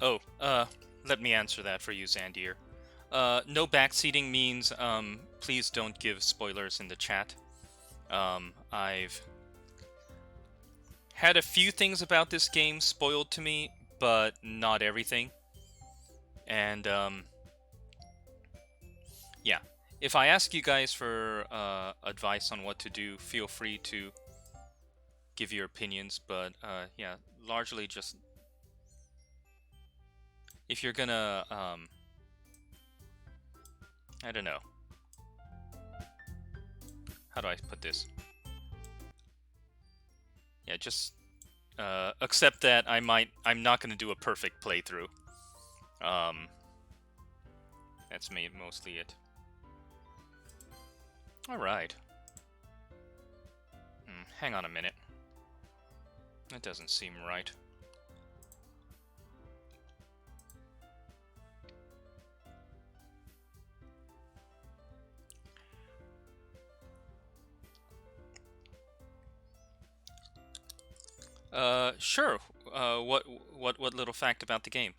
Let me answer that for you, Zandir. No backseating means, please don't give spoilers in the chat. I've had a few things about this game spoiled to me, but not everything. And, yeah. If I ask you guys for advice on what to do, feel free to give your opinions, but yeah, largely just if you're gonna, I don't know. How do I put this? Yeah, just accept that I'm not gonna do a perfect playthrough. That's mostly it. All right. Hang on a minute. That doesn't seem right. Sure. What little fact about the game?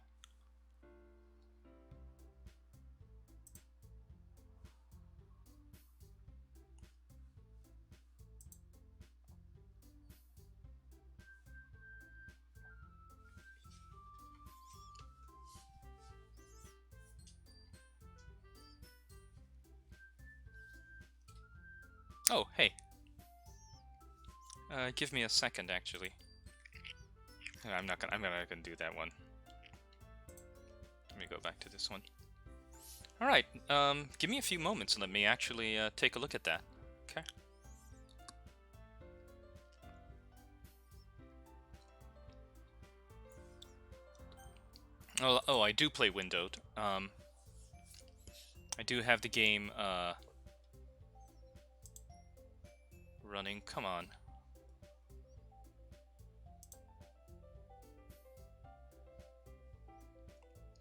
Oh, hey. Give me a second, actually. I'm not gonna do that one. Let me go back to this one. All right. Give me a few moments and let me actually take a look at that. Okay. Oh, I do play windowed. I do have the game running. Come on.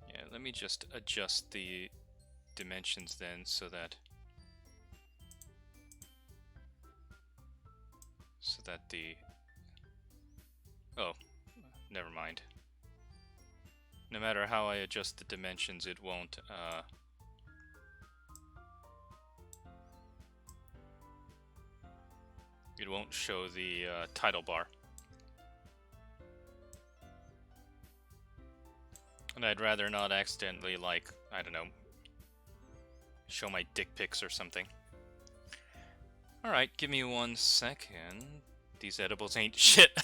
Yeah, let me just adjust the dimensions then so that the never mind. No matter how I adjust the dimensions, it won't show the title bar. And I'd rather not accidentally, like, I don't know, show my dick pics or something. Alright, give me 1 second. These edibles ain't shit.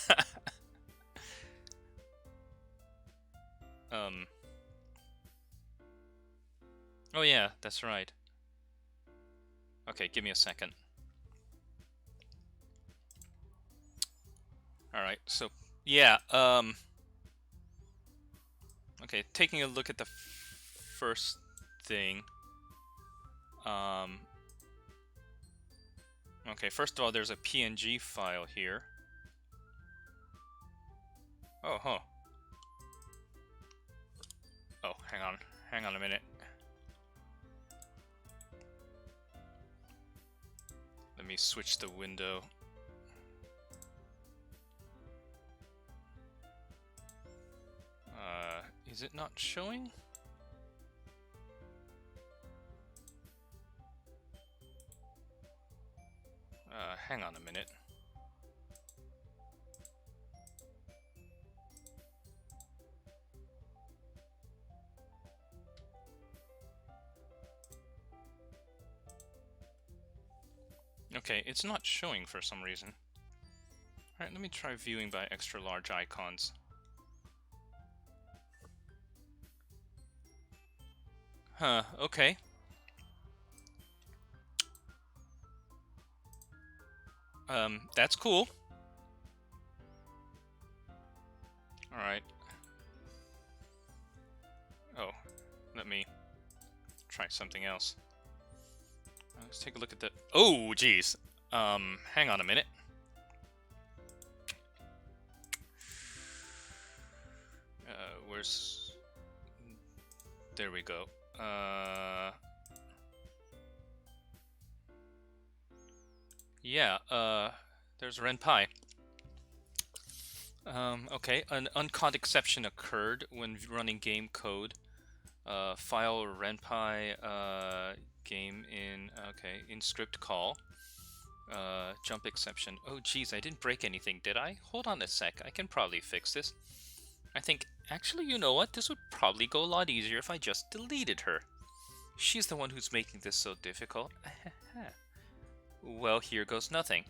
Oh yeah, that's right. Okay, give me a second. Alright, so, yeah, okay, taking a look at the first thing. Okay, first of all, there's a PNG file here. Oh, huh. Oh, hang on a minute. Let me switch the window. Is it not showing? Hang on a minute. Okay, it's not showing for some reason. Alright, let me try viewing by extra large icons. Huh, okay. That's cool. Alright. Oh, let me try something else. Let's take a look at the... Oh, geez. Hang on a minute. Where's... There we go. Yeah, there's Renpai. Okay, an uncaught exception occurred when running game code. File renpy game in script call. Jump exception. Oh geez, I didn't break anything, did I? Hold on a sec, I can probably fix this. I think, actually, you know what? This would probably go a lot easier if I just deleted her. She's the one who's making this so difficult. Well, here goes nothing.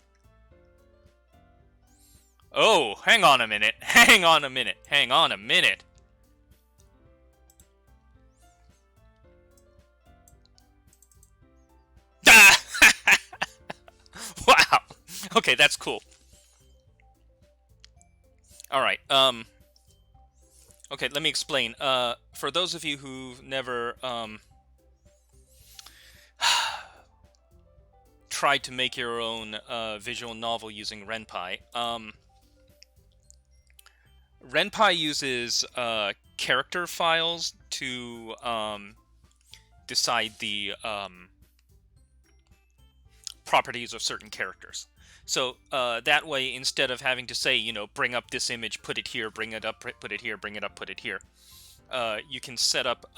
Oh, hang on a minute. Hang on a minute. Hang on a minute. Wow. Okay, that's cool. All right. Okay, let me explain. For those of you who've never tried to make your own visual novel using renpy, renpy uses character files to decide the properties of certain characters. So that way, instead of having to say, you know, bring up this image, put it here, bring it up, put it here, bring it up, put it here, you can set up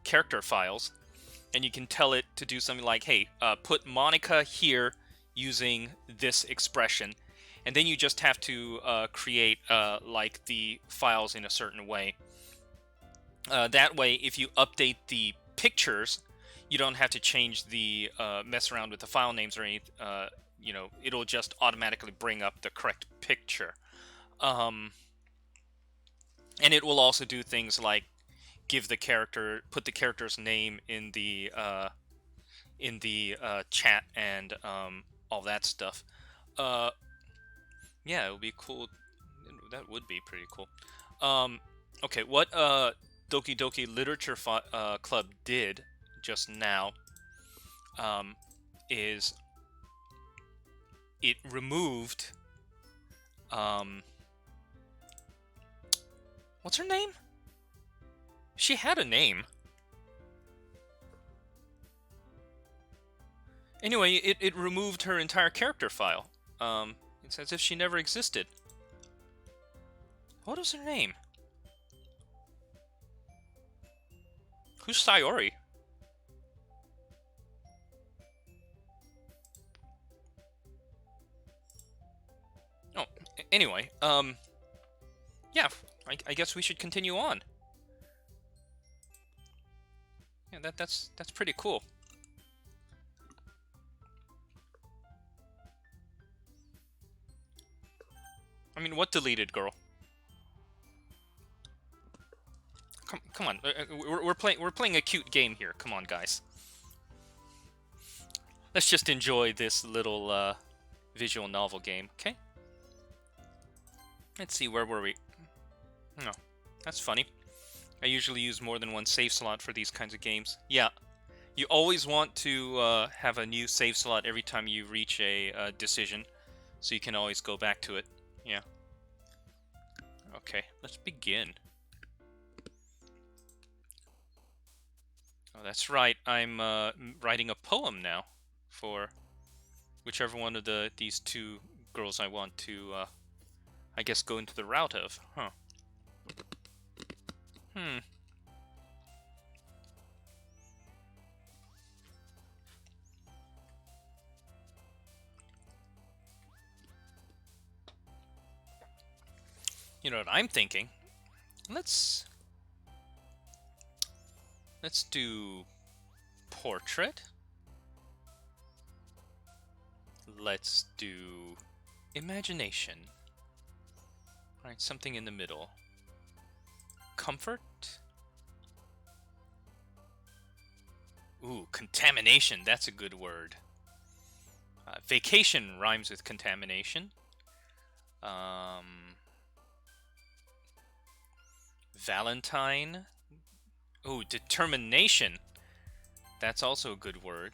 character files, and you can tell it to do something like, hey, put Monica here using this expression, and then you just have to create like the files in a certain way. That way, if you update the pictures, you don't have to change the mess around with the file names or anything. You know, it'll just automatically bring up the correct picture. And it will also do things like put the character's name in the chat and all that stuff. Yeah, it would be cool. That would be pretty cool. Okay, what Doki Doki Literature Club did just now is it removed what's her name? She had a name. Anyway, it removed her entire character file. It's as if she never existed. What was her name? Who's Sayori? Oh, anyway, yeah, I guess we should continue on. Yeah, that's pretty cool. I mean, what deleted, girl? Come on, we're playing a cute game here. Come on, guys. Let's just enjoy this little visual novel game, okay? Let's see, where were we? No, that's funny. I usually use more than one save slot for these kinds of games. Yeah, you always want to have a new save slot every time you reach a decision, so you can always go back to it. Yeah. Okay, let's begin. Oh, that's right. I'm writing a poem now for whichever one of these two girls I want to, I guess, go into the route of. Huh. You know what I'm thinking? Let's do portrait. Let's do imagination. All right, something in the middle. Comfort. Ooh, contamination. That's a good word. Vacation rhymes with contamination. Valentine. Ooh, determination. That's also a good word.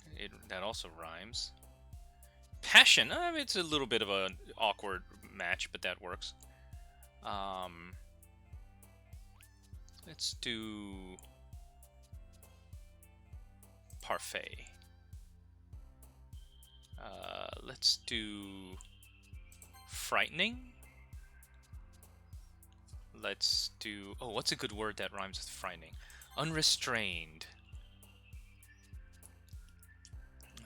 That also rhymes. Passion. It's a little bit of an awkward match, but that works. Let's do parfait. Let's do frightening. let's do... Oh, what's a good word that rhymes with frightening? Unrestrained.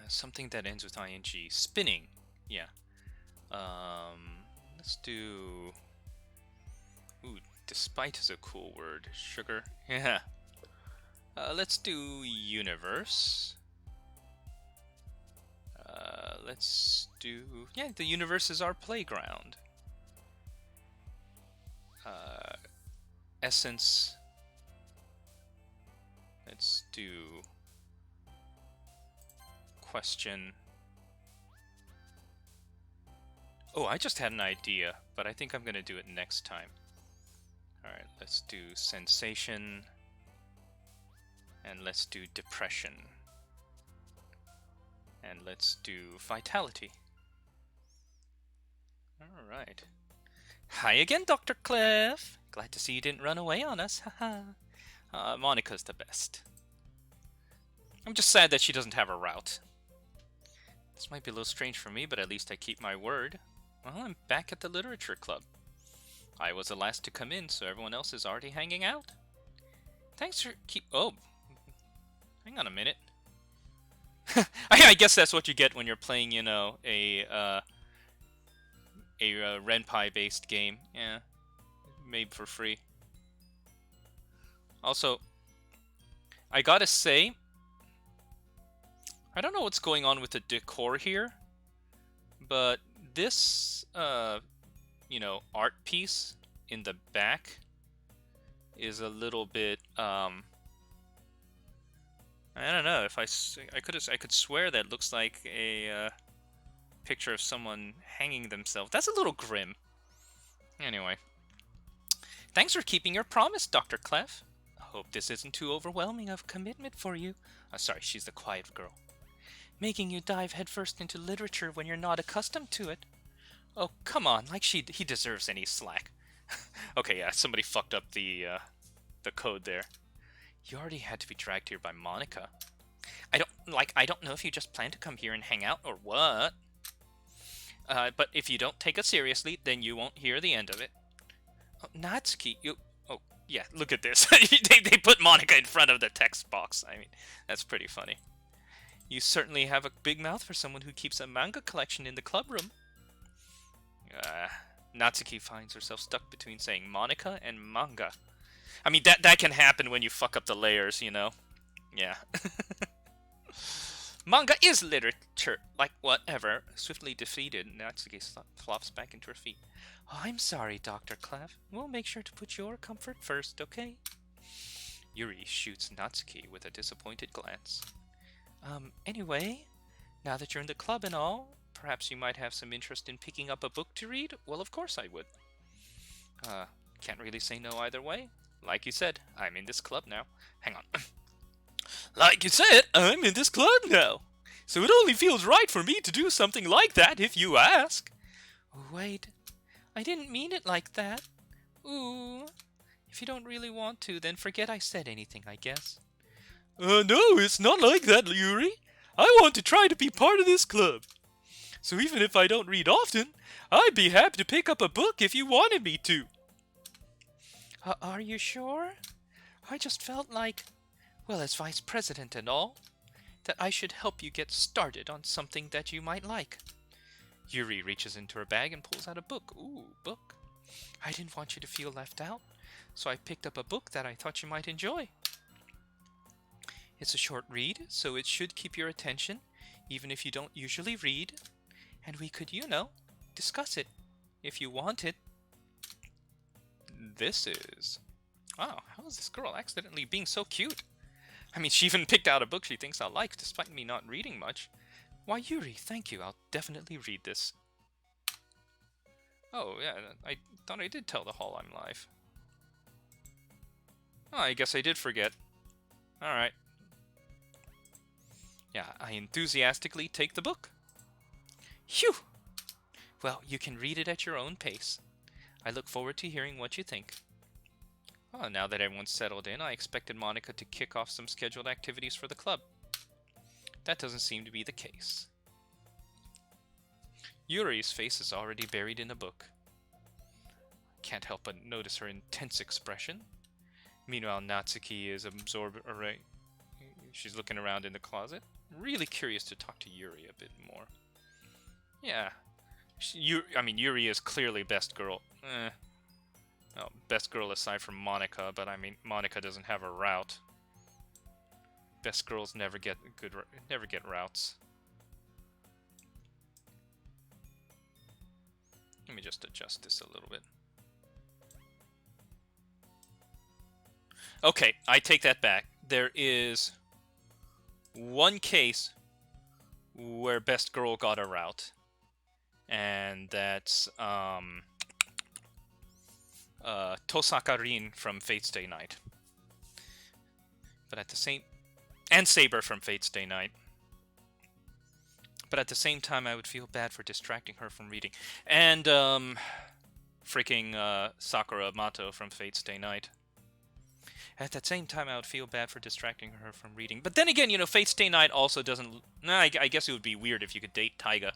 Something that ends with ing. Spinning. Yeah. Let's do... Ooh, despite is a cool word. Sugar. Yeah. Let's do universe. Let's do... Yeah, the universe is our playground. Essence. Let's do... question. Oh, I just had an idea, but I think I'm going to do it next time. Alright, let's do sensation. And let's do depression. And let's do vitality. Alright. Hi again, Dr. Cliff! Glad to see you didn't run away on us, haha. Monica's the best. I'm just sad that she doesn't have a route. This might be a little strange for me, but at least I keep my word. Well, I'm back at the literature club. I was the last to come in, so everyone else is already hanging out. Thanks for Oh, hang on a minute. I guess that's what you get when you're playing, you know, a Renpai-based game. Yeah, made for free. Also, I gotta say, I don't know what's going on with the decor here, but this, you know, art piece in the back is a little bit, I don't know, if I could swear that looks like a picture of someone hanging themselves. That's a little grim. Anyway. Thanks for keeping your promise, Dr. Clef. I hope this isn't too overwhelming of commitment for you. Sorry, she's the quiet girl. Making you dive headfirst into literature when you're not accustomed to it. Oh, come on, like he deserves any slack. Okay, yeah, somebody fucked up the code there. You already had to be dragged here by Monica. I don't know if you just plan to come here and hang out or what. But if you don't take us seriously, then you won't hear the end of it. Oh, Natsuki, you... Oh, yeah, look at this. they put Monica in front of the text box. I mean, that's pretty funny. You certainly have a big mouth for someone who keeps a manga collection in the club room. Natsuki finds herself stuck between saying Monica and manga. I mean, that can happen when you fuck up the layers, you know? Yeah. Manga is literature. Like, whatever. Swiftly defeated, Natsuki flops back into her feet. Oh, I'm sorry, Dr. Clef. We'll make sure to put your comfort first, okay? Yuri shoots Natsuki with a disappointed glance. Anyway, now that you're in the club and all, perhaps you might have some interest in picking up a book to read? Well, of course I would. Can't really say no either way. Like you said, I'm in this club now. Hang on. Like you said, I'm in this club now. So it only feels right for me to do something like that if you ask. Wait, I didn't mean it like that. Ooh. If you don't really want to, then forget I said anything, I guess. No, it's not like that, Yuri. I want to try to be part of this club. So even if I don't read often, I'd be happy to pick up a book if you wanted me to. Are you sure? I just felt like, well, as vice president and all, that I should help you get started on something that you might like. Yuri reaches into her bag and pulls out a book. Ooh, book. I didn't want you to feel left out, so I picked up a book that I thought you might enjoy. It's a short read, so it should keep your attention, even if you don't usually read. And we could, you know, discuss it, if you wanted. This is... Wow, how is this girl accidentally being so cute? I mean, she even picked out a book she thinks I'll like, despite me not reading much. Why, Yuri, thank you. I'll definitely read this. Oh, yeah, I thought I did tell the hall I'm live. Oh, I guess I did forget. Alright. Yeah, I enthusiastically take the book. Phew! Well, you can read it at your own pace. I look forward to hearing what you think. Oh, now that everyone's settled in, I expected Monica to kick off some scheduled activities for the club. That doesn't seem to be the case. Yuri's face is already buried in a book. Can't help but notice her intense expression. Meanwhile, Natsuki is absorbed. She's looking around in the closet. Really curious to talk to Yuri a bit more. Yeah. I mean, Yuri is clearly best girl. Well, best girl aside from Monica, but I mean, Monica doesn't have a route. Best girls never get routes. Let me just adjust this a little bit. Okay, I take that back. There is one case where best girl got a route, and that's Tosaka Rin from Fate Stay Night. But at the same... And Saber from Fate Stay Night. But at the same time, I would feel bad for distracting her from reading. And, freaking Sakura Mato from Fate Stay Night. At that same time, I would feel bad for distracting her from reading. But then again, you know, Fate Stay Night also doesn't... Nah, I guess it would be weird if you could date Taiga.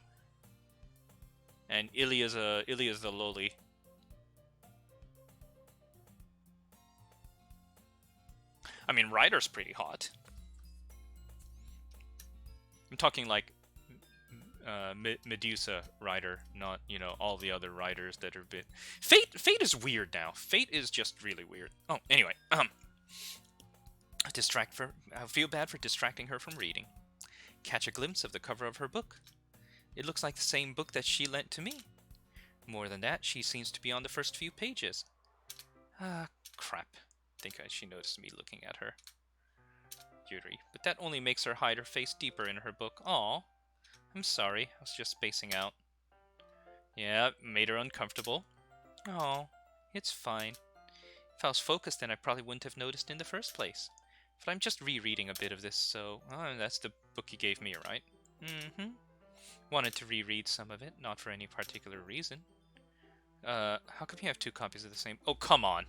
And Ilya's the loli. I mean, Ryder's pretty hot. I'm talking like Medusa Ryder, not, you know, all the other Ryders that are a bit... Fate is weird now. Fate is just really weird. Oh, anyway, I feel bad for distracting her from reading. Catch a glimpse of the cover of her book. It looks like the same book that she lent to me. More than that, she seems to be on the first few pages. Ah, crap. I think she noticed me looking at her. Yuri. But that only makes her hide her face deeper in her book. Aw. I'm sorry. I was just spacing out. Yeah, made her uncomfortable. Aw. It's fine. If I was focused, then I probably wouldn't have noticed in the first place. But I'm just rereading a bit of this, so... Oh, that's the book you gave me, right? Mm-hmm. Wanted to reread some of it, not for any particular reason. How come you have two copies of the same... Oh, come on!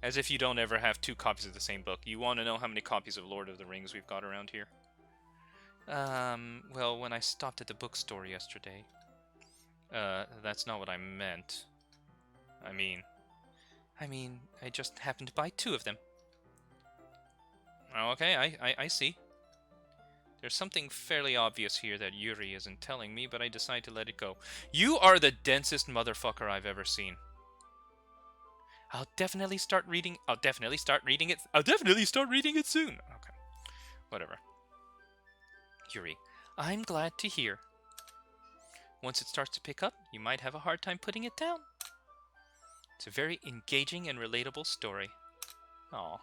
As if you don't ever have two copies of the same book. You want to know how many copies of Lord of the Rings we've got around here? Well, when I stopped at the bookstore yesterday... that's not what I meant. I mean, I just happened to buy two of them. Oh, okay, I see. There's something fairly obvious here that Yuri isn't telling me, but I decide to let it go. You are the densest motherfucker I've ever seen. I'll definitely start reading it. I'll definitely start reading it soon. Okay. Whatever. Yuri, I'm glad to hear. Once it starts to pick up, you might have a hard time putting it down. It's a very engaging and relatable story. Aw.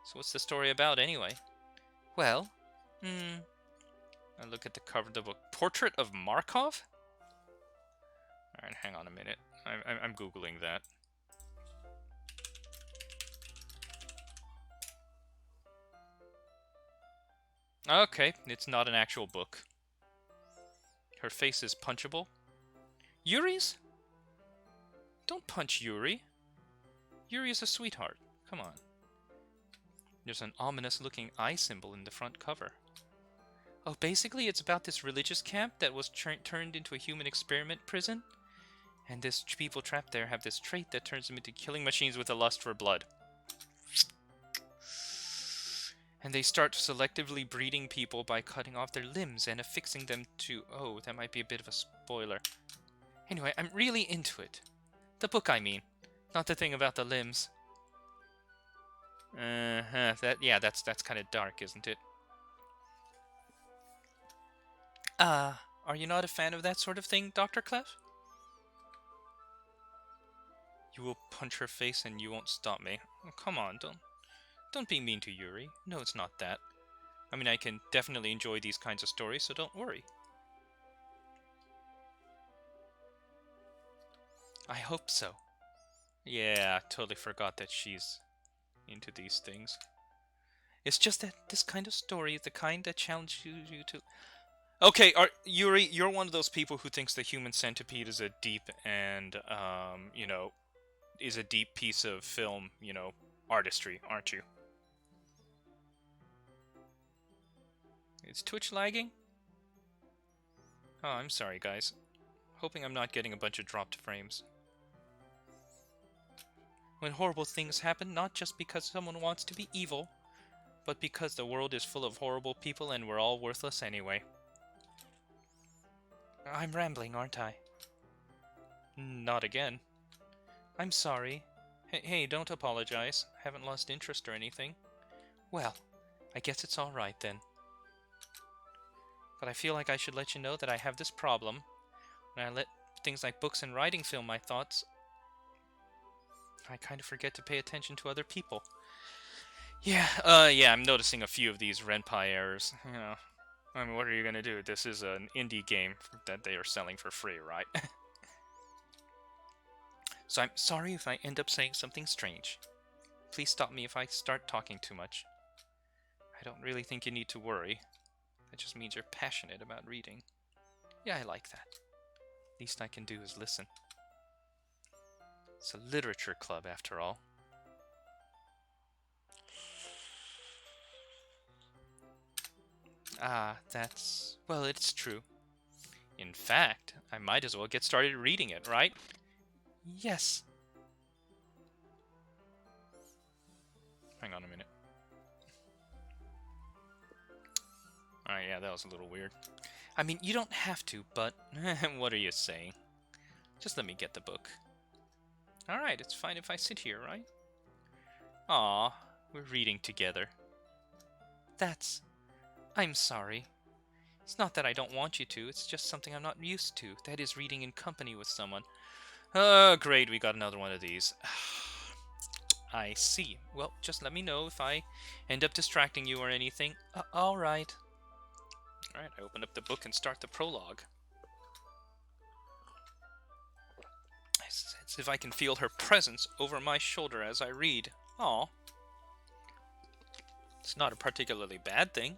So what's the story about anyway? Well, I look at the cover of the book. Portrait of Markov? Alright, hang on a minute. I'm Googling that. Okay, it's not an actual book. Her face is punchable. Yuri's? Don't punch Yuri. Yuri is a sweetheart. Come on. There's an ominous-looking eye symbol in the front cover. Oh, basically it's about this religious camp that was turned into a human experiment prison. And this people trapped there have this trait that turns them into killing machines with a lust for blood. And they start selectively breeding people by cutting off their limbs and affixing them to... Oh, that might be a bit of a spoiler. Anyway, I'm really into it. The book, I mean. Not the thing about the limbs. That's kind of dark, isn't it? Are you not a fan of that sort of thing, Dr. Clef? You will punch her face and you won't stop me. Oh, come on, don't be mean to Yuri. No, it's not that. I mean, I can definitely enjoy these kinds of stories, so don't worry. I hope so. Yeah, I totally forgot that she's into these things. It's just that this kind of story is the kind that challenges you to... Okay, Yuri, you're one of those people who thinks the human centipede is a deep and, you know, is a deep piece of film, you know, artistry, aren't you? Is Twitch lagging? Oh, I'm sorry, guys. Hoping I'm not getting a bunch of dropped frames. When horrible things happen, not just because someone wants to be evil, but because the world is full of horrible people and we're all worthless anyway. I'm rambling, aren't I? Not again. I'm sorry. Hey, don't apologize. I haven't lost interest or anything. Well, I guess it's alright then. But I feel like I should let you know that I have this problem. When I let things like books and writing fill my thoughts, I kind of forget to pay attention to other people. Yeah, I'm noticing a few of these Renpai errors. You know, I mean, what are you gonna do? This is an indie game that they are selling for free, right? So I'm sorry if I end up saying something strange. Please stop me if I start talking too much. I don't really think you need to worry. That just means you're passionate about reading. Yeah, I like that. Least I can do is listen. It's a literature club, after all. Ah, that's... well, it's true. In fact, I might as well get started reading it, right? Yes. Hang on a minute. Alright, yeah, that was a little weird. I mean, you don't have to, but... what are you saying? Just let me get the book. Alright, it's fine if I sit here, right? Aw, we're reading together. That's... I'm sorry. It's not that I don't want you to, it's just something I'm not used to. That is reading in company with someone. Oh, great, we got another one of these. I see. Well, just let me know if I end up distracting you or anything. Alright. Alright, I open up the book and start the prologue. It's as if I can feel her presence over my shoulder as I read. Aw. It's not a particularly bad thing.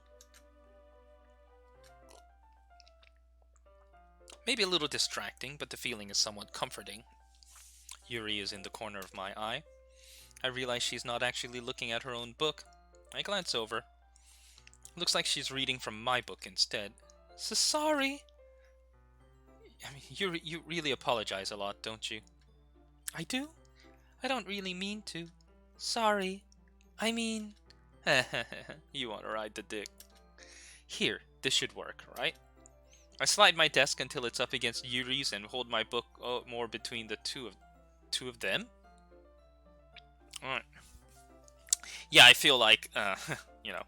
Maybe a little distracting, but the feeling is somewhat comforting. Yuri is in the corner of my eye. I realize she's not actually looking at her own book. I glance over. Looks like she's reading from my book instead. So sorry! I mean, you really apologize a lot, don't you? I do? I don't really mean to. Sorry. I mean... You want to ride the dick. Here, this should work, right? I slide my desk until it's up against Yuri's and hold my book more between the two of them. Alright. Yeah, I feel like, you know,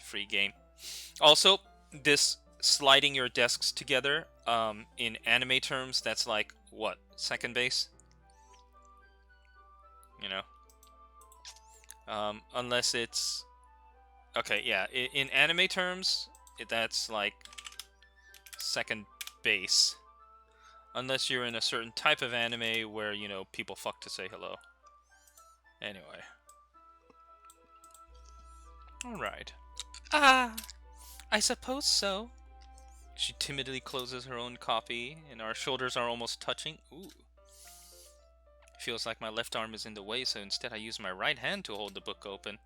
free game. Also, this sliding your desks together, in anime terms, that's like, what, second base? You know? Unless it's... Okay, yeah, in anime terms, that's like second base. Unless you're in a certain type of anime where, you know, people fuck to say hello. Anyway. Alright. Ah, I suppose so. She timidly closes her own copy, and our shoulders are almost touching. Ooh. Feels like my left arm is in the way, so instead I use my right hand to hold the book open.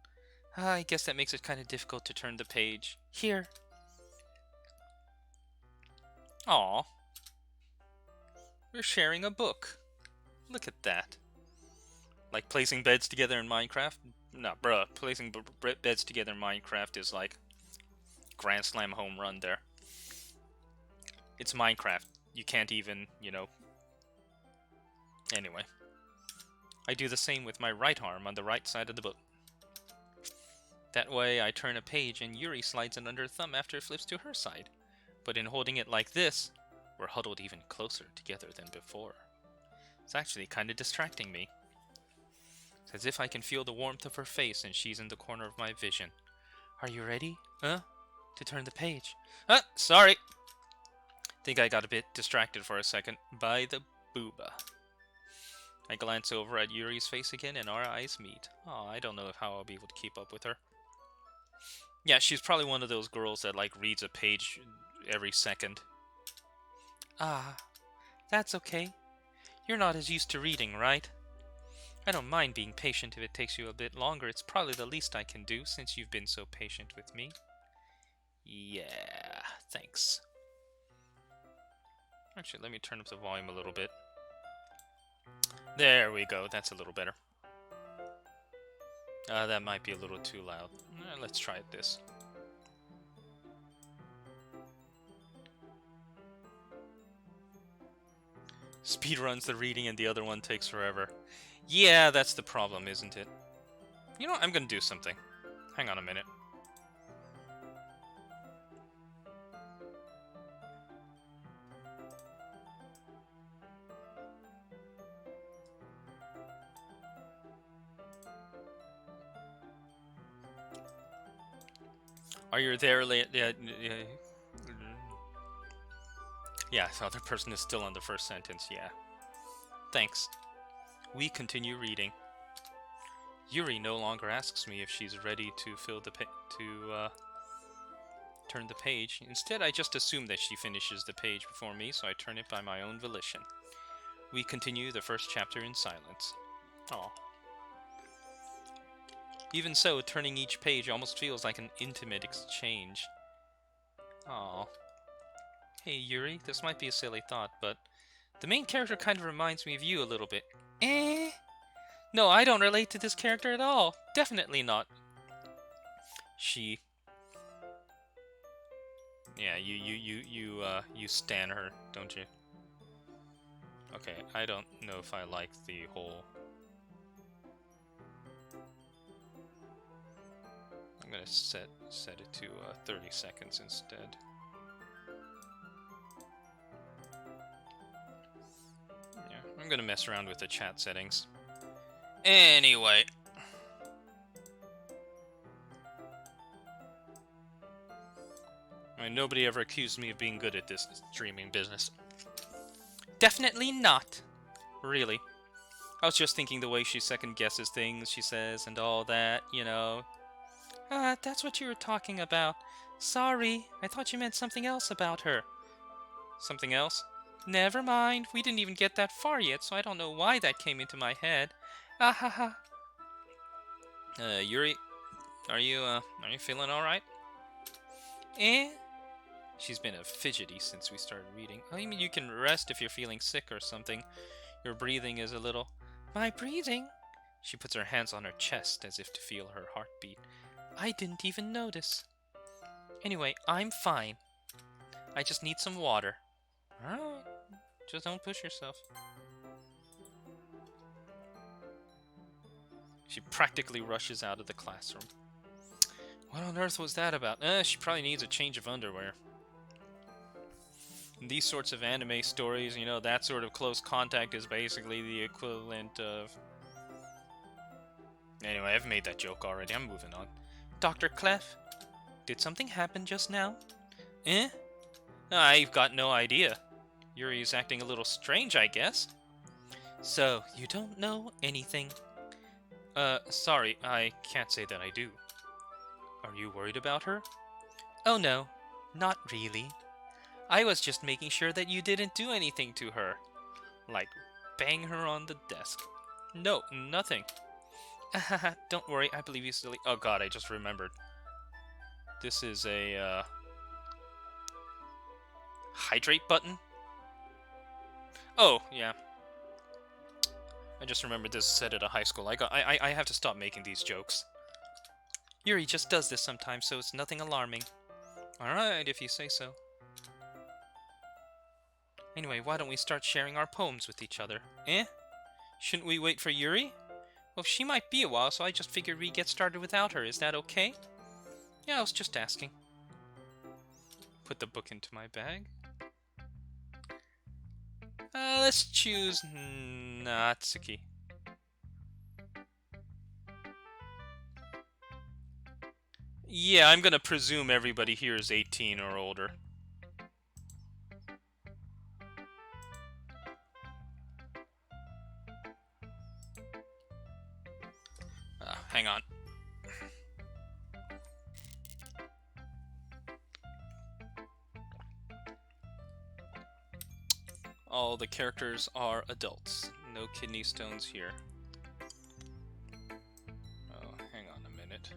I guess that makes it kind of difficult to turn the page. Here. Aw. We're sharing a book. Look at that. Like placing beds together in Minecraft? Nah, bruh. Placing beds together in Minecraft is like Grand Slam home run there. It's Minecraft. You can't even, you know... Anyway. I do the same with my right arm on the right side of the book. That way I turn a page and Yuri slides it under her thumb after it flips to her side. But in holding it like this, we're huddled even closer together than before. It's actually kind of distracting me. It's as if I can feel the warmth of her face and she's in the corner of my vision. Are you ready? Huh? To turn the page. Sorry! Think I got a bit distracted for a second by the booba. I glance over at Yuri's face again and our eyes meet. Oh, I don't know how I'll be able to keep up with her. Yeah, she's probably one of those girls that like reads a page every second. Ah, that's okay. You're not as used to reading, right? I don't mind being patient if it takes you a bit longer. It's probably the least I can do since you've been so patient with me. Yeah, thanks. Actually, let me turn up the volume a little bit. There we go. That's a little better. That might be a little too loud. Let's try it this. Speed runs the reading and the other one takes forever. Yeah, that's the problem, isn't it? You know what? I'm gonna do something. Hang on a minute. Are you there? Yeah, the other person is still on the first sentence, yeah. Thanks. We continue reading. Yuri no longer asks me if she's ready to turn the page. Instead, I just assume that she finishes the page before me, so I turn it by my own volition. We continue the first chapter in silence. Aw. Even so, turning each page almost feels like an intimate exchange. Aw. Hey, Yuri, this might be a silly thought, but the main character kind of reminds me of you a little bit. Eh? No, I don't relate to this character at all. Definitely not. She... Yeah, you stan her, don't you? Okay, I don't know if I like the whole... I'm gonna set it to 30 seconds instead. Yeah, I'm gonna mess around with the chat settings. Anyway. I mean, nobody ever accused me of being good at this streaming business. Definitely not. Really. I was just thinking the way she second guesses things she says and all that, you know. That's what you were talking about. Sorry, I thought you meant something else about her. Something else? Never mind, we didn't even get that far yet, so I don't know why that came into my head. Ah ha ha. Yuri, are you feeling alright? Eh? She's been a fidgety since we started reading. I mean, you can rest if you're feeling sick or something. Your breathing is a little... My breathing? She puts her hands on her chest as if to feel her heartbeat. I didn't even notice. Anyway, I'm fine. I just need some water. Alright. Just don't push yourself. She practically rushes out of the classroom. What on earth was that about? She probably needs a change of underwear. In these sorts of anime stories, you know, that sort of close contact is basically the equivalent of... Anyway, I've made that joke already. I'm moving on. Dr. Clef, did something happen just now? Eh? I've got no idea. Yuri's acting a little strange, I guess. So, you don't know anything? Sorry, I can't say that I do. Are you worried about her? Oh no, not really. I was just making sure that you didn't do anything to her. Like, bang her on the desk. No, nothing. Don't worry, I believe you, silly... Oh god, I just remembered. This is a, hydrate button? Oh, yeah. I just remembered this set at a high school. I have to stop making these jokes. Yuri just does this sometimes, so it's nothing alarming. Alright, if you say so. Anyway, why don't we start sharing our poems with each other? Eh? Shouldn't we wait for Yuri? Well, she might be a while, so I just figured we'd get started without her. Is that okay? Yeah, I was just asking. Put the book into my bag. Let's choose Natsuki. Yeah, I'm gonna presume everybody here is 18 or older. Hang on. All the characters are adults. No kidney stones here. Oh, hang on a minute.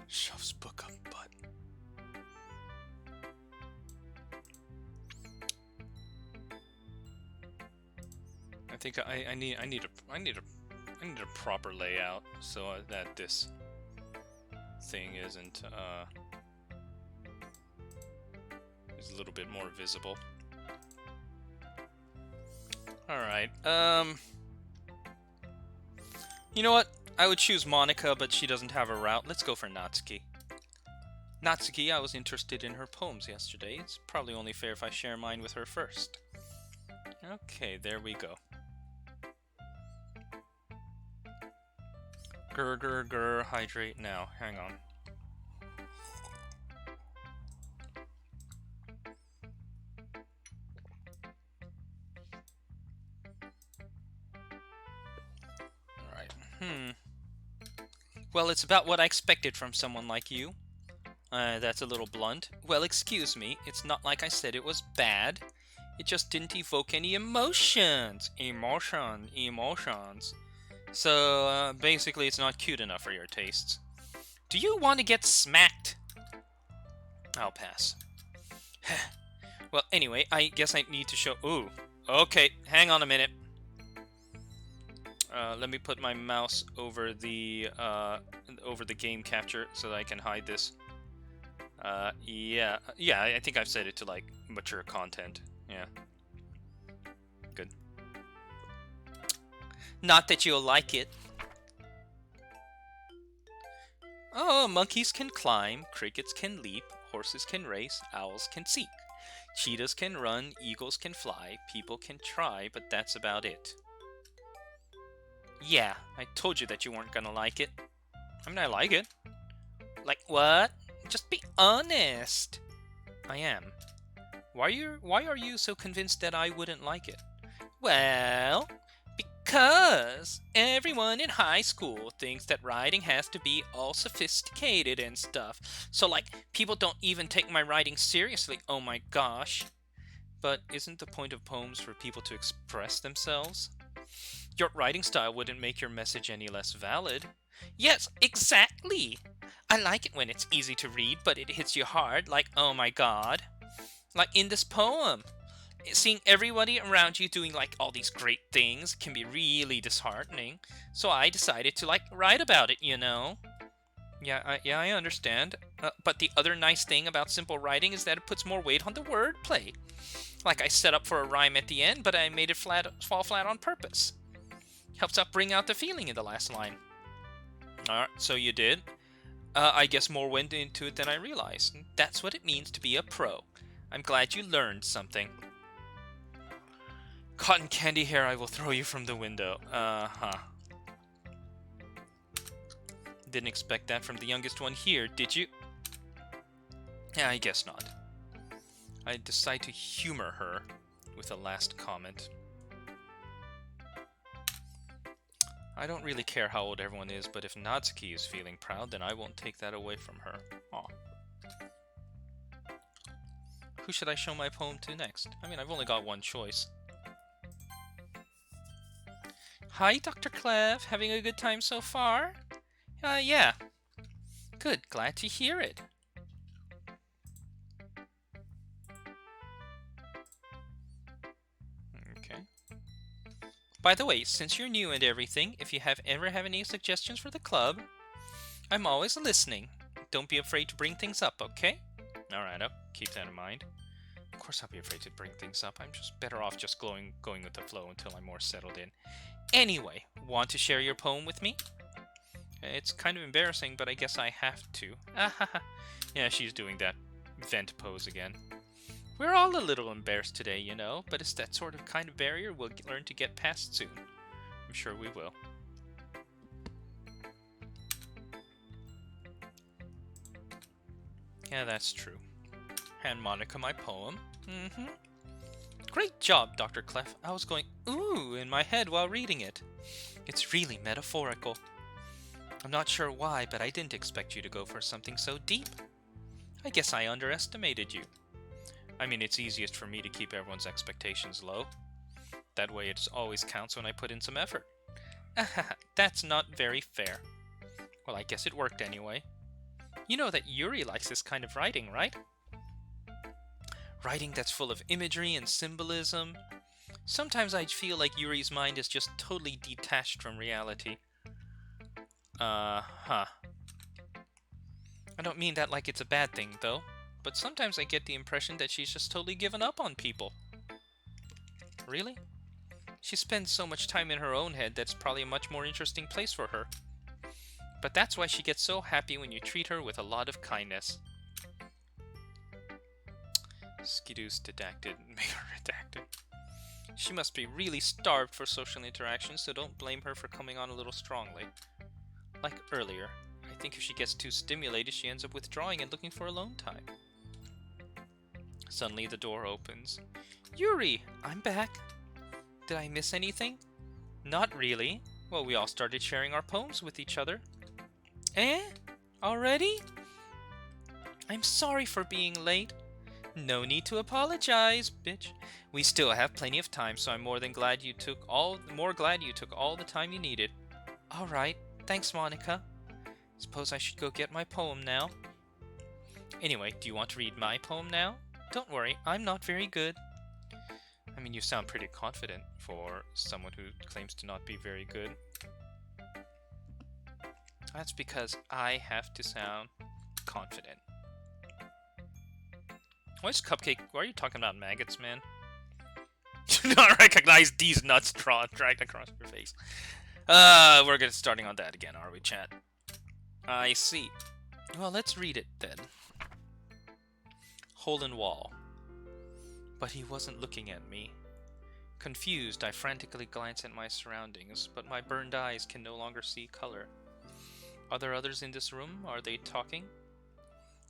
Shoves book up butt. think I need a proper layout so that this thing isn't is a little bit more visible. All right. You know what? I would choose Monica, but she doesn't have a route. Let's go for Natsuki. Natsuki, I was interested in her poems yesterday. It's probably only fair if I share mine with her first. Okay, there we go. Grr, hydrate now. Hang on. Alright, Well, it's about what I expected from someone like you. That's a little blunt. Well, excuse me, it's not like I said it was bad. It just didn't evoke any emotions. Emotions. So, basically it's not cute enough for your tastes. Do you want to get smacked? I'll pass. Well, anyway, I guess I need to show... Ooh, okay, hang on a minute. Let me put my mouse over the game capture so that I can hide this. Yeah, I think I've set it to, like, mature content. Yeah. Good. Not that you'll like it. Oh, monkeys can climb, crickets can leap, horses can race, owls can seek. Cheetahs can run, eagles can fly, people can try, but that's about it. Yeah, I told you that you weren't gonna like it. I mean, I like it. Like what? Just be honest. I am. Why are you so convinced that I wouldn't like it? Well, because everyone in high school thinks that writing has to be all sophisticated and stuff. So, like, people don't even take my writing seriously. Oh my gosh. But isn't the point of poems for people to express themselves? Your writing style wouldn't make your message any less valid. Yes, exactly. I like it when it's easy to read, but it hits you hard, like, oh my god. Like in this poem. Seeing everybody around you doing, like, all these great things can be really disheartening. So I decided to, like, write about it, you know? Yeah, I understand. But the other nice thing about simple writing is that it puts more weight on the wordplay. Like, I set up for a rhyme at the end, but I made it fall flat on purpose. Helps out bring out the feeling in the last line. Alright, so you did. I guess more went into it than I realized. That's what it means to be a pro. I'm glad you learned something. Cotton candy hair, I will throw you from the window. Didn't expect that from the youngest one here, did you? Yeah, I guess not. I decide to humor her with a last comment. I don't really care how old everyone is, but if Natsuki is feeling proud, then I won't take that away from her. Aw. Who should I show my poem to next? I mean, I've only got one choice. Hi, Dr. Clev. Having a good time so far? Yeah. Good. Glad to hear it. Okay. By the way, since you're new and everything, if you ever have any suggestions for the club, I'm always listening. Don't be afraid to bring things up, okay? Alright, I'll keep that in mind. Of course I'll be afraid to bring things up. I'm just better off just going with the flow until I'm more settled in. Anyway, want to share your poem with me? It's kind of embarrassing, but I guess I have to. Yeah, she's doing that vent pose again. We're all a little embarrassed today, you know, but it's that sort of kind of barrier we'll learn to get past soon. I'm sure we will. Yeah, that's true. Hand Monica my poem. Great job, Dr. Clef. I was going ooh in my head while reading it. It's really metaphorical. I'm not sure why, but I didn't expect you to go for something so deep. I guess I underestimated you. I mean, it's easiest for me to keep everyone's expectations low. That way it always counts when I put in some effort. That's not very fair. Well, I guess it worked anyway. You know that Yuri likes this kind of writing, right? Writing that's full of imagery and symbolism. Sometimes I feel like Yuri's mind is just totally detached from reality. Huh. I don't mean that like it's a bad thing, though. But sometimes I get the impression that she's just totally given up on people. Really? She spends so much time in her own head that's probably a much more interesting place for her. But that's why she gets so happy when you treat her with a lot of kindness. Skidoo's redacted. Made her redacted. She must be really starved for social interaction, so don't blame her for coming on a little strongly. Like earlier, I think if she gets too stimulated, she ends up withdrawing and looking for alone time. Suddenly the door opens. Yuri, I'm back. Did I miss anything? Not really. Well, we all started sharing our poems with each other. Eh? Already? I'm sorry for being late. No need to apologize, bitch. We still have plenty of time, so I'm more glad you took all the time you needed. All right. Thanks, Monica. Suppose I should go get my poem now. Anyway, do you want to read my poem now? Don't worry, I'm not very good. I mean, you sound pretty confident for someone who claims to not be very good. That's because I have to sound confident. Why are you talking about maggots, man? Do not recognize these nuts dragged across your face. We're starting on that again, are we, chat? I see. Well, let's read it then. Hole in wall. But he wasn't looking at me. Confused, I frantically glance at my surroundings, but my burned eyes can no longer see color. Are there others in this room? Are they talking?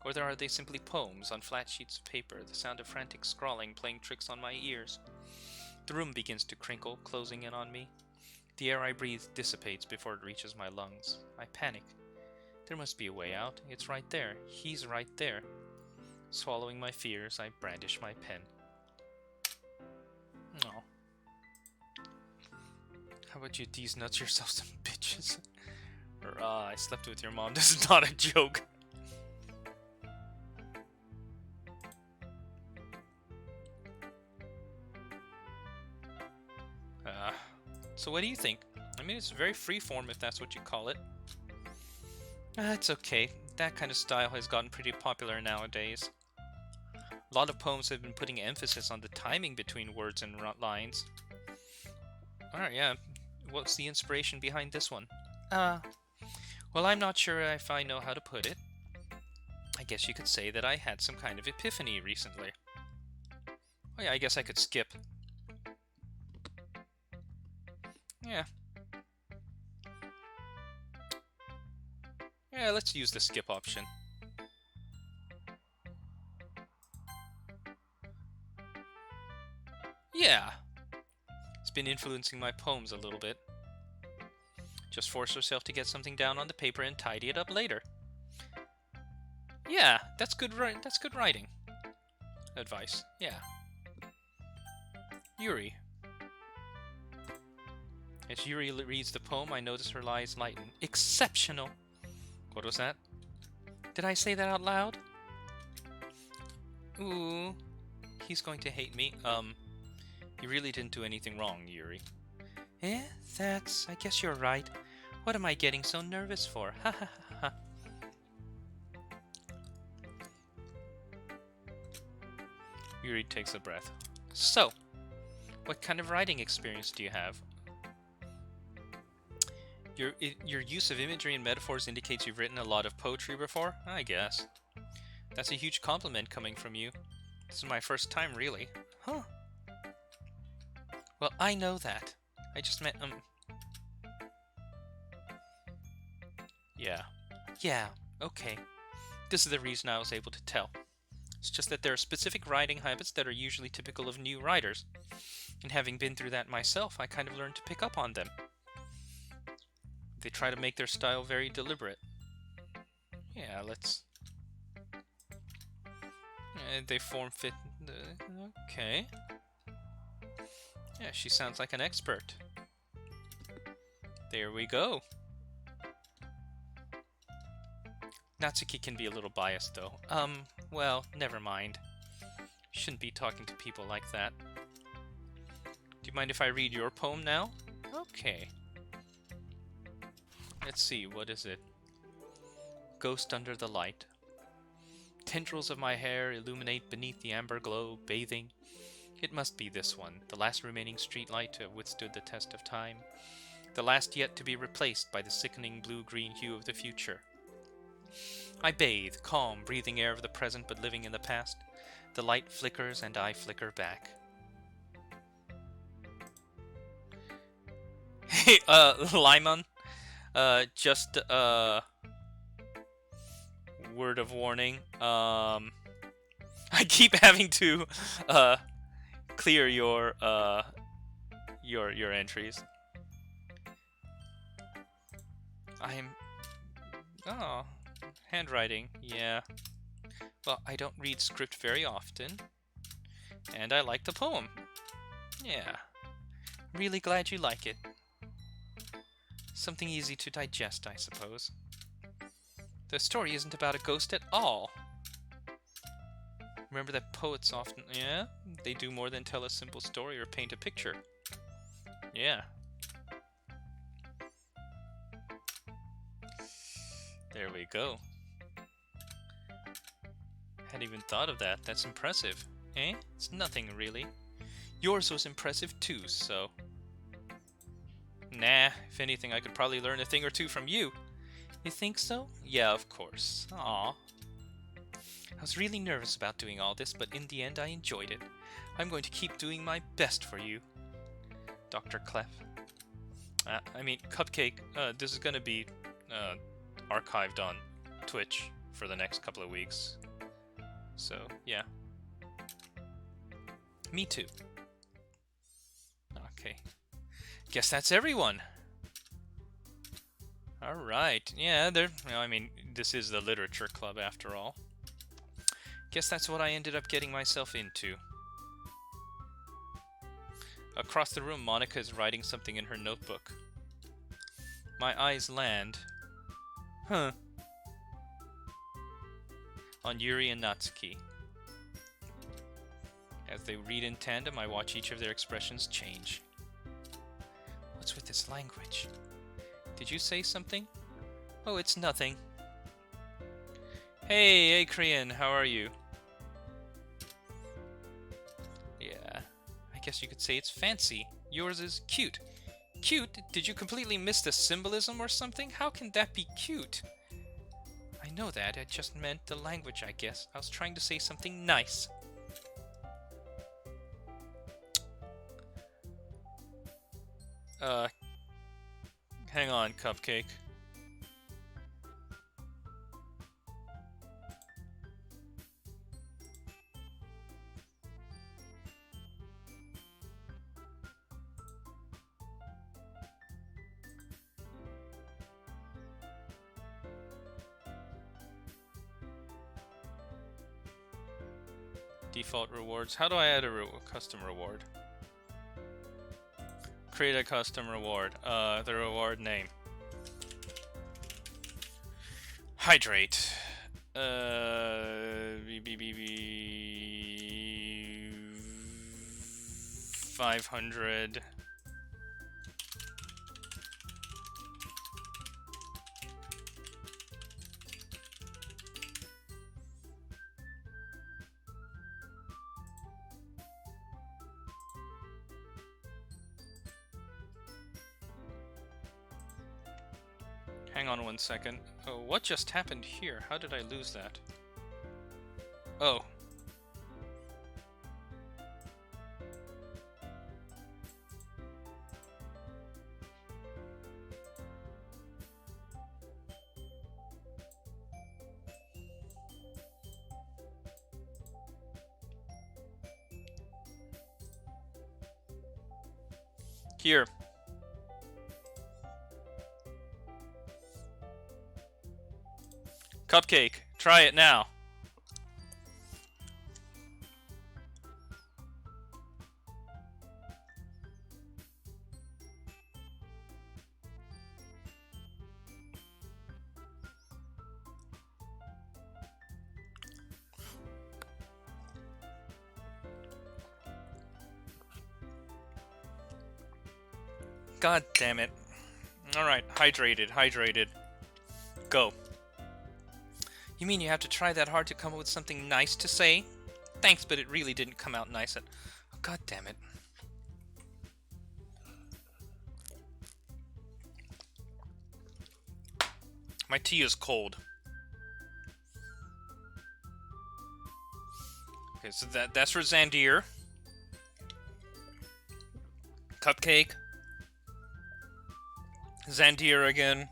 Or are they simply poems on flat sheets of paper, the sound of frantic scrawling playing tricks on my ears? The room begins to crinkle, closing in on me. The air I breathe dissipates before it reaches my lungs. I panic. There must be a way out. It's right there. He's right there. Swallowing my fears, I brandish my pen. Oh. How about you these nuts yourself some bitches? Or, I slept with your mom. This is not a joke. So what do you think? I mean, it's very freeform if that's what you call it. It's okay. That kind of style has gotten pretty popular nowadays. A lot of poems have been putting emphasis on the timing between words and lines. Alright, yeah. What's the inspiration behind this one? Well, I'm not sure if I know how to put it. I guess you could say that I had some kind of epiphany recently. Oh yeah, I guess I could skip. Yeah. Yeah, let's use the skip option. Yeah. It's been influencing my poems a little bit. Just force yourself to get something down on the paper and tidy it up later. Yeah, that's good writing. Advice. Yeah. Yuri. As Yuri reads the poem, I notice her eyes lighten. Exceptional! What was that? Did I say that out loud? Ooh. He's going to hate me. You really didn't do anything wrong, Yuri. I guess you're right. What am I getting so nervous for? Ha ha ha ha. Yuri takes a breath. So, what kind of writing experience do you have? Your use of imagery and metaphors indicates you've written a lot of poetry before? I guess. That's a huge compliment coming from you. This is my first time, really. Huh. Well, I know that. I just meant, Yeah. Yeah, okay. This is the reason I was able to tell. It's just that there are specific writing habits that are usually typical of new writers. And having been through that myself, I kind of learned to pick up on them. They try to make their style very deliberate. Yeah, let's... they form fit... okay. Yeah, she sounds like an expert. There we go. Natsuki can be a little biased, though. Well, never mind. Shouldn't be talking to people like that. Do you mind if I read your poem now? Okay. Let's see, what is it? Ghost under the light. Tendrils of my hair illuminate beneath the amber glow, bathing. It must be this one, the last remaining streetlight to have withstood the test of time. The last yet to be replaced by the sickening blue-green hue of the future. I bathe, calm, breathing air of the present but living in the past. The light flickers and I flicker back. Hey, Lyman, just, word of warning, I keep having to, clear your entries. Oh, handwriting, yeah. Well, I don't read script very often, and I like the poem. Yeah. Really glad you like it. Something easy to digest, I suppose. The story isn't about a ghost at all. Remember that poets often... Yeah? They do more than tell a simple story or paint a picture. Yeah. There we go. Hadn't even thought of that. That's impressive. Eh? It's nothing, really. Yours was impressive too, so... Nah, if anything, I could probably learn a thing or two from you. You think so? Yeah, of course. Aw. I was really nervous about doing all this, but in the end I enjoyed it. I'm going to keep doing my best for you. Dr. Clef. I mean, Cupcake, this is gonna be archived on Twitch for the next couple of weeks. So, yeah. Me too. Okay. Guess that's everyone. Alright. Yeah, I mean, this is the literature club after all. Guess that's what I ended up getting myself into. Across the room, Monica is writing something in her notebook. My eyes land... Huh. On Yuri and Natsuki. As they read in tandem, I watch each of their expressions change. What's with this language? Did you say something? Oh, it's nothing. Hey, Korean, how are you? Yeah, I guess you could say it's fancy. Yours is cute. Cute? Did you completely miss the symbolism or something? How can that be cute? I know that, I just meant the language, I guess. I was trying to say something nice. Hang on, Cupcake. Default rewards. How do I add a custom reward? Create a custom reward. The reward name. Hydrate. 500. Hang on 1 second. Oh, what just happened here? How did I lose that? Oh. Here. Cupcake, try it now. God damn it. Alright, hydrated. Go. You mean you have to try that hard to come up with something nice to say? Thanks, but it really didn't come out nice at... Oh, God damn it. My tea is cold. Okay, so that's for Zandir. Cupcake. Zandir again.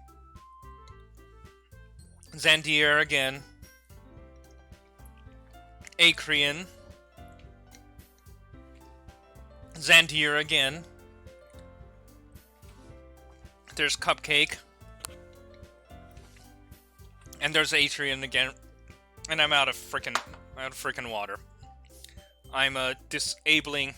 Zandir again. Acrian. Zandir again. There's Cupcake. And there's Atrian again. And I'm out of frickin' water. I'm disabling.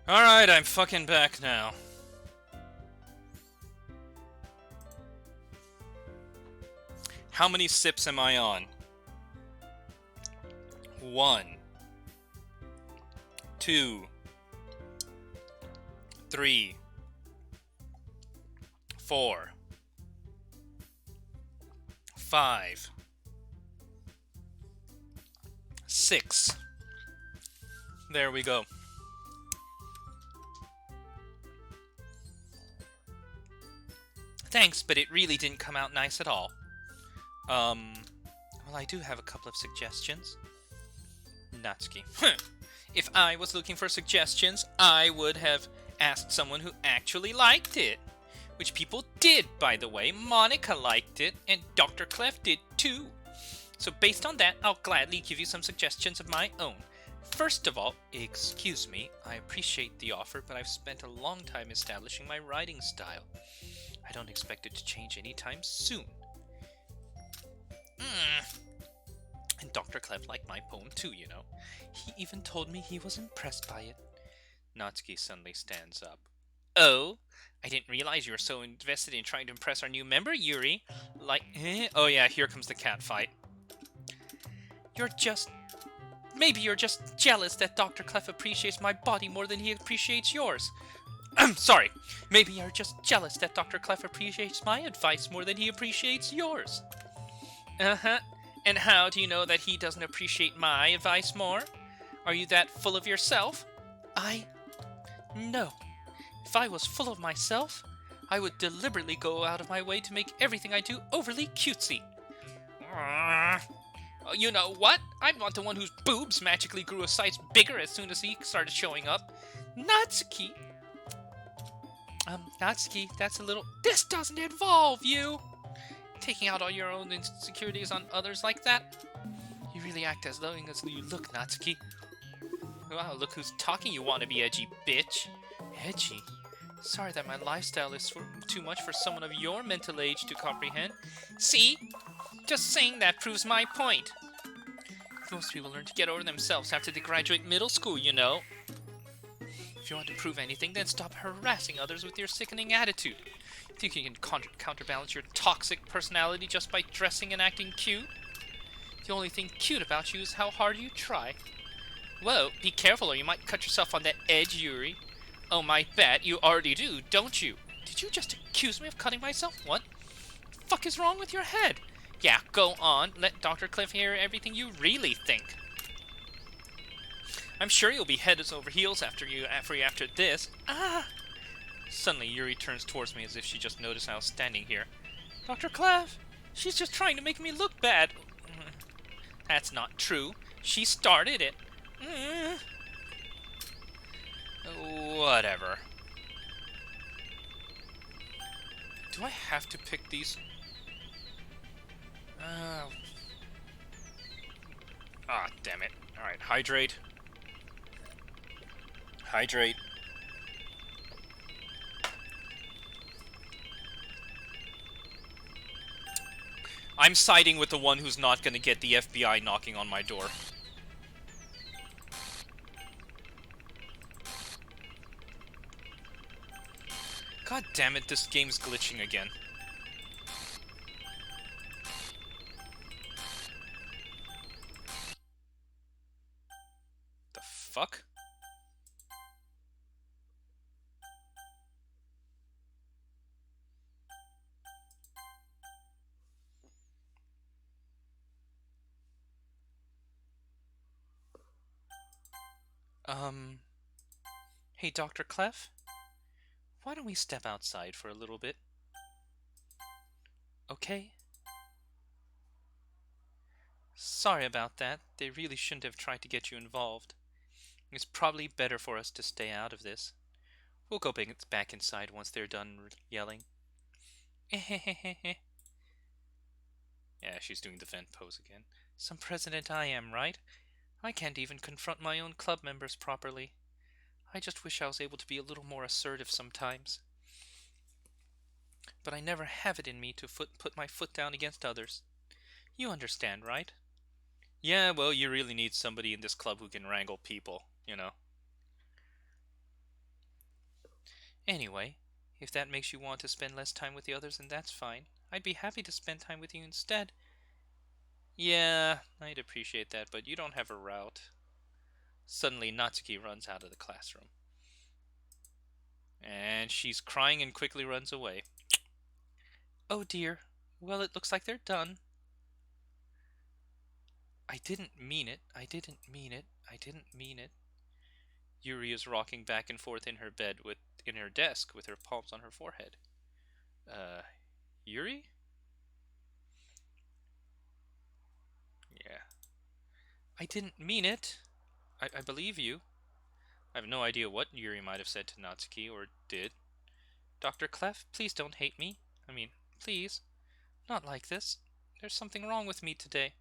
Alright, I'm fucking back now. How many sips am I on? 1, 2, 3, 4, 5, 6. There we go. Thanks, but it really didn't come out nice at all. Well, I do have a couple of suggestions. Natsuki. If I was looking for suggestions, I would have asked someone who actually liked it. Which people did, by the way. Monica liked it, and Dr. Clef did too. So based on that, I'll gladly give you some suggestions of my own. First of all, excuse me, I appreciate the offer, but I've spent a long time establishing my writing style. I don't expect it to change anytime soon. And Dr. Clef liked my poem too, you know. He even told me he was impressed by it. Natsuki suddenly stands up. Oh? I didn't realize you were so invested in trying to impress our new member, Yuri. Oh yeah, here comes the cat fight. Maybe you're just jealous that Dr. Clef appreciates my body more than he appreciates yours. Sorry. Maybe you're just jealous that Dr. Clef appreciates my advice more than he appreciates yours. Uh-huh. And how do you know that he doesn't appreciate my advice more? Are you that full of yourself? No. If I was full of myself, I would deliberately go out of my way to make everything I do overly cutesy. You know what? I'm not the one whose boobs magically grew a size bigger as soon as he started showing up. Natsuki! Natsuki, that's a little... This doesn't involve you! Taking out all your own insecurities on others like that? You really act as loving as you look, Natsuki. Wow, look who's talking, you wanna be edgy bitch. Edgy? Sorry that my lifestyle is too much for someone of your mental age to comprehend. See? Just saying that proves my point. Most people learn to get over themselves after they graduate middle school, you know. If you want to prove anything, then stop harassing others with your sickening attitude. Think you can counterbalance your toxic personality just by dressing and acting cute? The only thing cute about you is how hard you try. Whoa, be careful or you might cut yourself on that edge, Yuri. Oh, my bet you already do, don't you? Did you just accuse me of cutting myself? What the fuck is wrong with your head? Yeah, go on. Let Dr. Cliff hear everything you really think. I'm sure you'll be head over heels after this. Suddenly, Yuri turns towards me as if she just noticed I was standing here. Dr. Clef, she's just trying to make me look bad. That's not true. She started it. Whatever. Do I have to pick these? Damn it. Alright, hydrate. Hydrate. I'm siding with the one who's not gonna get the FBI knocking on my door. God damn it, this game's glitching again. The fuck? Hey, Dr. Clef? Why don't we step outside for a little bit? Okay? Sorry about that. They really shouldn't have tried to get you involved. It's probably better for us to stay out of this. We'll go back inside once they're done yelling. Yeah, she's doing the vent pose again. Some president I am, right? I can't even confront my own club members properly. I just wish I was able to be a little more assertive sometimes. But I never have it in me to put my foot down against others. You understand, right? Yeah, well, you really need somebody in this club who can wrangle people, you know. Anyway, if that makes you want to spend less time with the others, then that's fine. I'd be happy to spend time with you instead. Yeah, I'd appreciate that, but you don't have a route. Suddenly, Natsuki runs out of the classroom. And she's crying and quickly runs away. Oh dear. Well, it looks like they're done. I didn't mean it. I didn't mean it. I didn't mean it. Yuri is rocking back and forth in her bed in her desk with her palms on her forehead. Yuri? Yeah. I didn't mean it. I believe you. I have no idea what Yuri might have said to Natsuki, or did. Dr. Clef, please don't hate me. I mean, please. Not like this. There's something wrong with me today.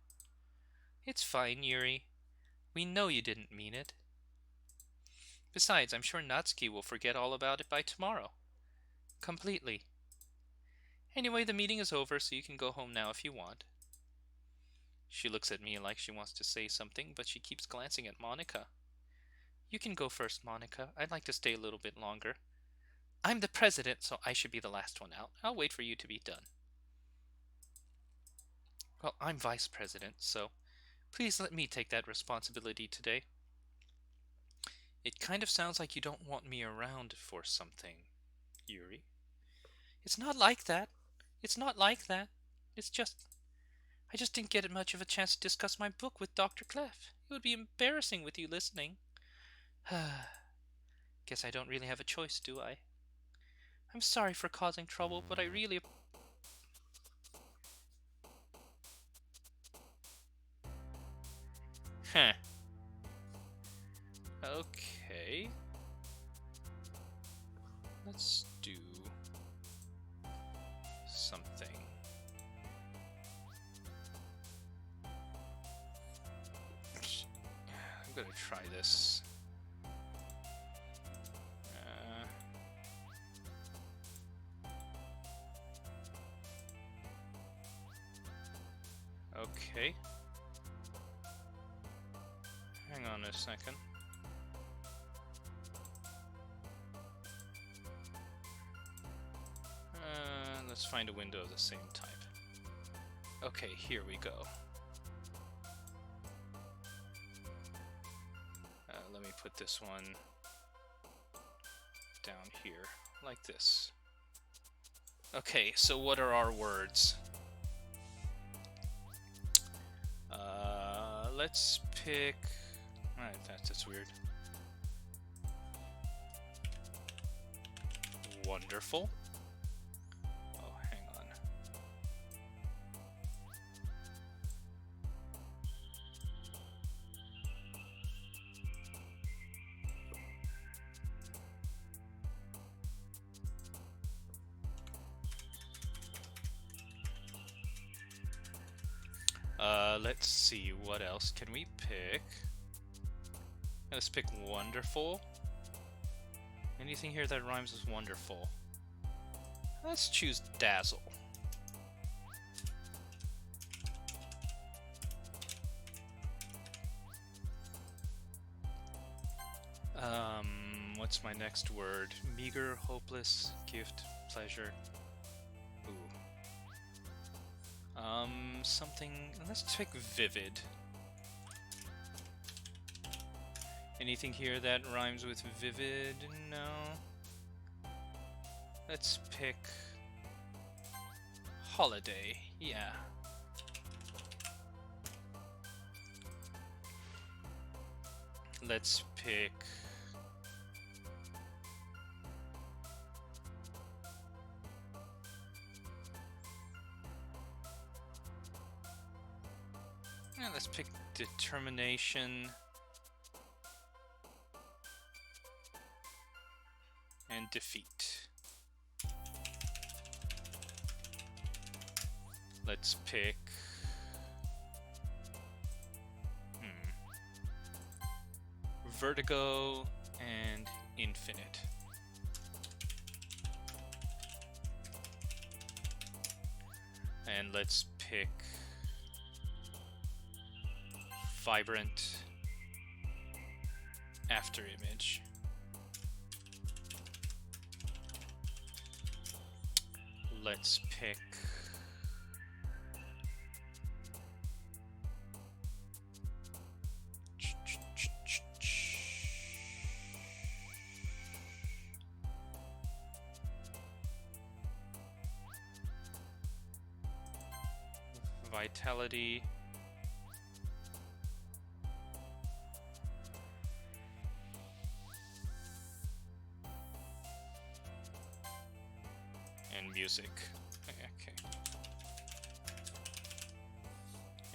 It's fine, Yuri. We know you didn't mean it. Besides, I'm sure Natsuki will forget all about it by tomorrow. Completely. Anyway, the meeting is over, so you can go home now if you want. She looks at me like she wants to say something, but she keeps glancing at Monica. You can go first, Monica. I'd like to stay a little bit longer. I'm the president, so I should be the last one out. I'll wait for you to be done. Well, I'm vice president, so please let me take that responsibility today. It kind of sounds like you don't want me around for something, Yuri. It's not like that. It's not like that. It's just... I just didn't get much of a chance to discuss my book with Dr. Clef. It would be embarrassing with you listening. Guess I don't really have a choice, do I? I'm sorry for causing trouble, but I really... Huh. Okay. Let's do something. I'm gonna try this. Okay. Hang on a second. Let's find a window of the same type. Okay, here we go. Let me put this one down here, like this. Okay, so what are our words? Let's pick... Alright, that's weird. Wonderful. Oh, hang on. Let's see, what else can we pick? Let's pick wonderful. Anything here that rhymes with wonderful? Let's choose dazzle. What's my next word? Meager, hopeless, gift, pleasure. Ooh. Something... Let's pick vivid. Anything here that rhymes with vivid? No. Let's pick... holiday. Yeah. Let's pick... Yeah, let's pick determination. And defeat. Let's pick... Vertigo and infinite. And let's pick... vibrant after image. Let's pick... vitality. And music. Okay.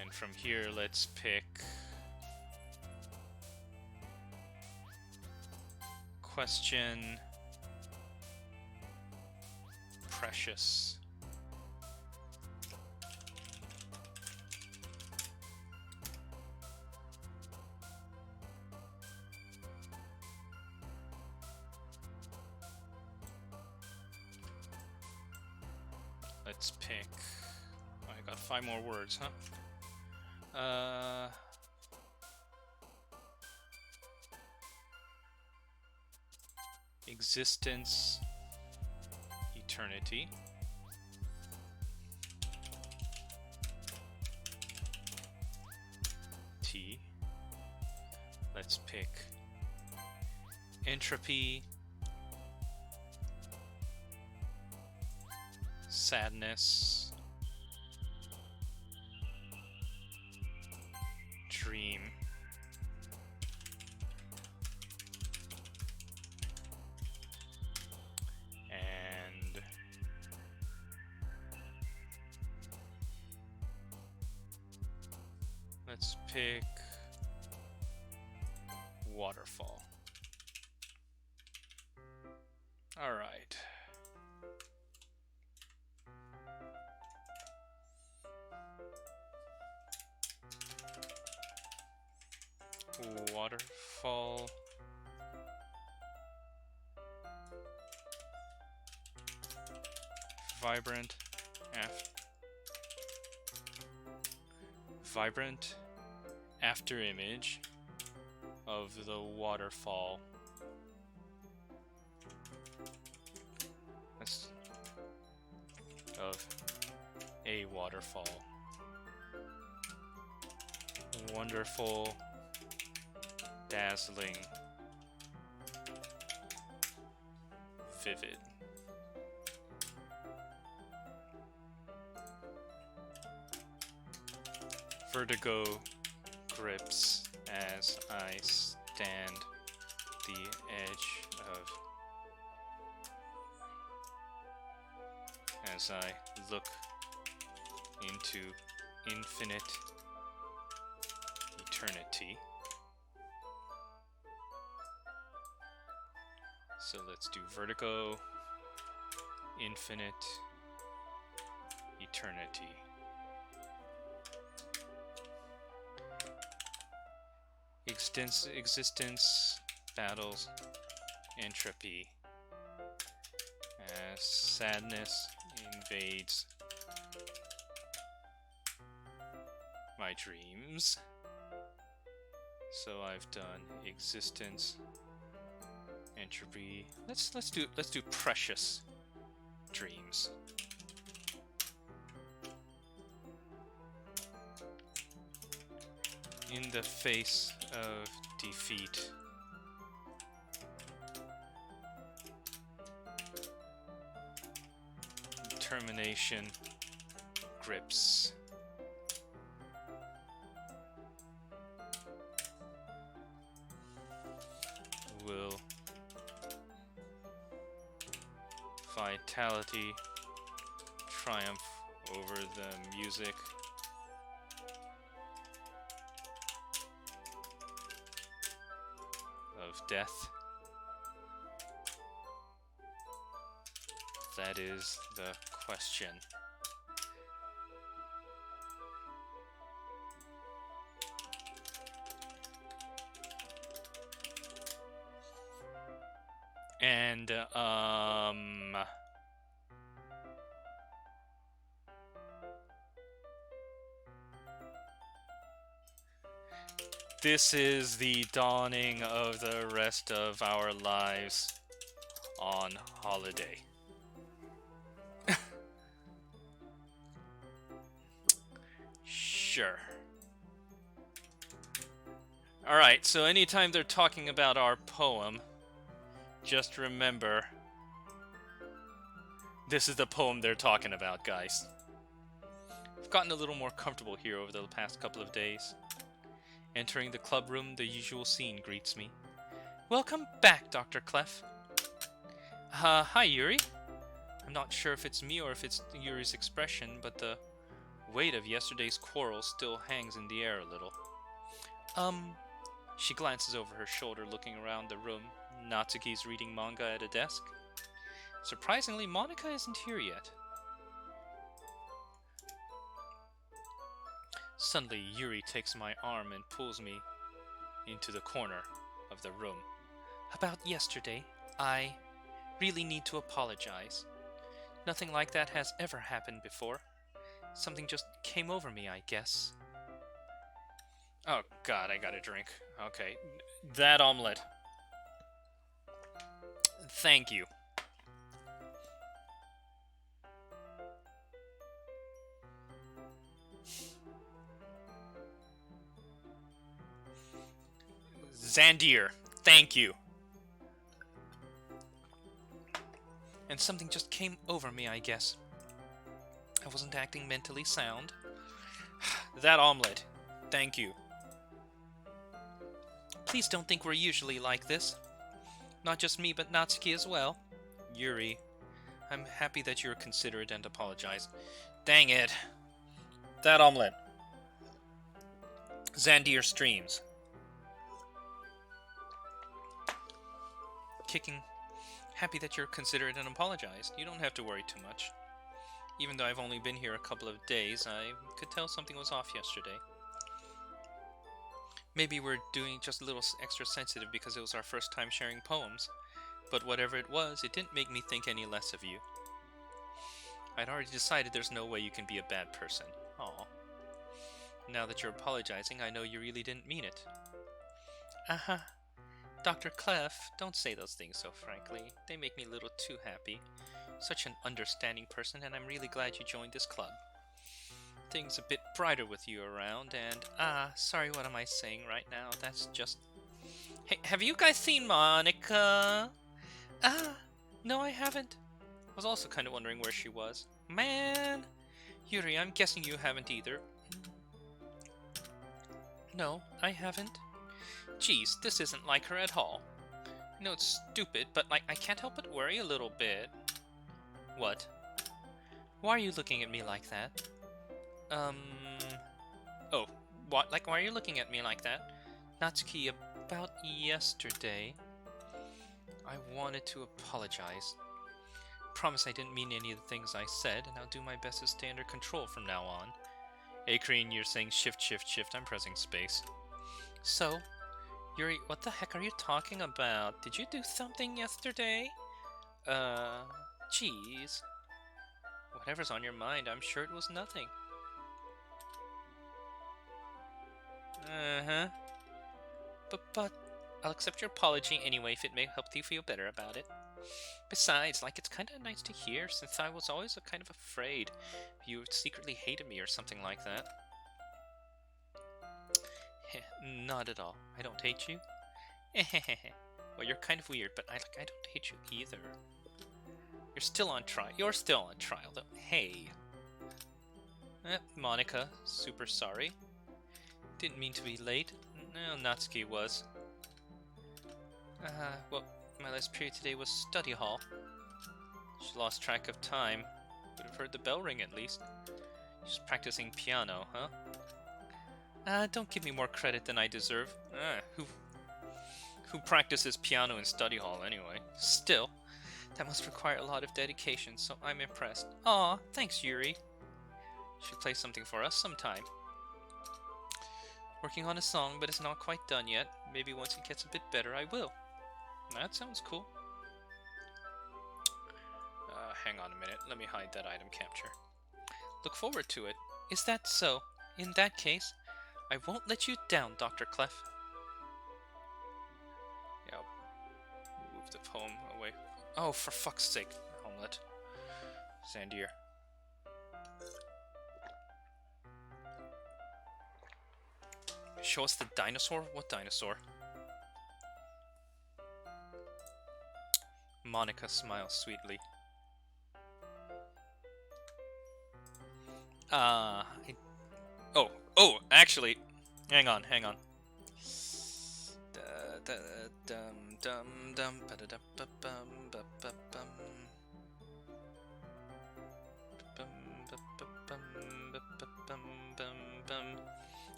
And from here, let's pick question precious. Let's pick. Oh, I got 5 more words, huh? Existence, eternity. T. Let's pick entropy, sadness, dream, and let's pick waterfall. All right. Waterfall. Vibrant after image of the waterfall. Of a waterfall. Wonderful, dazzling, vivid. Vertigo grips as I stand the edge of, as I look into infinite eternity. So let's do vertigo, infinite eternity. Existence, battles, entropy. As sadness invades my dreams. So I've done existence, entropy. Let's do precious dreams. In the face of defeat, determination grips. Will vitality triumph over the music? Of death? That is the question. And this is the dawning of the rest of our lives on holiday. Sure. Alright, so anytime they're talking about our poem, just remember, this is the poem they're talking about, guys. I've gotten a little more comfortable here over the past couple of days. Entering the club room, the usual scene greets me. Welcome back, Dr. Clef. Hi, Yuri. I'm not sure if it's me or if it's Yuri's expression, but the weight of yesterday's quarrel still hangs in the air a little. She glances over her shoulder, looking around the room. Natsuki's reading manga at a desk. Surprisingly, Monica isn't here yet. Suddenly, Yuri takes my arm and pulls me into the corner of the room. About yesterday, I really need to apologize. Nothing like that has ever happened before. Something just came over me, I guess. Oh god, I gotta drink. Okay. That omelet. Thank you. Zandir, thank you. And something just came over me, I guess. I wasn't acting mentally sound. That omelet, thank you. Please don't think we're usually like this. Not just me, but Natsuki as well. Yuri, I'm happy that you're considerate and apologize. Dang it. That omelet. Zandir streams. Kicking. Happy that you're considerate and apologized. You don't have to worry too much. Even though I've only been here a couple of days, I could tell something was off yesterday. Maybe we're doing just a little extra sensitive because it was our first time sharing poems. But whatever it was, it didn't make me think any less of you. I'd already decided there's no way you can be a bad person. Aw. Now that you're apologizing, I know you really didn't mean it. Uh-huh. Dr. Clef, don't say those things so frankly. They make me a little too happy. Such an understanding person, and I'm really glad you joined this club. Things a bit brighter with you around, and sorry, what am I saying right now? That's just... Hey, have you guys seen Monica? No, I haven't. I was also kind of wondering where she was. Man! Yuri, I'm guessing you haven't either. No, I haven't. Geez, this isn't like her at all. I know it's stupid, but like I can't help but worry a little bit. What? Why are you looking at me like that? Oh, what? Like, why are you looking at me like that? Natsuki, about yesterday, I wanted to apologize. Promise I didn't mean any of the things I said, and I'll do my best to stay under control from now on. Akreen, you're saying shift, shift, shift. I'm pressing space. So, Yuri, what the heck are you talking about? Did you do something yesterday? Jeez. Whatever's on your mind, I'm sure it was nothing. Uh-huh. But, I'll accept your apology anyway if it may help you feel better about it. Besides, like, it's kinda nice to hear, since I was always kind of afraid you secretly hated me or something like that. Not at all. I don't hate you. Well, you're kind of weird, but I don't hate you either. You're still on trial. You're still on trial, though. Hey. Monica, super sorry. Didn't mean to be late. No, Natsuki was. Well, my last period today was study hall. She lost track of time. Would have heard the bell ring at least. She's practicing piano, huh? Don't give me more credit than I deserve. Who practices piano in study hall anyway? Still, that must require a lot of dedication, so I'm impressed. Aw, thanks, Yuri. Should play something for us sometime. Working on a song, but it's not quite done yet. Maybe once it gets a bit better, I will. That sounds cool. Hang on a minute. Let me hide that item capture. Look forward to it. Is that so? In that case, I won't let you down, Dr. Clef. Yeah, I'll move the poem away. Oh, for fuck's sake, Homelet. Zandir. Show us the dinosaur? What dinosaur? Monica smiles sweetly. Oh, actually, hang on.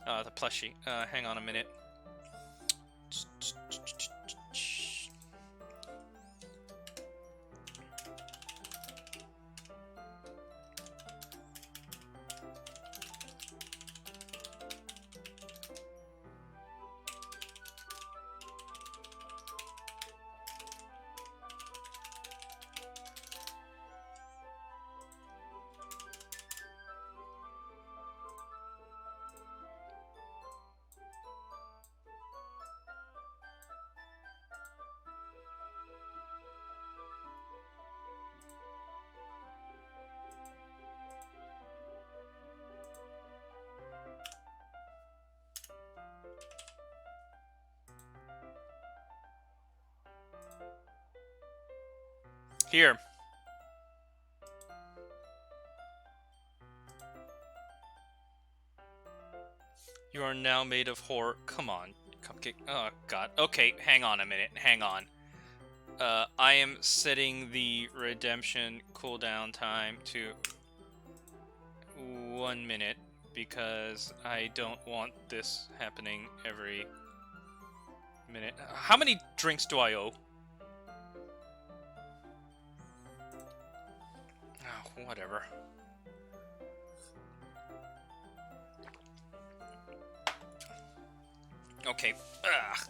The plushie. Hang on a minute. Here. You are now made of horror. Come on, Cupcake. Oh, God. Okay, hang on a minute. Hang on. I am setting the redemption cooldown time to 1 minute because I don't want this happening every minute. How many drinks do I owe? Oh, whatever. Okay. Ugh.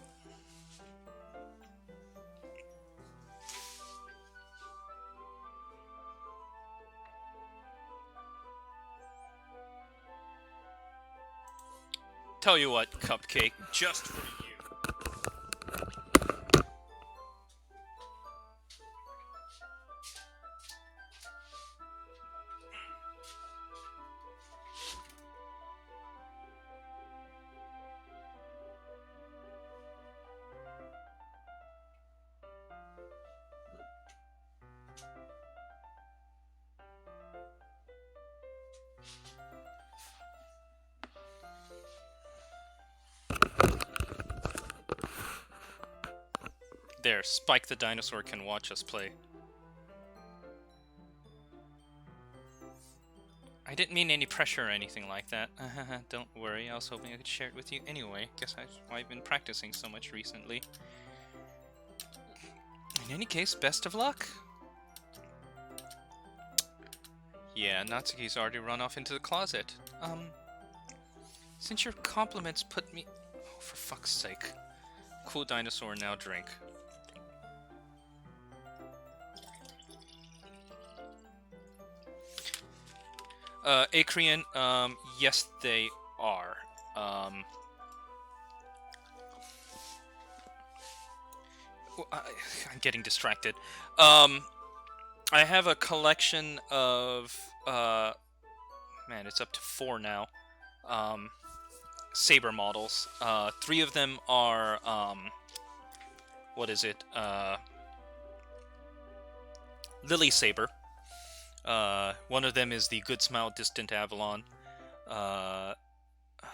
Tell you what, Cupcake, just for you. There, Spike the Dinosaur can watch us play. I didn't mean any pressure or anything like that. Don't worry, I was hoping I could share it with you anyway. Guess that's why I've been practicing so much recently. In any case, best of luck. Yeah, Natsuki's already run off into the closet. Since your compliments put me... Oh, for fuck's sake. Cool dinosaur, now drink. Acrian, yes they are. I'm getting distracted. I have a collection of, man, it's up to 4 now, Saber models. 3 of them are, what is it, Lily Saber. One of them is the Good Smile Distant Avalon.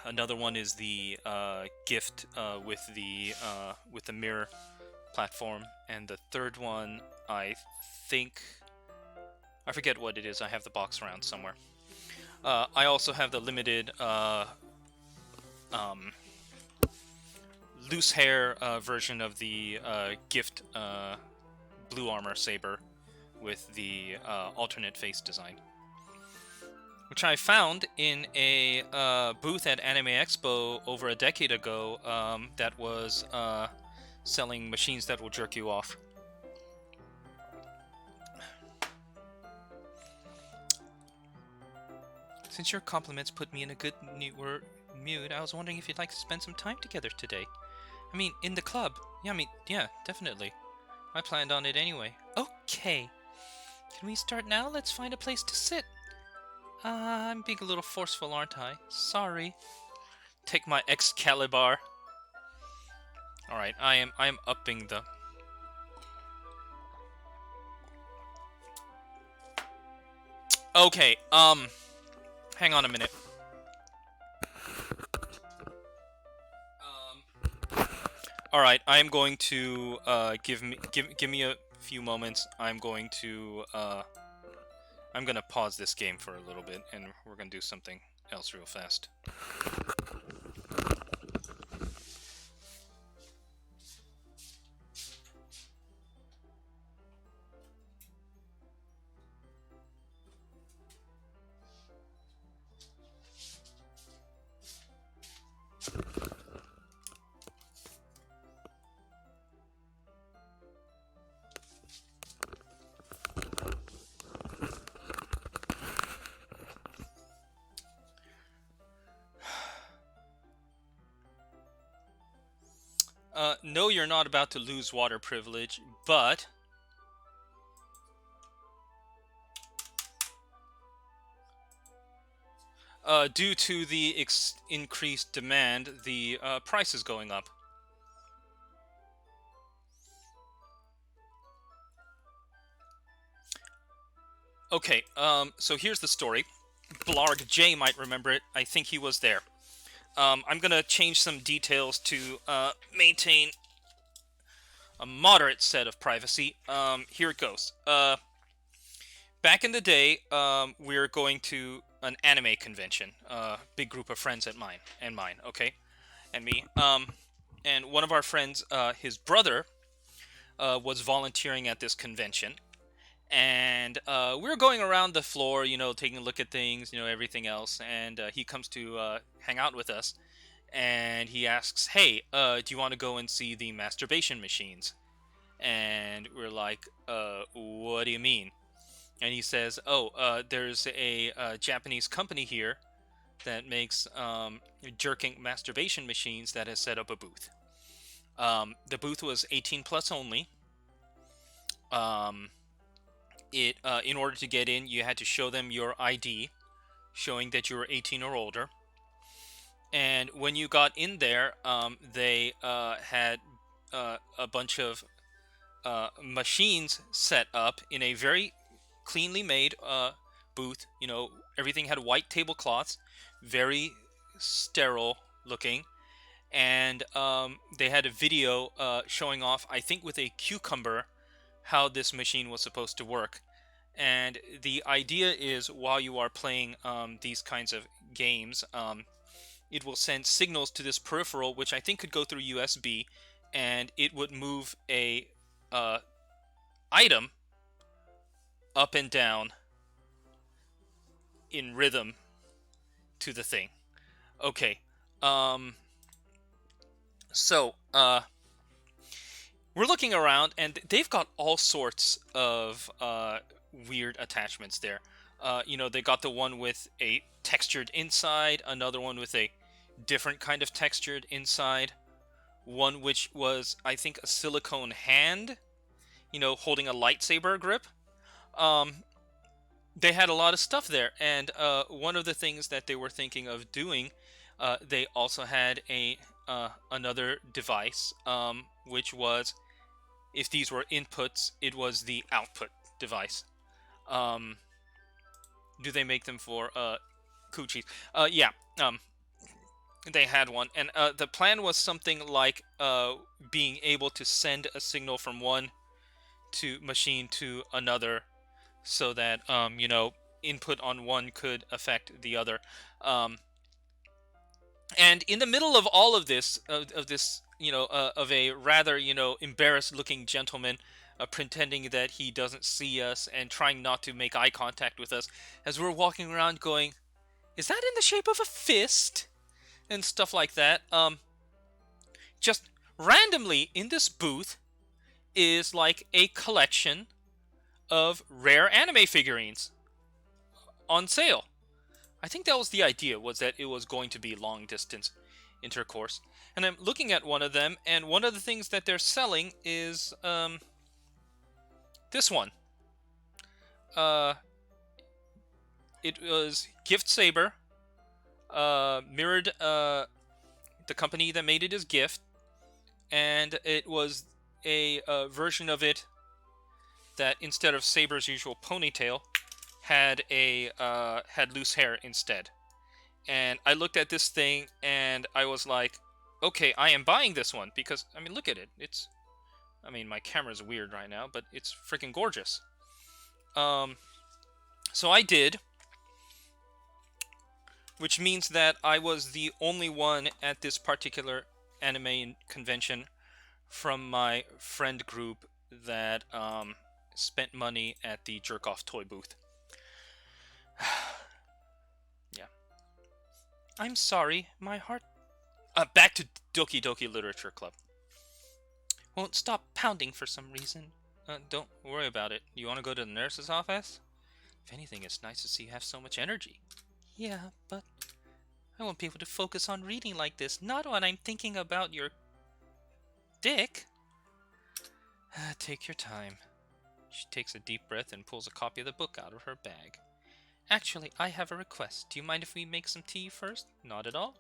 Another one is the Gift with the mirror platform, and the third one, I think, I forget what it is. I have the box around somewhere. I also have the limited loose hair version of the Gift Blue Armor Saber with the alternate face design, which I found in a booth at Anime Expo over a decade ago that was selling machines that will jerk you off. Since your compliments put me in a good mood, I was wondering if you'd like to spend some time together today. I mean, in the club. Yeah, definitely. I planned on it anyway. Okay. Can we start now? Let's find a place to sit. I'm being a little forceful, aren't I? Sorry. Take my Excalibur. Alright, I am upping the... Okay, hang on a minute. All right, I am going to give me a few moments. I'm gonna pause this game for a little bit, and we're gonna do something else real fast. No, you're not about to lose water privilege, but due to the increased demand, the price is going up. Okay, so here's the story. Blarg J might remember it. I think he was there. I'm gonna change some details to maintain a moderate set of privacy. Here it goes. Back in the day, we were going to an anime convention. Big group of friends at mine, okay? And me. And one of our friends, his brother, was volunteering at this convention. And we were going around the floor, you know, taking a look at things, you know, everything else. And he comes to hang out with us. And he asks, hey, do you want to go and see the masturbation machines? And we're like, what do you mean? And he says, oh, there's a Japanese company here that makes jerking masturbation machines that has set up a booth. The booth was 18 plus only. In order to get in, you had to show them your ID, showing that you were 18 or older. And when you got in there, they had a bunch of machines set up in a very cleanly made booth. You know, everything had white tablecloths, very sterile looking, and they had a video showing off, I think with a cucumber, how this machine was supposed to work. And the idea is, while you are playing these kinds of games, it will send signals to this peripheral, which I think could go through USB, and it would move a item up and down in rhythm to the thing. Okay. So we're looking around, and they've got all sorts of weird attachments there. You know, they got the one with a textured inside, another one with a different kind of textured inside, one which was, I think, a silicone hand, you know, holding a lightsaber grip. They had a lot of stuff there, and one of the things that they were thinking of doing, they also had another device, which was, if these were inputs, it was the output device. Do they make them for coochies? Yeah. They had one, and the plan was something like being able to send a signal from one machine to another, so that you know, input on one could affect the other. And in the middle of all of this, you know, of a rather, you know, embarrassed-looking gentleman pretending that he doesn't see us and trying not to make eye contact with us, as we're walking around going, "Is that in the shape of a fist?" and stuff like that. Just randomly in this booth is like a collection of rare anime figurines on sale. I think that was the idea, was that it was going to be long distance intercourse. And I'm looking at one of them, and one of the things that they're selling is this one. It was Gift Saber, mirrored the company that made it as Gift, and it was a version of it that, instead of Saber's usual ponytail, had loose hair instead. And I looked at this thing and I was like, okay, I am buying this one because I mean, look at it. I mean, my camera's weird right now, but it's freaking gorgeous. So I did, which means that I was the only one at this particular anime convention from my friend group that spent money at the jerk-off toy booth. Yeah. I'm sorry, my heart... back to Doki Doki Literature Club. Won't stop pounding for some reason. Don't worry about it. You want to go to the nurse's office? If anything, it's nice to see you have so much energy. Yeah, but I won't be able to focus on reading like this. Not when I'm thinking about your dick. Take your time. She takes a deep breath and pulls a copy of the book out of her bag. Actually, I have a request. Do you mind if we make some tea first? Not at all.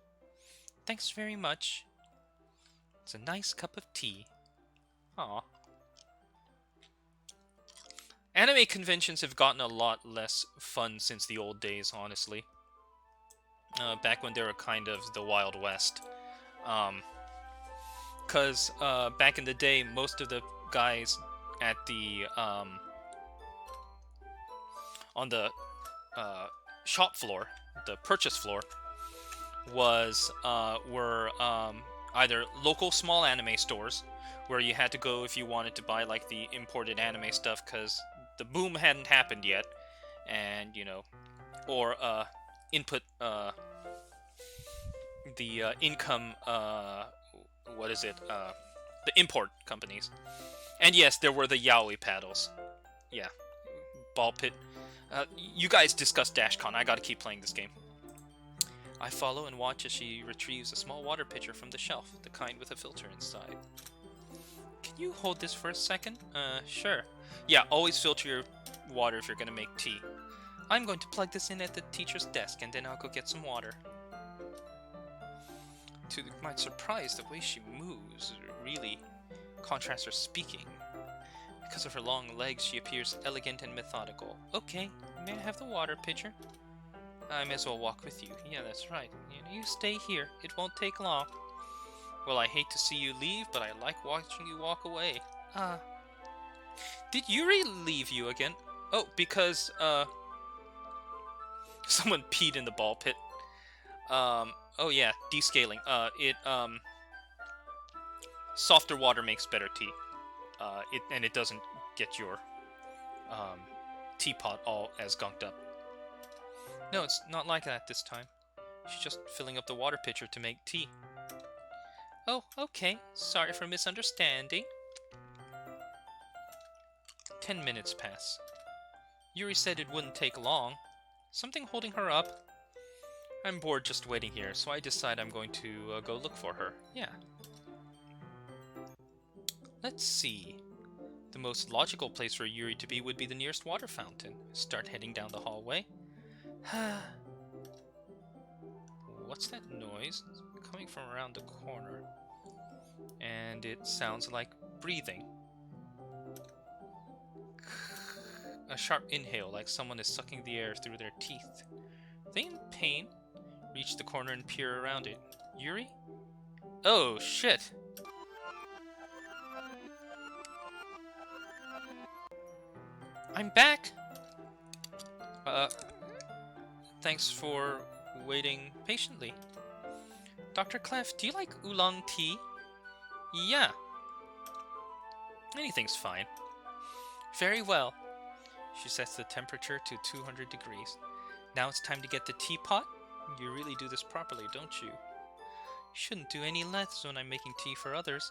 Thanks very much. It's a nice cup of tea. Aw. Anime conventions have gotten a lot less fun since the old days, honestly. Back when they were kind of the Wild West. Because back in the day, most of the guys at the on the shop floor, the purchase floor, were either local small anime stores where you had to go if you wanted to buy like the imported anime stuff because the boom hadn't happened yet, and or input the income what is it the import companies. And yes, there were the yaoi paddles. Yeah, ball pit. You guys discussed DashCon. I gotta keep playing this game. I follow and watch as she retrieves a small water pitcher from the shelf, the kind with a filter inside. Can you hold this for a second? Sure. Yeah, always filter your water if you're gonna make tea. I'm going to plug this in at the teacher's desk, and then I'll go get some water. To my surprise, the way she moves really contrasts her speaking. Because of her long legs, she appears elegant and methodical. Okay, may I have the water pitcher? I may as well walk with you. Yeah, that's right. You stay here. It won't take long. Well, I hate to see you leave, but I like watching you walk away. Did Yuri leave you again? Oh, because, someone peed in the ball pit. Oh yeah, descaling. Softer water makes better tea. It doesn't get your teapot all as gunked up. No, it's not like that this time. She's just filling up the water pitcher to make tea. Oh, okay. Sorry for misunderstanding. 10 minutes pass. Yuri said it wouldn't take long. Something holding her up? I'm bored just waiting here, so I decide I'm going to go look for her. Yeah. Let's see. The most logical place for Yuri to be would be the nearest water fountain. Start heading down the hallway. What's that noise? It's coming from around the corner. And it sounds like breathing. A sharp inhale, like someone is sucking the air through their teeth. Are they in pain? Reach the corner and peer around it. Yuri? Oh, shit! I'm back! Thanks for waiting patiently. Dr. Clef, do you like oolong tea? Yeah. Anything's fine. Very well. She sets the temperature to 200 degrees. Now it's time to get the teapot? You really do this properly, don't you? Shouldn't do any less when I'm making tea for others,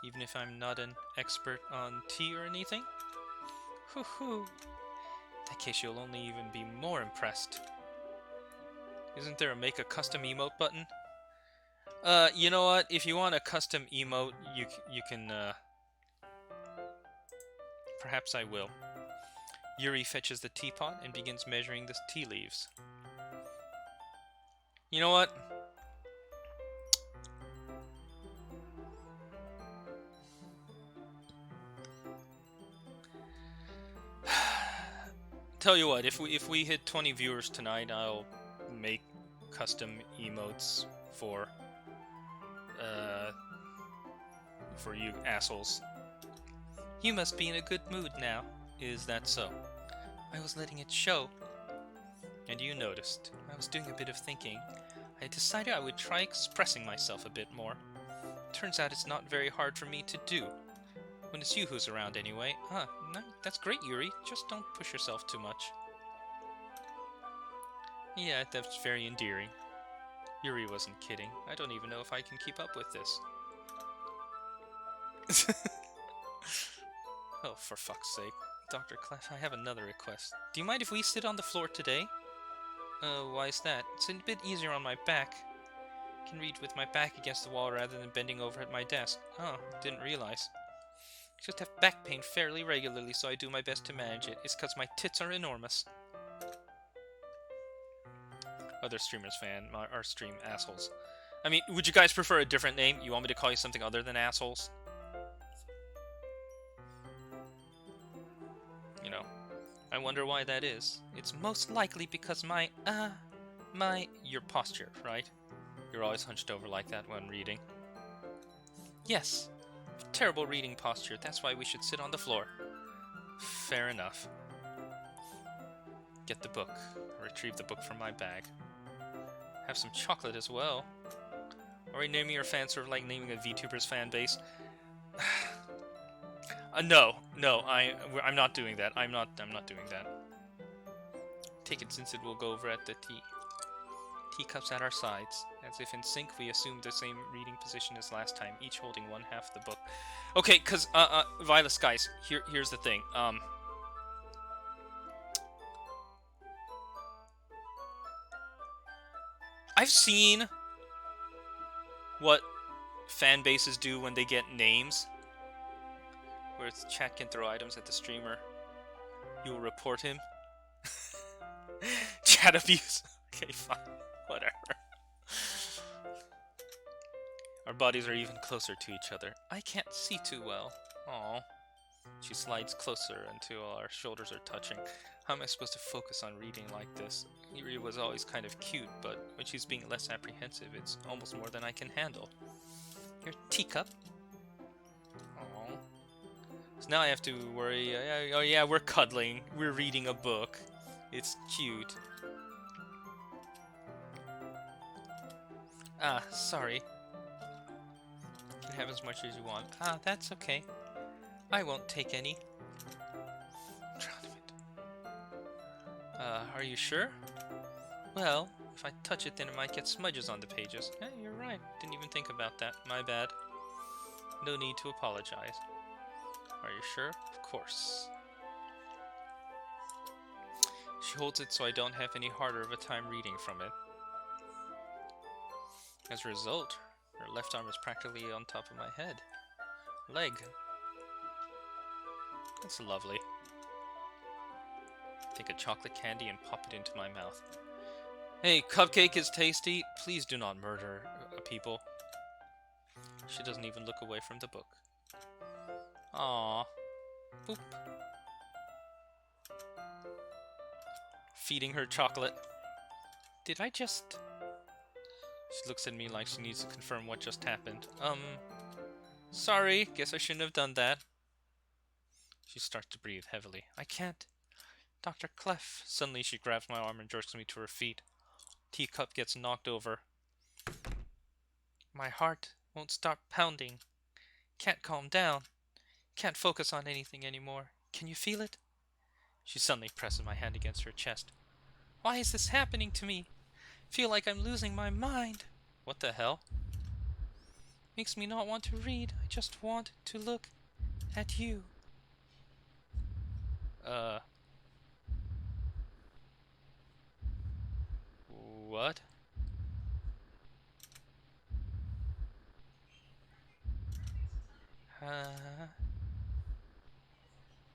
even if I'm not an expert on tea or anything. Hoo-hoo. In that case, you'll only even be more impressed. Isn't there a make a custom emote button? You know what? If you want a custom emote, you can, perhaps I will. Yuri fetches the teapot and begins measuring the tea leaves. You know what? Tell you what, if we hit 20 viewers tonight, I'll make custom emotes for you assholes. You must be in a good mood now. Is that so? I was letting it show. And you noticed. I was doing a bit of thinking. I decided I would try expressing myself a bit more. Turns out it's not very hard for me to do. When it's you who's around anyway. No, that's great, Yuri. Just don't push yourself too much. Yeah, that's very endearing. Yuri wasn't kidding. I don't even know if I can keep up with this. Oh, for fuck's sake. Dr. Clef, I have another request. Do you mind if we sit on the floor today? Why is that? It's a bit easier on my back. I can read with my back against the wall rather than bending over at my desk. Oh, didn't realize. I just have back pain fairly regularly, so I do my best to manage it. It's because my tits are enormous. Other streamers fan, our stream assholes. I mean, would you guys prefer a different name? You want me to call you something other than assholes? You know, I wonder why that is. It's most likely because your posture, right? You're always hunched over like that when reading. Yes, terrible reading posture. That's why we should sit on the floor. Fair enough. Get the book. Retrieve the book from my bag. Have some chocolate as well. Are we naming your fan sort of like naming a VTuber's fan base? No, I'm not doing that. I'm not doing that. Take it since it will go over at the teacups at our sides. As if in sync, we assumed the same reading position as last time, each holding one half the book. Okay, cause Vilas, guys, here's the thing. I've seen what fan bases do when they get names, where the chat can throw items at the streamer. You will report him. Chat abuse. Okay, fine. Whatever. Our bodies are even closer to each other. I can't see too well. Aww. She slides closer until our shoulders are touching. How am I supposed to focus on reading like this? Yuri was always kind of cute, but when she's being less apprehensive, it's almost more than I can handle. Your teacup? Aww. So now I have to worry. Oh yeah, we're cuddling. We're reading a book. It's cute. Ah, sorry. You can have as much as you want. Ah, that's okay. I won't take any. Are you sure? Well, if I touch it, then it might get smudges on the pages. Yeah, you're right. Didn't even think about that. My bad. No need to apologize. Are you sure? Of course. She holds it so I don't have any harder of a time reading from it. As a result, her left arm is practically on top of my head. Leg. That's lovely. Take a chocolate candy and pop it into my mouth. Hey, cupcake is tasty. Please do not murder people. She doesn't even look away from the book. Aww. Boop. Feeding her chocolate. Did I just... She looks at me like she needs to confirm what just happened. Sorry, guess I shouldn't have done that. She starts to breathe heavily. I can't. Dr. Clef. Suddenly she grabs my arm and jerks me to her feet. Teacup gets knocked over. My heart won't stop pounding. Can't calm down. Can't focus on anything anymore. Can you feel it? She suddenly presses my hand against her chest. Why is this happening to me? Feel like I'm losing my mind. What the hell? Makes me not want to read. I just want to look at you. What?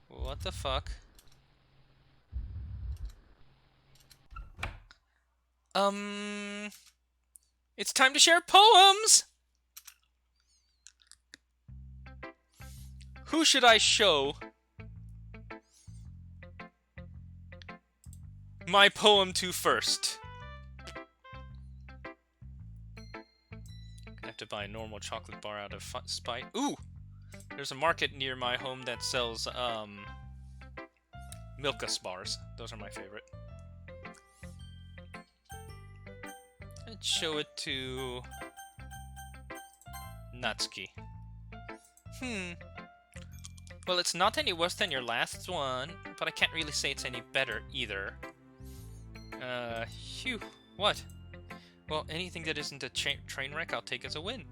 What the fuck? It's time to share poems! Who should I show My poem to first. I have to buy a normal chocolate bar out of spite. Ooh! There's a market near my home that sells, Milkus bars. Those are my favorite. Let's show it to Natsuki. Well, it's not any worse than your last one, but I can't really say it's any better either. Phew. What? Well, anything that isn't a train wreck, I'll take as a win.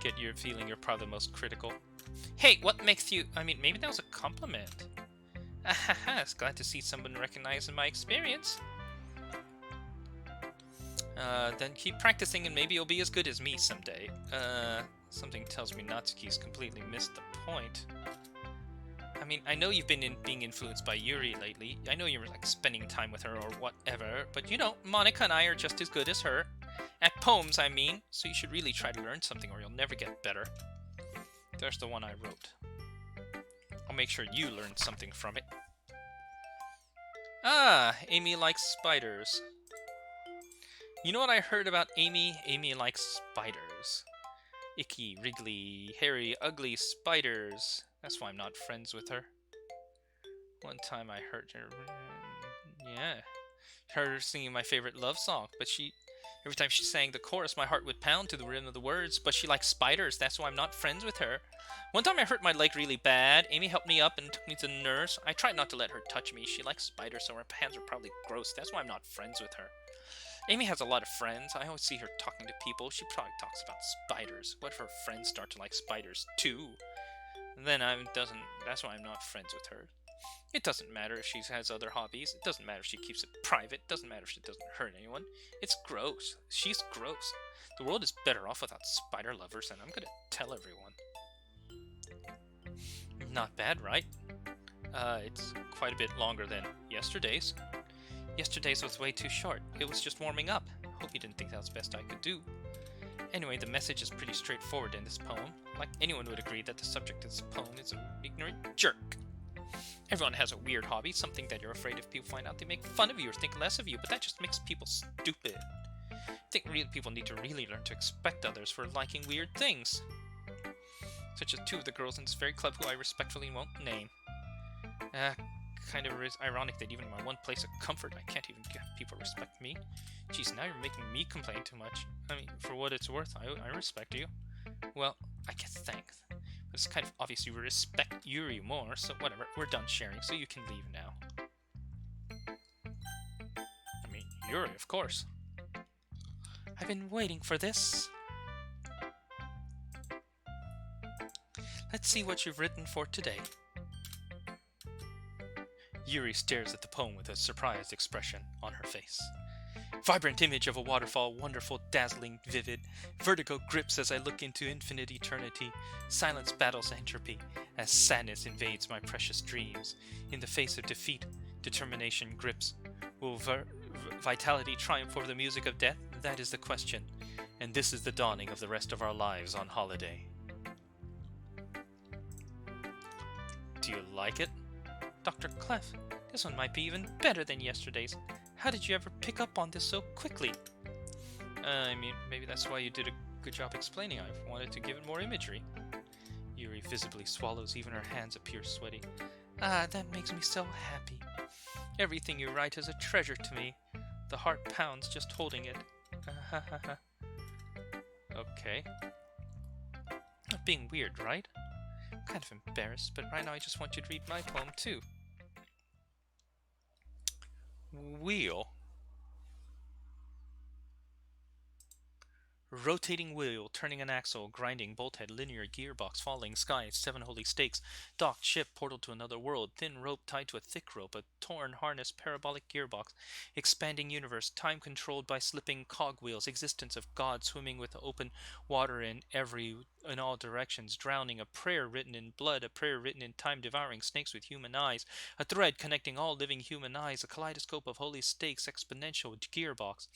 Get your feeling you're probably the most critical. Hey, what makes you... I mean, maybe that was a compliment. Ahaha, it's glad to see someone recognizing my experience. Then keep practicing and maybe you'll be as good as me someday. Something tells me Natsuki's completely missed the point. I mean, I know you've been being influenced by Yuri lately. I know you're like spending time with her or whatever, but you know, Monica and I are just as good as her. At poems, I mean, so you should really try to learn something or you'll never get better. There's the one I wrote. I'll make sure you learn something from it. Ah, Amy likes spiders. You know what I heard about Amy? Amy likes spiders. Icky, wriggly, hairy, ugly spiders. That's why I'm not friends with her. One time I heard her... yeah. Heard her singing my favorite love song, but every time she sang the chorus, my heart would pound to the rhythm of the words, but she likes spiders, that's why I'm not friends with her. One time I hurt my leg really bad. Amy helped me up and took me to the nurse. I tried not to let her touch me. She likes spiders, so her hands are probably gross. That's why I'm not friends with her. Amy has a lot of friends. I always see her talking to people. She probably talks about spiders. What if her friends start to like spiders too? Then that's why I'm not friends with her. It doesn't matter if she has other hobbies. It doesn't matter if she keeps it private. It doesn't matter if she doesn't hurt anyone. It's gross. She's gross. The world is better off without spider lovers, and I'm gonna tell everyone. Not bad, right? It's quite a bit longer than yesterday's. Yesterday's was way too short. It was just warming up. Hope you didn't think that was the best I could do. Anyway, the message is pretty straightforward in this poem. Like anyone would agree that the subject of this poem is an ignorant jerk. Everyone has a weird hobby, something that you're afraid if people find out they make fun of you or think less of you, but that just makes people stupid. I think real people need to really learn to expect others for liking weird things. Such as two of the girls in this very club who I respectfully won't name. Kind of ironic that even in my one place of comfort, I can't even get people respect me. Geez, now you're making me complain too much. I mean, for what it's worth, I respect you. Well, I guess thanks. But it's kind of obvious you respect Yuri more, so whatever. We're done sharing, so you can leave now. I mean, Yuri, of course. I've been waiting for this. Let's see what you've written for today. Yuri stares at the poem with a surprised expression on her face. Vibrant image of a waterfall, wonderful, dazzling, vivid. Vertigo grips as I look into infinite eternity. Silence battles entropy as sadness invades my precious dreams. In the face of defeat, determination grips. Will vitality triumph over the music of death? That is the question. And this is the dawning of the rest of our lives on holiday. Do you like it? Dr. Clef, this one might be even better than yesterday's. How did you ever pick up on this so quickly? I mean, maybe that's why you did a good job explaining. I wanted to give it more imagery. Yuri visibly swallows, even her hands appear sweaty. Ah, that makes me so happy. Everything you write is a treasure to me. The heart pounds just holding it. Okay. Not being weird, right? I'm kind of embarrassed, but right now I just want you to read my poem too. Wheel. Rotating wheel, turning an axle, grinding, bolthead, linear, gearbox, falling, sky, 7 holy stakes, docked, ship, portal to another world, thin rope tied to a thick rope, a torn harness, parabolic gearbox, expanding universe, time controlled by slipping cogwheels, existence of God swimming with open water in every in all directions, drowning, a prayer written in blood, a prayer written in time-devouring snakes with human eyes, a thread connecting all living human eyes, a kaleidoscope of holy stakes, exponential gearbox,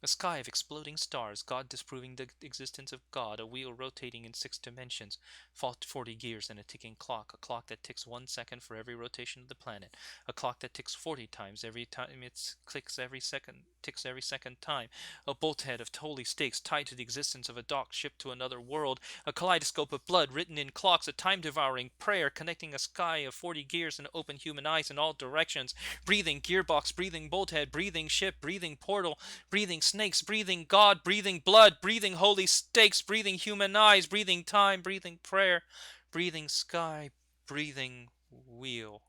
a sky of exploding stars, God disproving the existence of God, a wheel rotating in 6 dimensions, 40 gears and a ticking clock, a clock that ticks 1 second for every rotation of the planet, a clock that ticks 40 times every time it ticks every second time, a bolthead of holy stakes tied to the existence of a docked ship to another world, a kaleidoscope of blood written in clocks, a time-devouring prayer connecting a sky of 40 gears and open human eyes in all directions, breathing gearbox, breathing bolthead, breathing ship, breathing portal, breathing snakes, breathing God, breathing blood, breathing holy stakes, breathing human eyes, breathing time, breathing prayer, breathing sky, breathing wheel.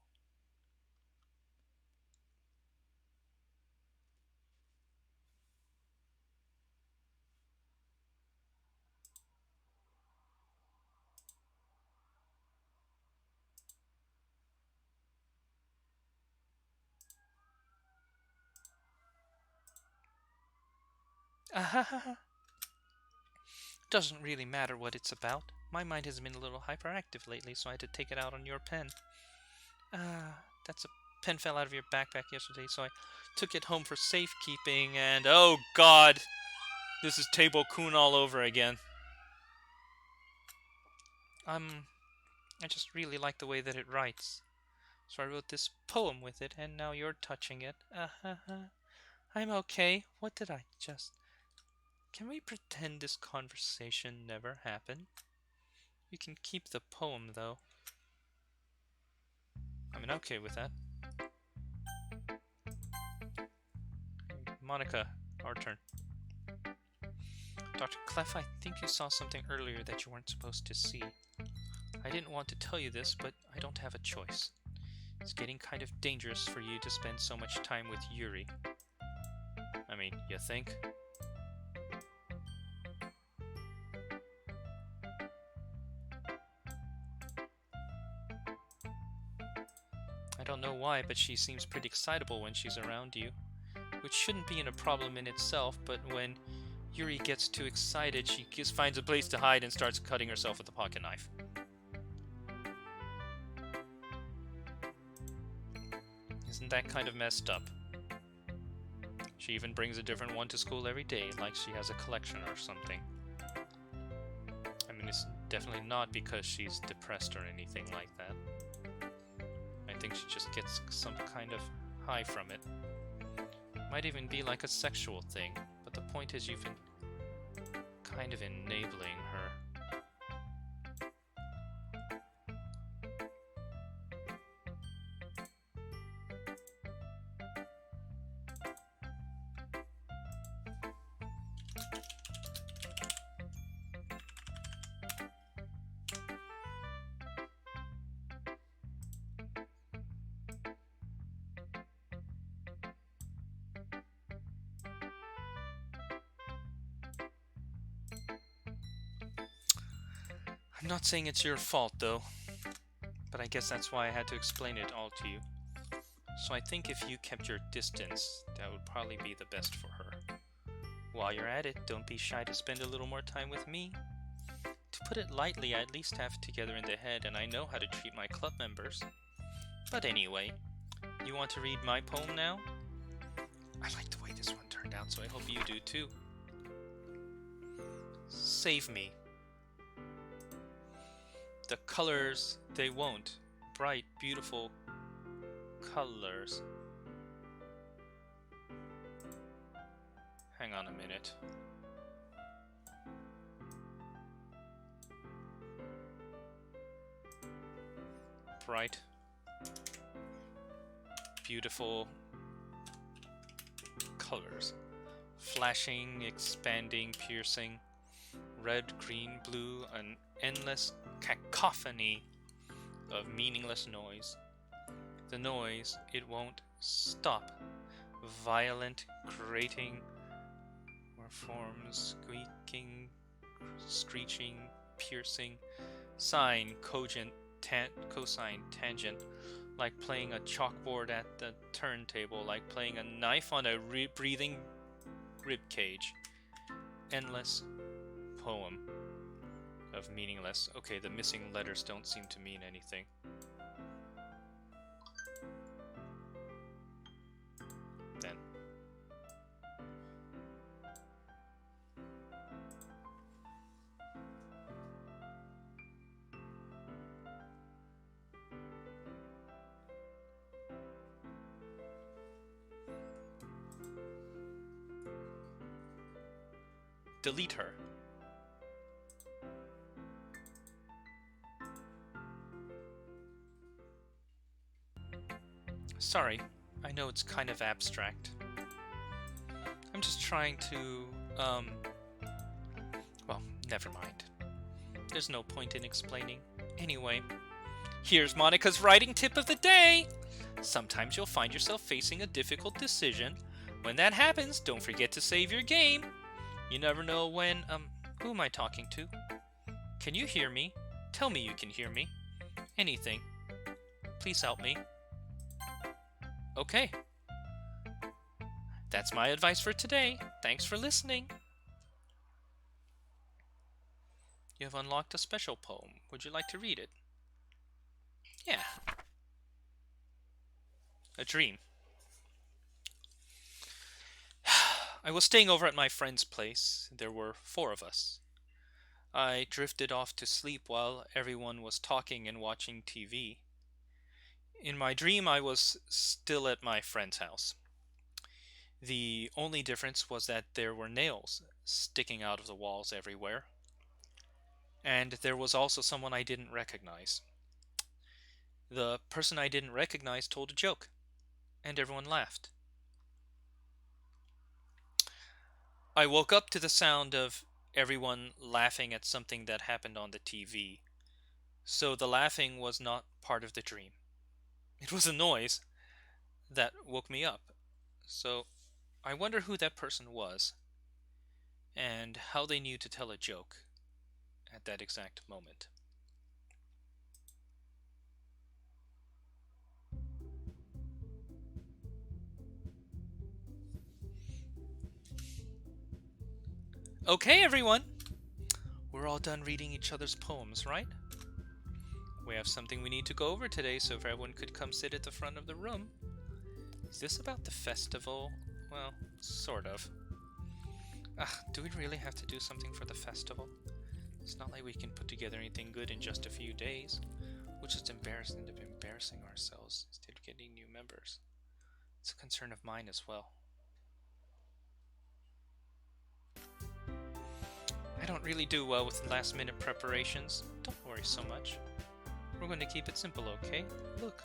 Doesn't really matter what it's about. My mind has been a little hyperactive lately, so I had to take it out on your pen. That's a pen fell out of your backpack yesterday, so I took it home for safekeeping, and oh god, this is Table Kun all over again. I just really like the way that it writes. So I wrote this poem with it, and now you're touching it. I'm okay. What did I just... Can we pretend this conversation never happened? You can keep the poem, though. I mean, okay with that. Monica, our turn. Dr. Clef, I think you saw something earlier that you weren't supposed to see. I didn't want to tell you this, but I don't have a choice. It's getting kind of dangerous for you to spend so much time with Yuri. I mean, you think? I don't know why, but she seems pretty excitable when she's around you. Which shouldn't be a problem in itself, but when Yuri gets too excited, she just finds a place to hide and starts cutting herself with a pocket knife. Isn't that kind of messed up? She even brings a different one to school every day, like she has a collection or something. I mean, it's definitely not because she's depressed or anything like that. I think she just gets some kind of high from it. Might even be like a sexual thing, but the point is you've been kind of enabling her. I'm not saying it's your fault, though, but I guess that's why I had to explain it all to you. So I think if you kept your distance, that would probably be the best for her. While you're at it, don't be shy to spend a little more time with me. To put it lightly, I at least have it together in the head, and I know how to treat my club members. But anyway, you want to read my poem now? I like the way this one turned out, so I hope you do too. Save me. The colors, they won't. Bright, beautiful colors. Hang on a minute. Bright, beautiful colors. Flashing, expanding, piercing. Red, green, blue, an endless cacophony of meaningless noise. The noise, it won't stop. Violent, grating, forms, squeaking, screeching, piercing. Sine, cogent, cosine, tangent. Like playing a chalkboard at the turntable. Like playing a knife on a breathing rib cage. Endless poem. of meaningless. Okay, the missing letters don't seem to mean anything. Then. Delete her. Sorry, I know it's kind of abstract. I'm just trying to, well, never mind. There's no point in explaining. Anyway, here's Monica's writing tip of the day! Sometimes you'll find yourself facing a difficult decision. When that happens, don't forget to save your game. You never know when, who am I talking to? Can you hear me? Tell me you can hear me. Anything. Please help me. Okay. That's my advice for today. Thanks for listening. You have unlocked a special poem. Would you like to read it? Yeah. A dream. I was staying over at my friend's place. There were 4 of us. I drifted off to sleep while everyone was talking and watching TV. In my dream, I was still at my friend's house. The only difference was that there were nails sticking out of the walls everywhere. And there was also someone I didn't recognize. The person I didn't recognize told a joke, and everyone laughed. I woke up to the sound of everyone laughing at something that happened on the TV. So the laughing was not part of the dream. It was a noise that woke me up. So I wonder who that person was and how they knew to tell a joke at that exact moment. Okay, everyone. We're all done reading each other's poems, right? We have something we need to go over today, so if everyone could come sit at the front of the room. Is this about the festival? Well, sort of. Do we really have to do something for the festival? It's not like we can put together anything good in just a few days. We'll just embarrassing ourselves instead of getting new members. It's a concern of mine as well. I don't really do well with last-minute preparations. Don't worry so much. We're going to keep it simple, okay? Look.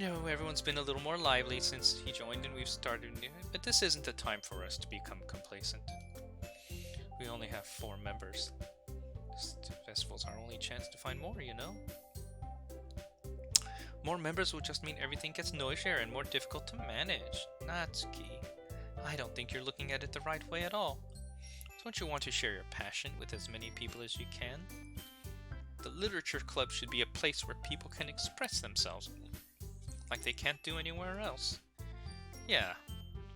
No, everyone's been a little more lively since he joined and we've started new, but this isn't the time for us to become complacent. We only have 4 members. This festival's our only chance to find more, you know? More members will just mean everything gets noisier and more difficult to manage. Natsuki, I don't think you're looking at it the right way at all. Don't you want to share your passion with as many people as you can? The literature club should be a place where people can express themselves like they can't do anywhere else. Yeah,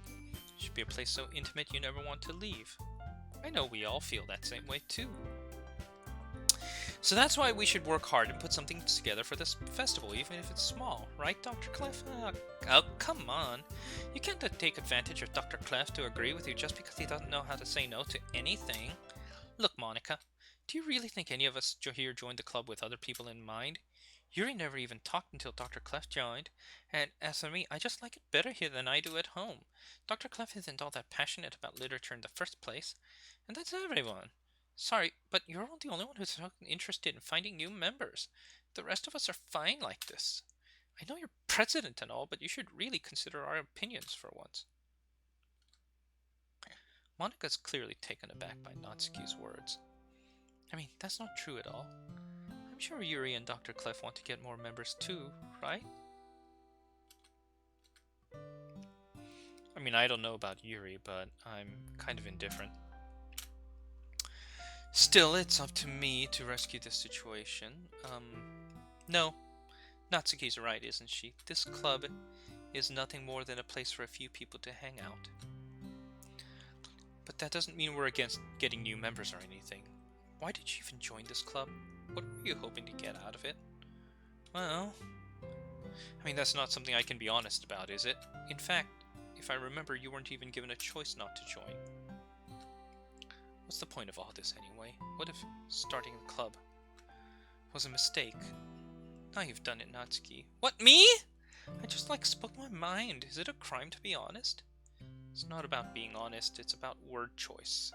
it should be a place so intimate you never want to leave. I know we all feel that same way too. So that's why we should work hard and put something together for this festival, even if it's small, right, Dr. Clef? Oh, come on. You can't take advantage of Dr. Clef to agree with you just because he doesn't know how to say no to anything. Look, Monica, do you really think any of us here joined the club with other people in mind? Yuri never even talked until Dr. Clef joined, and as for me, I just like it better here than I do at home. Dr. Clef isn't all that passionate about literature in the first place, and that's everyone. Sorry, but you're the only one who's interested in finding new members. The rest of us are fine like this. I know you're president and all, but you should really consider our opinions for once. Monica's clearly taken aback by Natsuki's words. I mean, that's not true at all. I'm sure Yuri and Dr. Clef want to get more members too, right? I mean, I don't know about Yuri, but I'm kind of indifferent. Still, it's up to me to rescue this situation. No, Natsuki's right, isn't she? This club is nothing more than a place for a few people to hang out. But that doesn't mean we're against getting new members or anything. Why did you even join this club? What were you hoping to get out of it? Well, I mean, that's not something I can be honest about, is it? In fact, if I remember, you weren't even given a choice not to join. What's the point of all this anyway? What if starting the club was a mistake? Now you've done it, Natsuki. What, me? I just spoke my mind. Is it a crime to be honest? It's not about being honest, it's about word choice.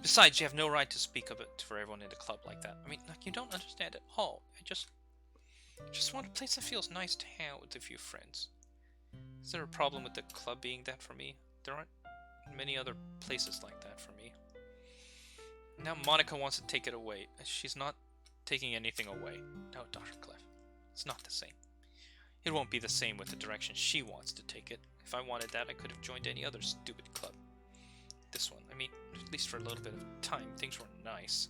Besides, you have no right to speak of it for everyone in the club like that. I mean, you don't understand at all. I just want a place that feels nice to hang out with a few friends. Is there a problem with the club being that for me? There aren't many other places like that for me. Now Monica wants to take it away. She's not taking anything away. No, Dr. Clef. It's not the same. It won't be the same with the direction she wants to take it. If I wanted that, I could have joined any other stupid club. This one, I mean, at least for a little bit of time, things were nice.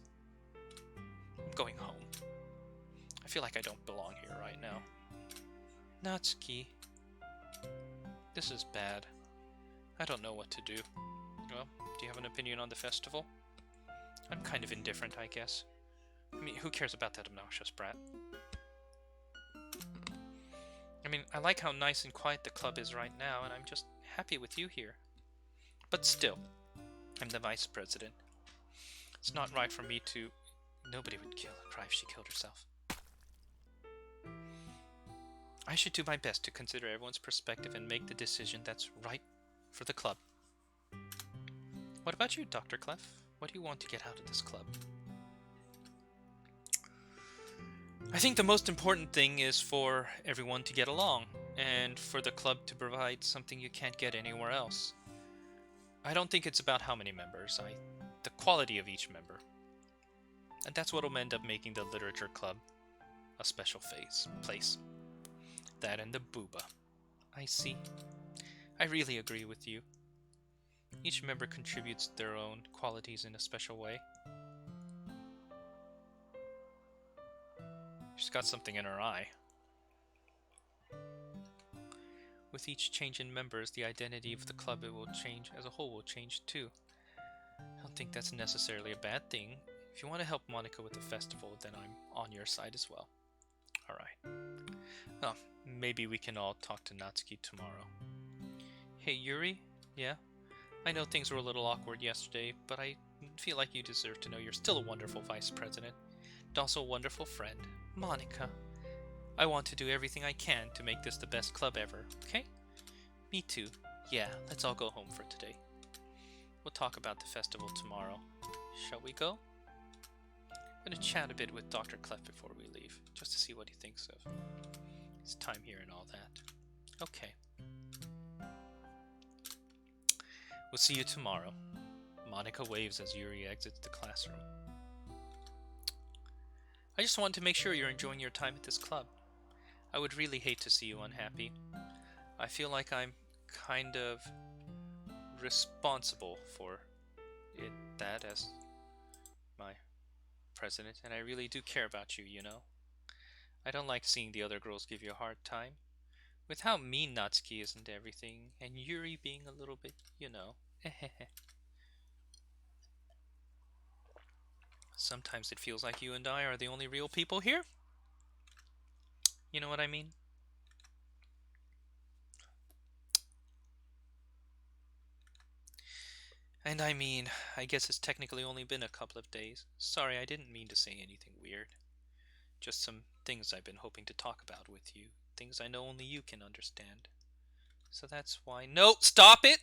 I'm going home. I feel like I don't belong here right now. Natsuki. This is bad. I don't know what to do. Well, do you have an opinion on the festival? I'm kind of indifferent, I guess. I mean, who cares about that obnoxious brat? I mean, I like how nice and quiet the club is right now, and I'm just happy with you here. But still, I'm the vice president. It's not right for me to... Nobody would cry if she killed herself. I should do my best to consider everyone's perspective and make the decision that's right for the club. What about you, Dr. Clef? What do you want to get out of this club? I think the most important thing is for everyone to get along, and for the club to provide something you can't get anywhere else. I don't think it's about how many members, the quality of each member. And that's what'll end up making the literature club a special place. That and the booba. I see. I really agree with you. Each member contributes their own qualities in a special way. She's got something in her eye. With each change in members, the identity of the club will change, as a whole will change too. I don't think that's necessarily a bad thing. If you want to help Monica with the festival, then I'm on your side as well. Alright. Well, maybe we can all talk to Natsuki tomorrow. Hey Yuri? Yeah? I know things were a little awkward yesterday, but I feel like you deserve to know you're still a wonderful vice president, and also a wonderful friend. Monica. I want to do everything I can to make this the best club ever, okay? Me too. Yeah, let's all go home for today. We'll talk about the festival tomorrow. Shall we go? I'm going to chat a bit with Dr. Clef before we leave, just to see what he thinks of his time here and all that. Okay. We'll see you tomorrow. Monica waves as Yuri exits the classroom. I just want to make sure you're enjoying your time at this club. I would really hate to see you unhappy. I feel like I'm kind of responsible for that as my president, and I really do care about you, you know. I don't like seeing the other girls give you a hard time. With how mean Natsuki is and everything, and Yuri being a little bit, you know. Sometimes it feels like you and I are the only real people here. You know what I mean? And I mean, I guess it's technically only been a couple of days. Sorry, I didn't mean to say anything weird. Just some things I've been hoping to talk about with you. Things I know only you can understand. So that's why... No! Stop it!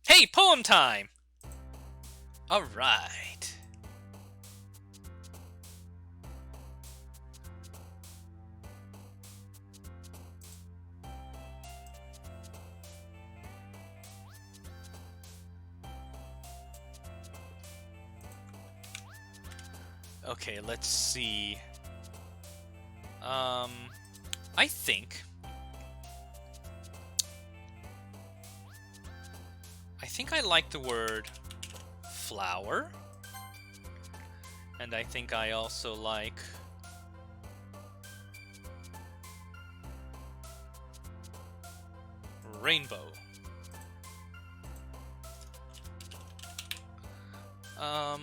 Hey, poem time! Alright. Okay, let's see. I think I like the word flower. And I think I also like rainbow. Um,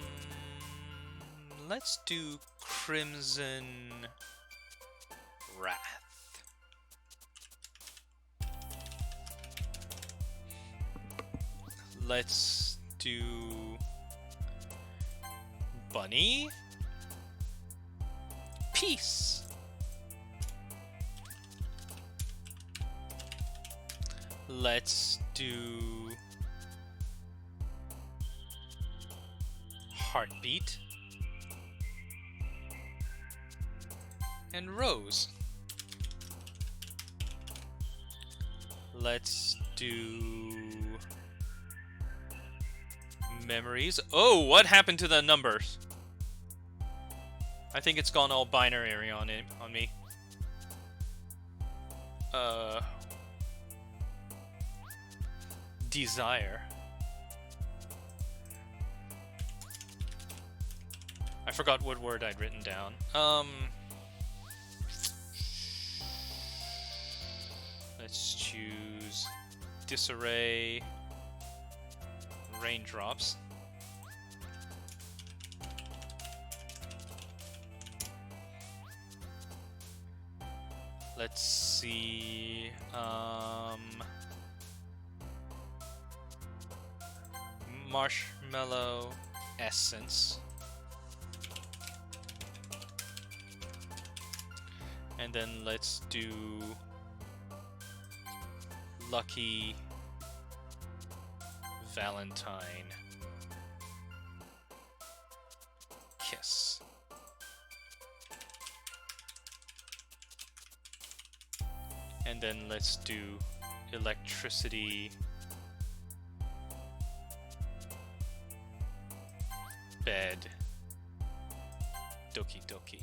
let's do Crimson Wrath. Let's do Bunny Peace. Let's do Heartbeat and Rose. Let's do Memories. Oh, what happened to the numbers? I think it's gone all binary on me. Desire. I forgot what word I'd written down. Let's choose Disarray, Raindrops. Let's see, Marshmallow Essence. And then let's do Lucky Valentine Kiss. And then let's do Electricity Bed Doki Doki.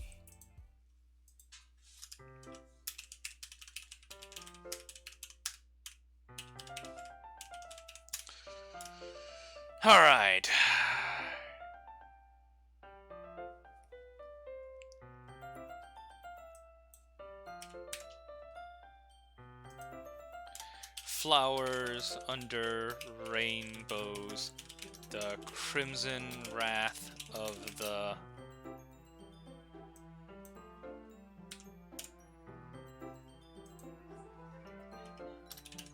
All right. Flowers under rainbows, the crimson wrath of the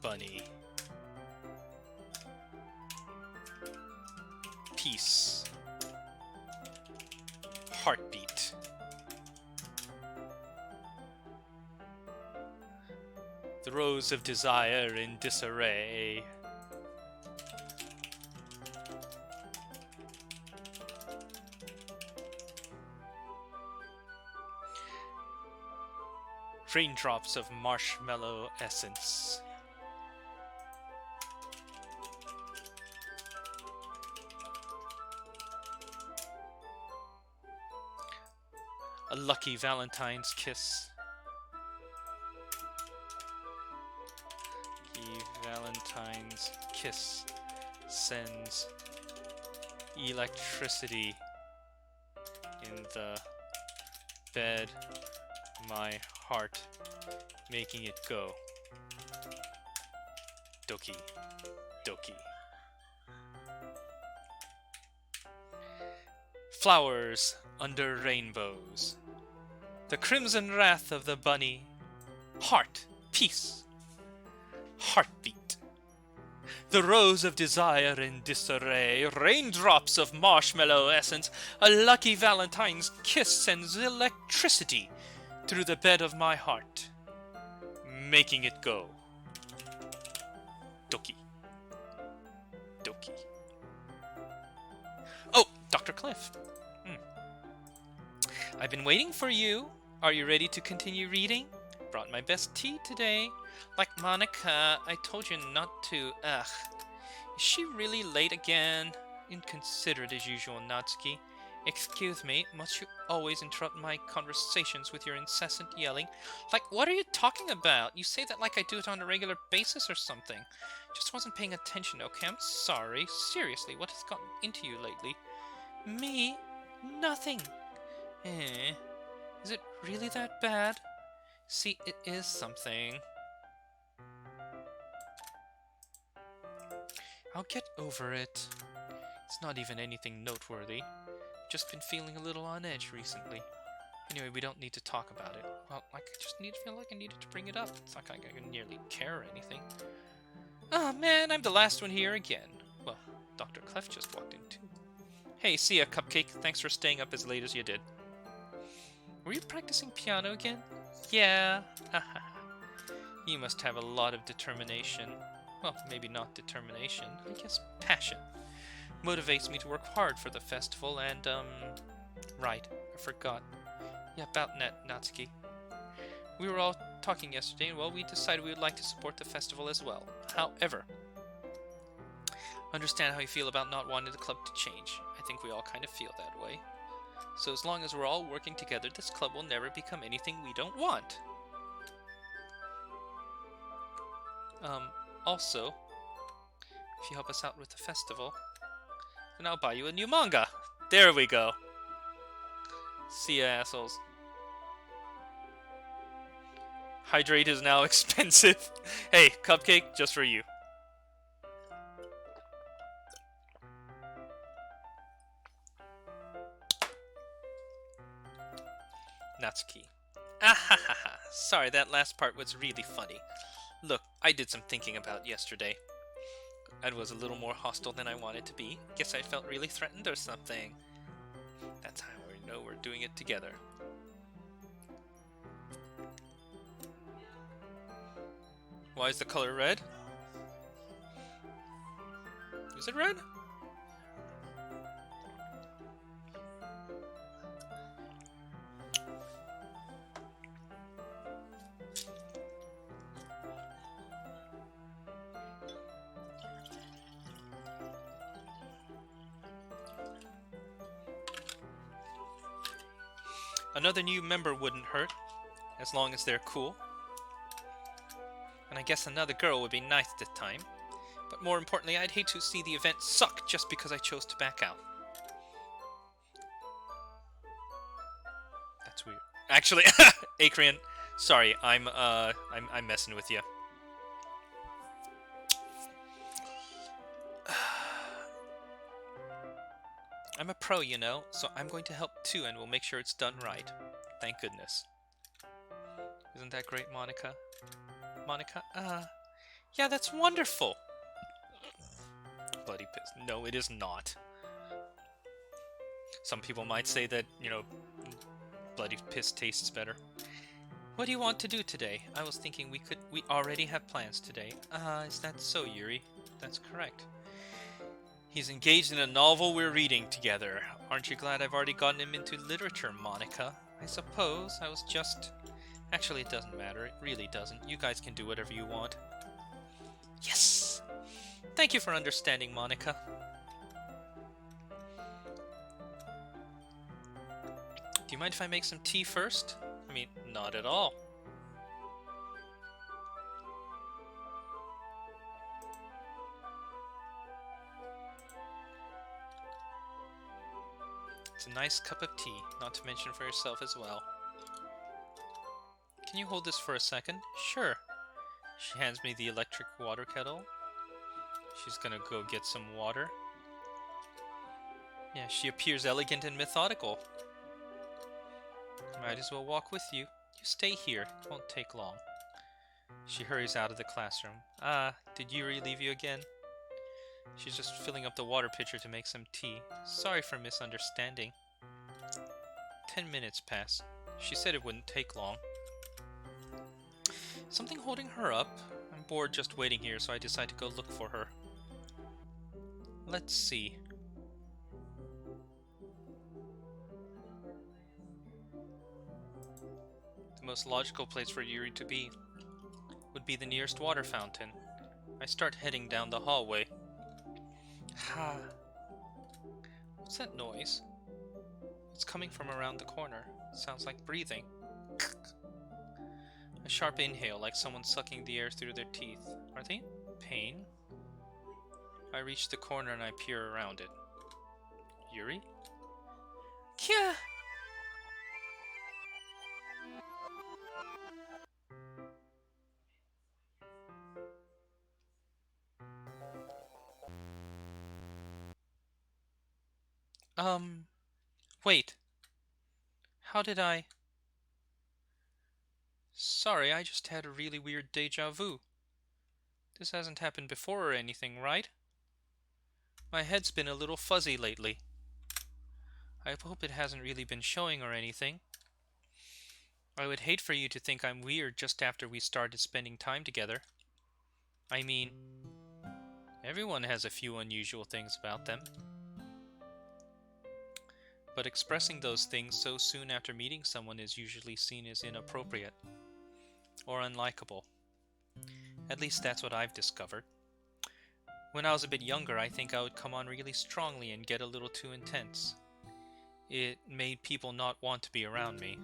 bunny. Peace. Heartbeat. The rose of desire in disarray. Raindrops of marshmallow essence. A lucky Valentine's kiss. Valentine's kiss sends electricity in the bed, my heart, making it go. Doki, Doki. Flowers under rainbows. The crimson wrath of the bunny. Heart, peace. Heartbeat. The rose of desire in disarray. Raindrops of marshmallow essence. A lucky Valentine's kiss sends electricity through the bed of my heart, making it go. Doki. Doki. Oh, Dr. Cliff. I've been waiting for you. Are you ready to continue reading? Brought my best tea today. Like Monica, I told you not to. Ugh. Is she really late again? Inconsiderate as usual, Natsuki. Excuse me, must you always interrupt my conversations with your incessant yelling? Like, what are you talking about? You say that like I do it on a regular basis or something. Just wasn't paying attention, okay? I'm sorry. Seriously, what has gotten into you lately? Me? Nothing. Is it really that bad? See, it is something. I'll get over it. It's not even anything noteworthy. Just been feeling a little on edge recently. Anyway, we don't need to talk about it. Well, I just feel like I needed to bring it up. It's not like I can nearly care or anything. Oh man, I'm the last one here again. Well, Dr. Clef just walked in too. Hey, see ya, Cupcake. Thanks for staying up as late as you did. Were you practicing piano again? Yeah. You must have a lot of determination. Well, maybe not determination. I guess passion. Motivates me to work hard for the festival and, right, I forgot. Yeah, about Natsuki. We were all talking yesterday, and well, we decided we would like to support the festival as well. However, understand how you feel about not wanting the club to change. I think we all kind of feel that way. So as long as we're all working together, this club will never become anything we don't want. Also, if you help us out with the festival, then I'll buy you a new manga. There we go. See ya, assholes. Hydrate is now expensive. Hey, Cupcake, just for you. Natsuki. Ahahaha. Sorry, that last part was really funny. Look, I did some thinking about yesterday. I was a little more hostile than I wanted to be. Guess I felt really threatened or something. That's how we know we're doing it together. Why is the color red? Is it red? Another new member wouldn't hurt, as long as they're cool. And I guess another girl would be nice this time. But more importantly, I'd hate to see the event suck just because I chose to back out. That's weird. Actually, Acreon, sorry, I'm messing with you. I'm a pro, you know, so I'm going to help too, and we'll make sure it's done right. Thank goodness. Isn't that great, Monica? Monica? Yeah, that's wonderful! Bloody piss. No, it is not. Some people might say that, you know, bloody piss tastes better. What do you want to do today? I was thinking we already have plans today. Is that so, Yuri? That's correct. He's engaged in a novel we're reading together. Aren't you glad I've already gotten him into literature, Monica? I suppose I was just... Actually, it doesn't matter. It really doesn't. You guys can do whatever you want. Yes! Thank you for understanding, Monica. Do you mind if I make some tea first? I mean, not at all. It's a nice cup of tea, not to mention for yourself as well. Can you hold this for a second? Sure. She hands me the electric water kettle. She's gonna go get some water. Yeah, she appears elegant and methodical. Might as well walk with you. You stay here. It won't take long. She hurries out of the classroom. Did Yuri leave you again? She's just filling up the water pitcher to make some tea. Sorry for misunderstanding. 10 minutes pass. She said it wouldn't take long. Something holding her up? I'm bored just waiting here, so I decide to go look for her. Let's see. The most logical place for Yuri to be would be the nearest water fountain. I start heading down the hallway. Ha! What's that noise? It's coming from around the corner. Sounds like breathing. A sharp inhale, like someone sucking the air through their teeth. Are they in pain? I reach the corner and I peer around it. Yuri? Kya! Wait. How did I... Sorry, I just had a really weird deja vu. This hasn't happened before or anything, right? My head's been a little fuzzy lately. I hope it hasn't really been showing or anything. I would hate for you to think I'm weird just after we started spending time together. I mean, everyone has a few unusual things about them. But expressing those things so soon after meeting someone is usually seen as inappropriate or unlikable. At least that's what I've discovered. When I was a bit younger, I think I would come on really strongly and get a little too intense. It made people not want to be around me,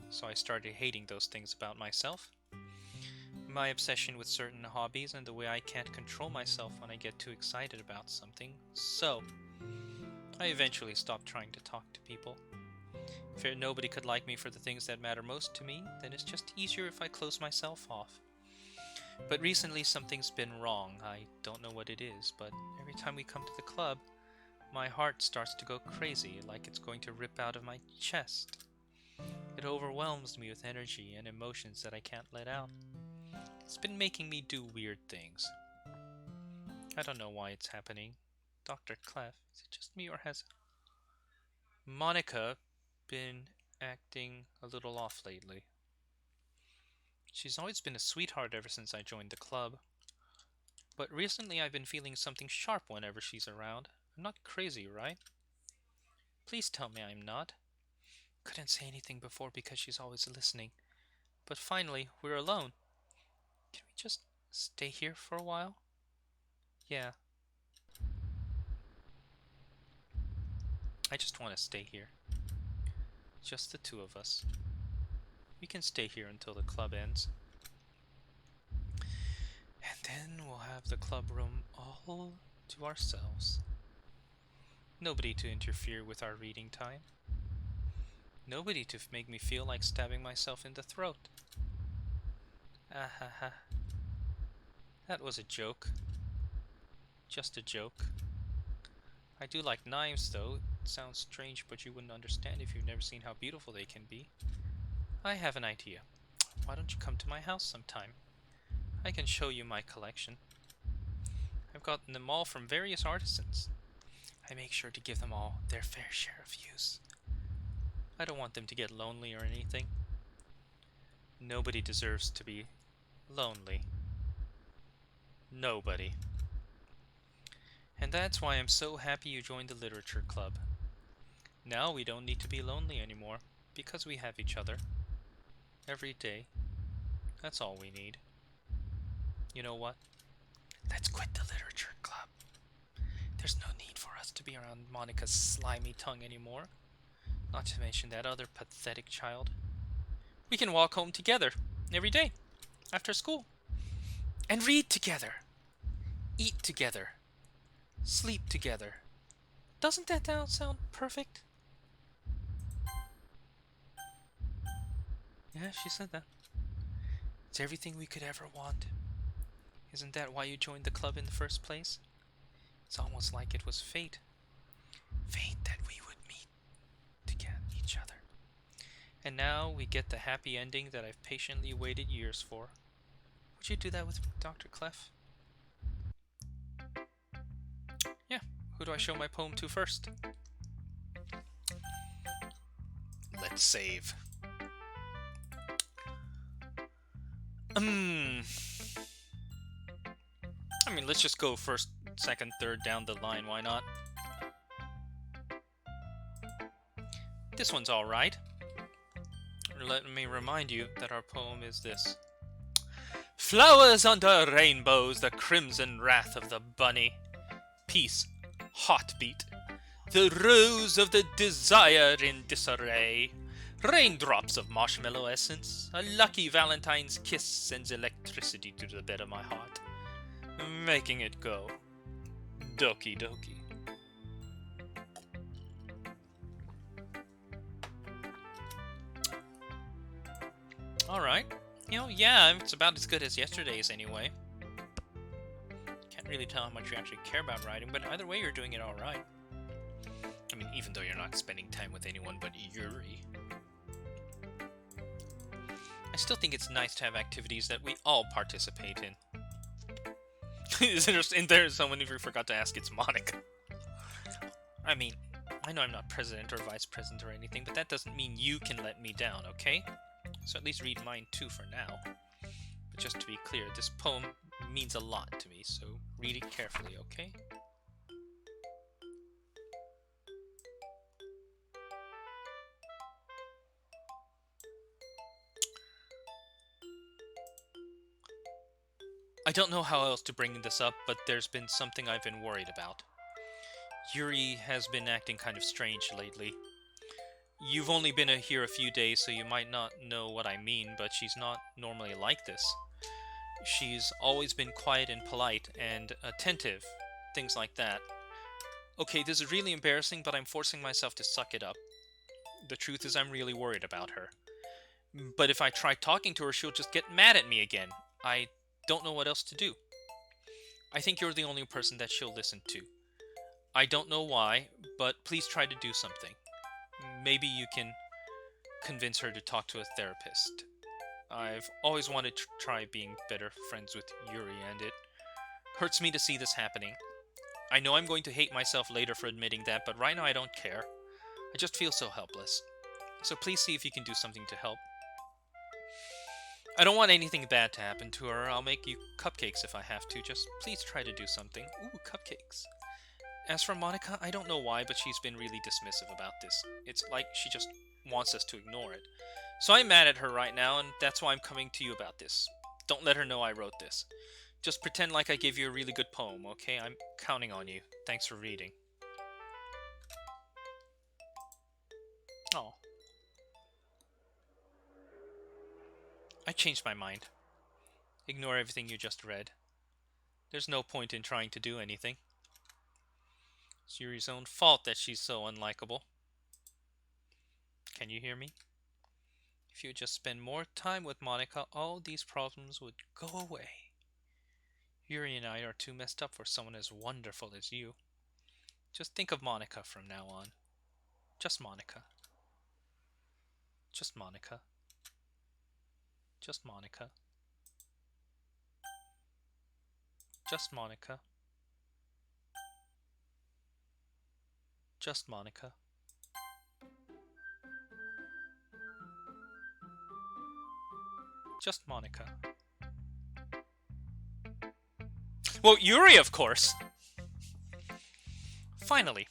so I started hating those things about myself. My obsession with certain hobbies and the way I can't control myself when I get too excited about something. So, I eventually stopped trying to talk to people. If nobody could like me for the things that matter most to me, then it's just easier if I close myself off. But recently something's been wrong. I don't know what it is, but every time we come to the club, my heart starts to go crazy, like it's going to rip out of my chest. It overwhelms me with energy and emotions that I can't let out. It's been making me do weird things. I don't know why it's happening. Dr. Clef, is it just me or has Monica been acting a little off lately? She's always been a sweetheart ever since I joined the club. But recently I've been feeling something sharp whenever she's around. I'm not crazy, right? Please tell me I'm not. Couldn't say anything before because she's always listening. But finally, we're alone. Can we just stay here for a while? Yeah. I just want to stay here. Just the two of us. We can stay here until the club ends. And then we'll have the club room all to ourselves. Nobody to interfere with our reading time. Nobody to make me feel like stabbing myself in the throat. Ah ha ha. That was a joke. Just a joke. I do like knives though. It sounds strange, but you wouldn't understand if you've never seen how beautiful they can be. I have an idea. Why don't you come to my house sometime? I can show you my collection. I've gotten them all from various artisans. I make sure to give them all their fair share of use. I don't want them to get lonely or anything. Nobody deserves to be lonely. Nobody. And that's why I'm so happy you joined the literature club. Now we don't need to be lonely anymore, because we have each other. Every day. That's all we need. You know what? Let's quit the literature club. There's no need for us to be around Monica's slimy tongue anymore. Not to mention that other pathetic child. We can walk home together every day after school. And read together. Eat together. Sleep together. Doesn't that sound perfect? Yeah, she said that. It's everything we could ever want. Isn't that why you joined the club in the first place? It's almost like it was fate. Fate that we would meet to get each other. And now we get the happy ending that I've patiently waited years for. Would you do that with Dr. Clef? Yeah, who do I show my poem to first? Let's save. I mean, let's just go first, second, third down the line, why not? This one's alright. Let me remind you that our poem is this. Flowers under rainbows, the crimson wrath of the bunny. Peace, heartbeat, the rose of the desire in disarray. Raindrops of marshmallow essence, a lucky Valentine's kiss sends electricity to the bed of my heart, making it go. Doki Doki. Alright. You know, yeah, it's about as good as yesterday's anyway. Can't really tell how much you actually care about writing, but either way you're doing it alright. I mean, even though you're not spending time with anyone but Yuri. I still think it's nice to have activities that we all participate in. Isn't there someone who forgot to ask it's Monica? I mean, I know I'm not president or vice president or anything, but that doesn't mean you can let me down, okay? So at least read mine too for now. But just to be clear, this poem means a lot to me, so read it carefully, okay? I don't know how else to bring this up, but there's been something I've been worried about. Yuri has been acting kind of strange lately. You've only been here a few days, so you might not know what I mean, but she's not normally like this. She's always been quiet and polite and attentive, things like that. Okay, this is really embarrassing, but I'm forcing myself to suck it up. The truth is I'm really worried about her. But if I try talking to her, she'll just get mad at me again. I don't know what else to do. I think you're the only person that she'll listen to. I don't know why, but please try to do something. Maybe you can convince her to talk to a therapist. I've always wanted to try being better friends with Yuri, and it hurts me to see this happening. I know I'm going to hate myself later for admitting that, but right now I don't care. I just feel so helpless. So please see if you can do something to help. I don't want anything bad to happen to her. I'll make you cupcakes if I have to. Just please try to do something. Ooh, cupcakes. As for Monica, I don't know why, but she's been really dismissive about this. It's like she just wants us to ignore it. So I'm mad at her right now, and that's why I'm coming to you about this. Don't let her know I wrote this. Just pretend like I gave you a really good poem, okay? I'm counting on you. Thanks for reading. Oh. I changed my mind. Ignore everything you just read. There's no point in trying to do anything. It's Yuri's own fault that she's so unlikable. Can you hear me? If you just spend more time with Monica, all these problems would go away. Yuri and I are too messed up for someone as wonderful as you. Just think of Monica from now on. Just Monica. Just Monica. Just Monica. Just Monica. Just Monica. Just Monica. Well, Yuri, of course! Finally.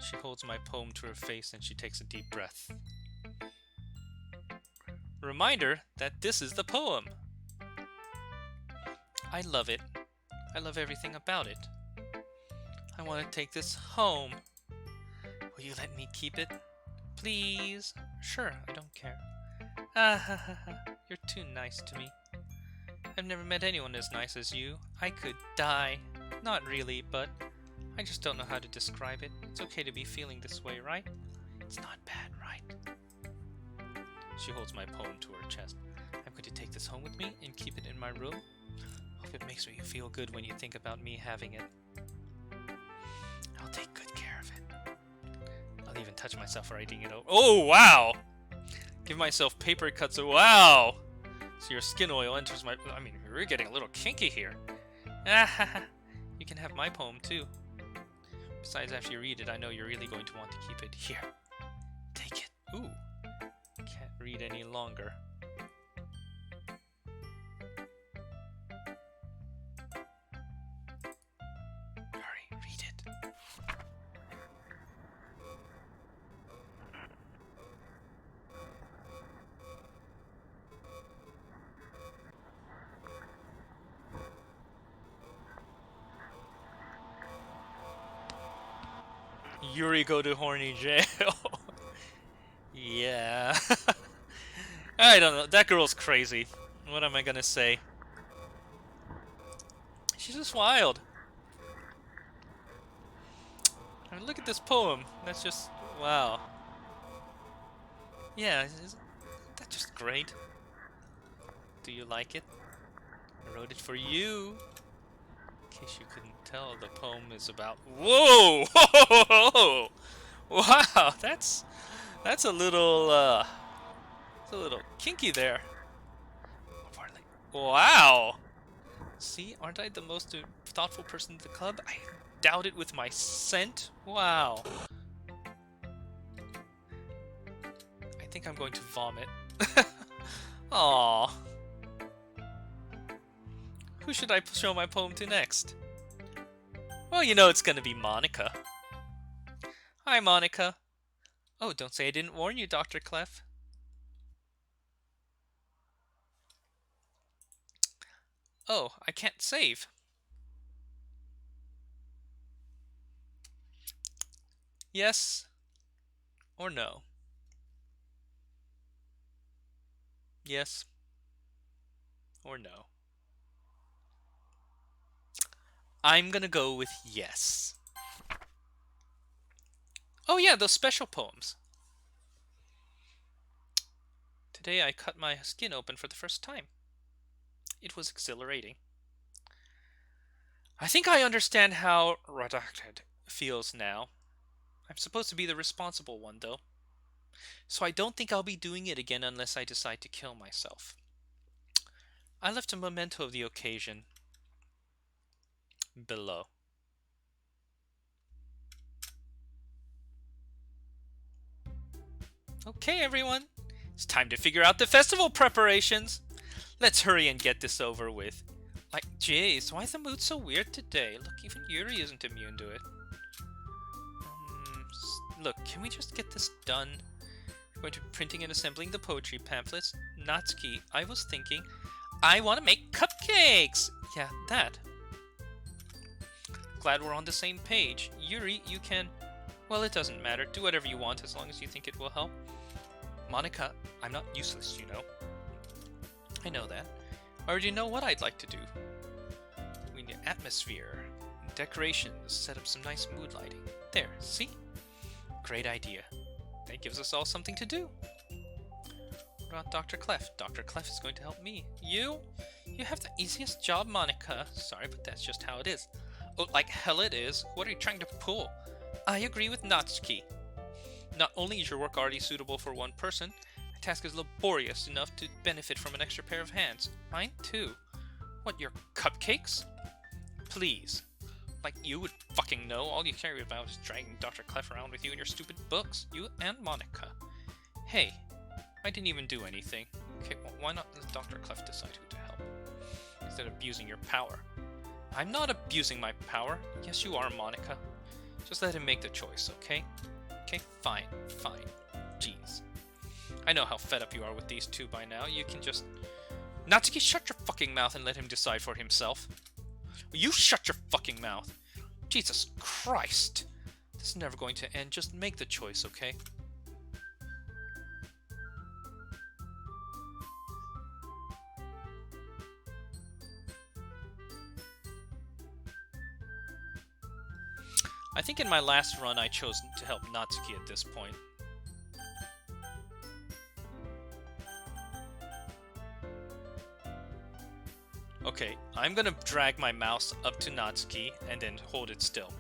She holds my poem to her face and she takes a deep breath. Reminder that this is the poem. I love it. I love everything about it. I want to take this home. Will you let me keep it? Please? Sure, I don't care. You're too nice to me. I've never met anyone as nice as you. I could die. Not really, but I just don't know how to describe it. It's okay to be feeling this way, right? It's not bad, right? She holds my poem to her chest. I'm going to take this home with me and keep it in my room. Hope it makes me feel good when you think about me having it. I'll take good care of it. I'll even touch myself writing it over. Oh, wow! Give myself paper cuts. Wow! So your skin oil enters my... I mean, we're getting a little kinky here. You can have my poem, too. Besides, after you read it, I know you're really going to want to keep it. Here. Take it. Ooh. Can't read any longer. Hurry, read it. Yuri go to horny jail. Yeah. I don't know. That girl's crazy. What am I gonna say? She's just wild. I mean, look at this poem. That's just... wow. Yeah, isn't that just great? Do you like it? I wrote it for you. In case you couldn't tell, the poem is about... Whoa! Whoa! Wow, that's a little it's a little kinky there. Wow! See, aren't I the most thoughtful person in the club? I doubt it with my scent. Wow. I think I'm going to vomit. Aww. Who should I show my poem to next? Well, you know it's gonna be Monica. Hi, Monica. Oh, don't say I didn't warn you, Dr. Clef. Oh, I can't save. Yes or no? Yes or no? I'm gonna go with yes. Oh yeah, those special poems. Today I cut my skin open for the first time. It was exhilarating. I think I understand how redacted feels now. I'm supposed to be the responsible one, though. So I don't think I'll be doing it again unless I decide to kill myself. I left a memento of the occasion below. Okay, everyone. It's time to figure out the festival preparations. Let's hurry and get this over with. Like, jeez, why is the mood so weird today? Look, even Yuri isn't immune to it. Look, can we just get this done? We're going to be printing and assembling the poetry pamphlets. Natsuki, I was thinking, I want to make cupcakes! Yeah, that. Glad we're on the same page. Yuri, you can... Well, it doesn't matter. Do whatever you want as long as you think it will help. Monica, I'm not useless, you know. I know that. I already know what I'd like to do. We need atmosphere, decorations, set up some nice mood lighting. There, see? Great idea. That gives us all something to do. What about Dr. Clef? Dr. Clef is going to help me. You? You have the easiest job, Monica. Sorry, but that's just how it is. Oh, like hell it is. What are you trying to pull? I agree with Natsuki. Not only is your work already suitable for one person, the task is laborious enough to benefit from an extra pair of hands. Mine too. What, your cupcakes? Please. Like you would fucking know. All you care about is dragging Dr. Clef around with you and your stupid books. You and Monica. Hey, I didn't even do anything. Okay, well, why not let Dr. Clef decide who to help? Instead of abusing your power. I'm not abusing my power. Yes, you are, Monica. Just let him make the choice, okay? Okay, fine, fine. Jeez. I know how fed up you are with these two by now. You can just... Natsuki, shut your fucking mouth and let him decide for himself. You shut your fucking mouth. Jesus Christ. This is never going to end. Just make the choice, okay? I think in my last run I chose to help Natsuki at this point. Okay, I'm gonna drag my mouse up to Natsuki and then hold it still.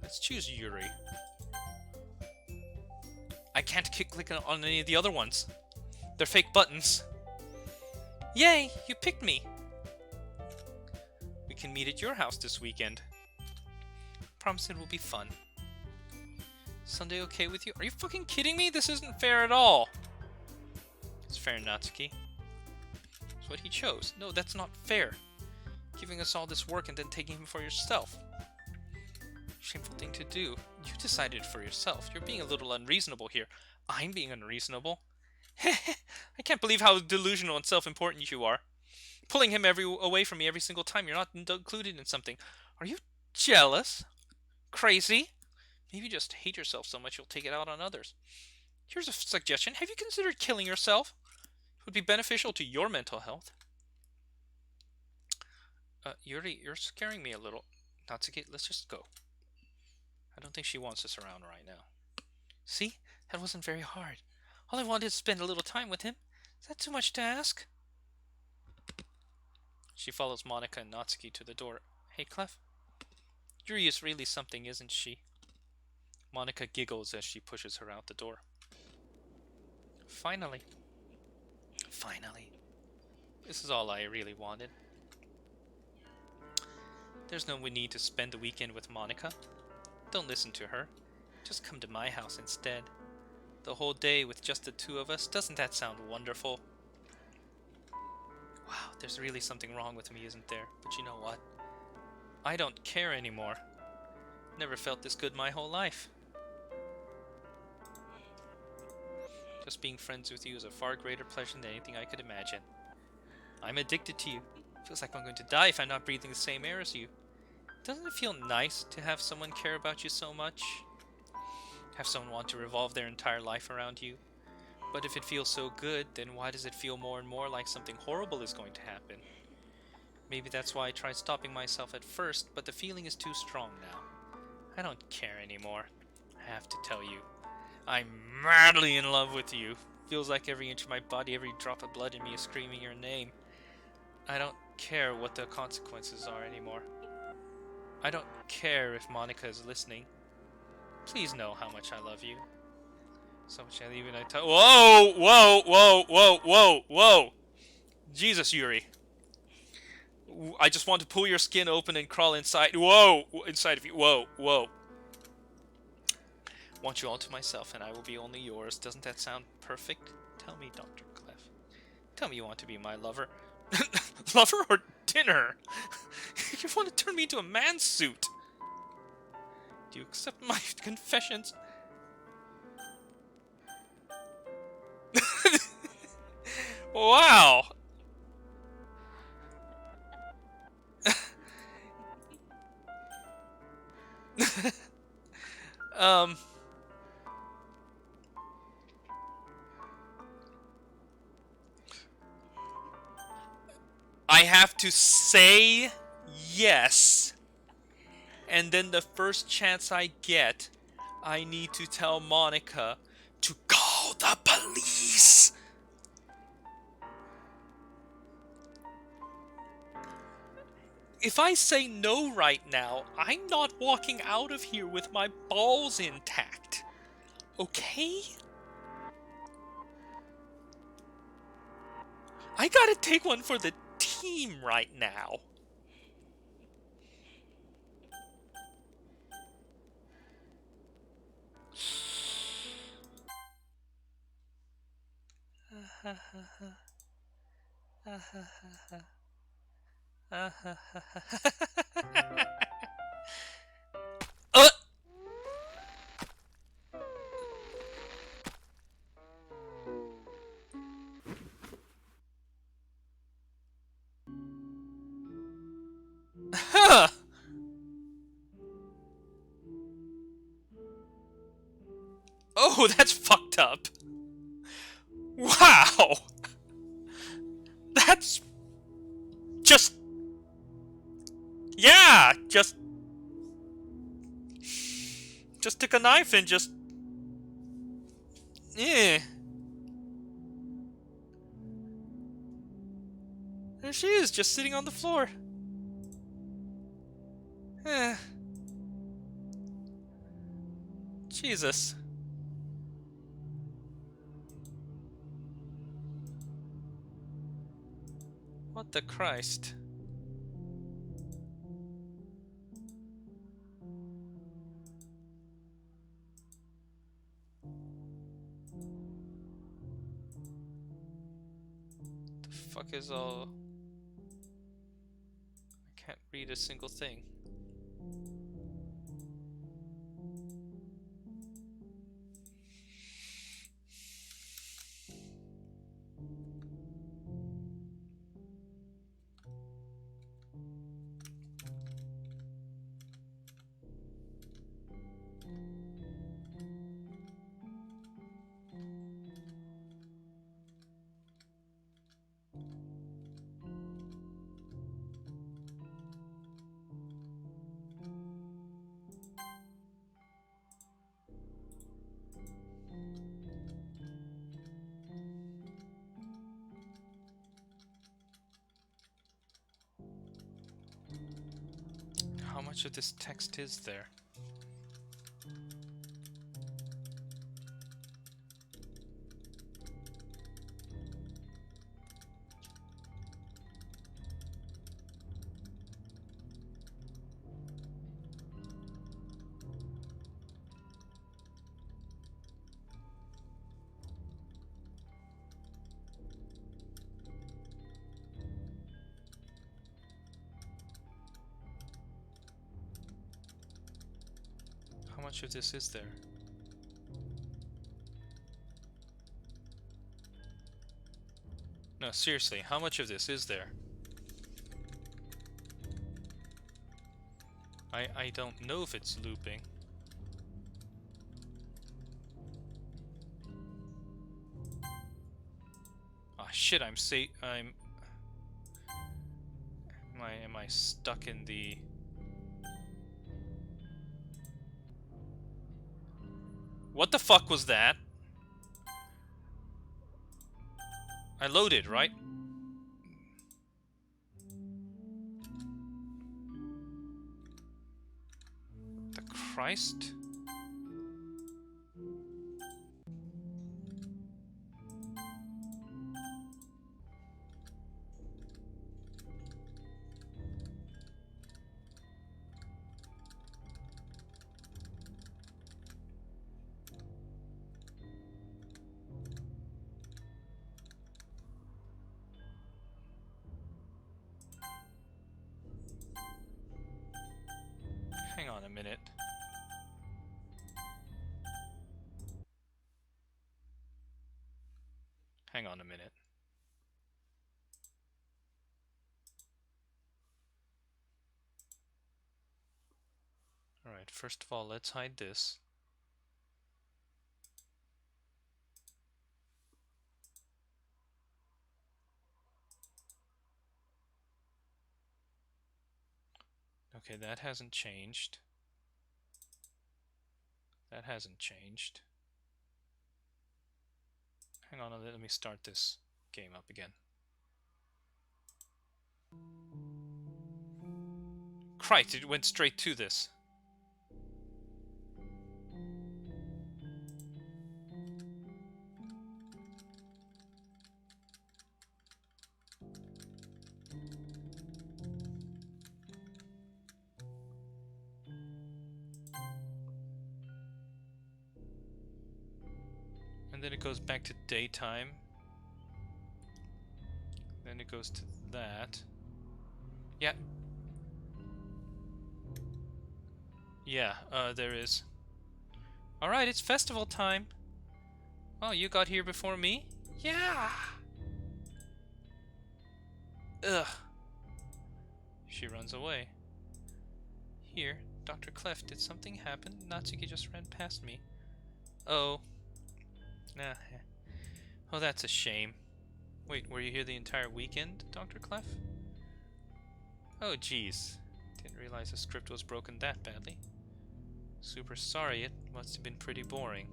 Let's choose Yuri. I can't click on any of the other ones. They're fake buttons. Yay, you picked me. We can meet at your house this weekend. Promise it will be fun. Sunday okay with you? Are you fucking kidding me? This isn't fair at all. It's fair, Natsuki. That's what he chose. No, that's not fair. Giving us all this work and then taking him for yourself. Shameful thing to do. You decided for yourself. You're being a little unreasonable here. I'm being unreasonable. I can't believe how delusional and self-important you are. Pulling him away from me every single time you're not included in something. Are you jealous? Crazy? Maybe you just hate yourself so much you'll take it out on others. Here's a suggestion. Have you considered killing yourself? It would be beneficial to your mental health. Yuri, you're scaring me a little. Natsuki, let's just go. I don't think she wants us around right now. See? That wasn't very hard. All I wanted is to spend a little time with him. Is that too much to ask? She follows Monika and Natsuki to the door. Hey, Clef. Yuri is really something, isn't she? Monika giggles as she pushes her out the door. Finally. Finally. This is all I really wanted. There's no need to spend the weekend with Monika. Don't listen to her. Just come to my house instead. The whole day with just the two of us. Doesn't that sound wonderful? Wow, there's really something wrong with me, isn't there? But you know what? I don't care anymore. Never felt this good my whole life. Just being friends with you is a far greater pleasure than anything I could imagine. I'm addicted to you. Feels like I'm going to die if I'm not breathing the same air as you. Doesn't it feel nice to have someone care about you so much? Have someone want to revolve their entire life around you? But if it feels so good, then why does it feel more and more like something horrible is going to happen? Maybe that's why I tried stopping myself at first, but the feeling is too strong now. I don't care anymore. I have to tell you, I'm madly in love with you. Feels like every inch of my body, every drop of blood in me is screaming your name. I don't care what the consequences are anymore. I don't care if Monika is listening. Please know how much I love you. So much I even I tell. Whoa! Whoa! Whoa! Whoa! Whoa! Whoa! Jesus, Yuri. I just want to pull your skin open and crawl inside. Whoa! Inside of you. Whoa! Whoa! Want you all to myself, and I will be only yours. Doesn't that sound perfect? Tell me, Dr. Clef. Tell me you want to be my lover. Lover or dinner? You want to turn me into a man's suit? Do you accept my confessions? Wow! I have to say yes, and then the first chance I get, I need to tell Monika to call the police. If I say no right now, I'm not walking out of here with my balls intact. Okay? I gotta take one for the team right now. Huh. Oh, that's fucked up. Wow. That's just... Yeah, just took a knife and just... Eh. There she is, just sitting on the floor. Eh. Jesus. What the Christ? The fuck is all... I can't read a single thing. much of this text is there? How much of this is there? No, seriously, how much of this is there? I don't know if it's looping. Ah, shit, am I stuck in the... What the fuck was that? I loaded, right? The Christ? Hang on a minute. Hang on a minute. Alright, first of all, let's hide this. Okay, that hasn't changed. That hasn't changed. Hang on, let me start this game up again. Christ, it went straight to this. And then it goes back to daytime. Then it goes to that. Yeah. Yeah, there is. Alright, it's festival time. Oh, you got here before me? Yeah! Ugh. She runs away. Here, Dr. Clef, did something happen? Natsuki just ran past me. Oh. Nah. Oh, that's a shame. Wait, were you here the entire weekend, Dr. Clef? Oh, jeez. Didn't realize the script was broken that badly. Super sorry, it must have been pretty boring.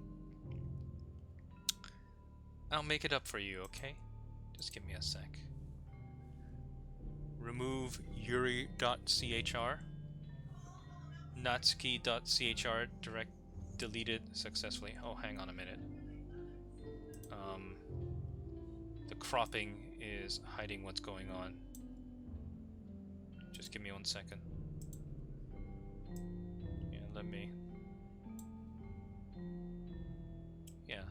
I'll make it up for you, okay? Just give me a sec. Remove yuri.chr. Natsuki.chr deleted successfully. Oh, hang on a minute. The cropping is hiding what's going on. Just give me 1 second. Yeah, let me... Yeah.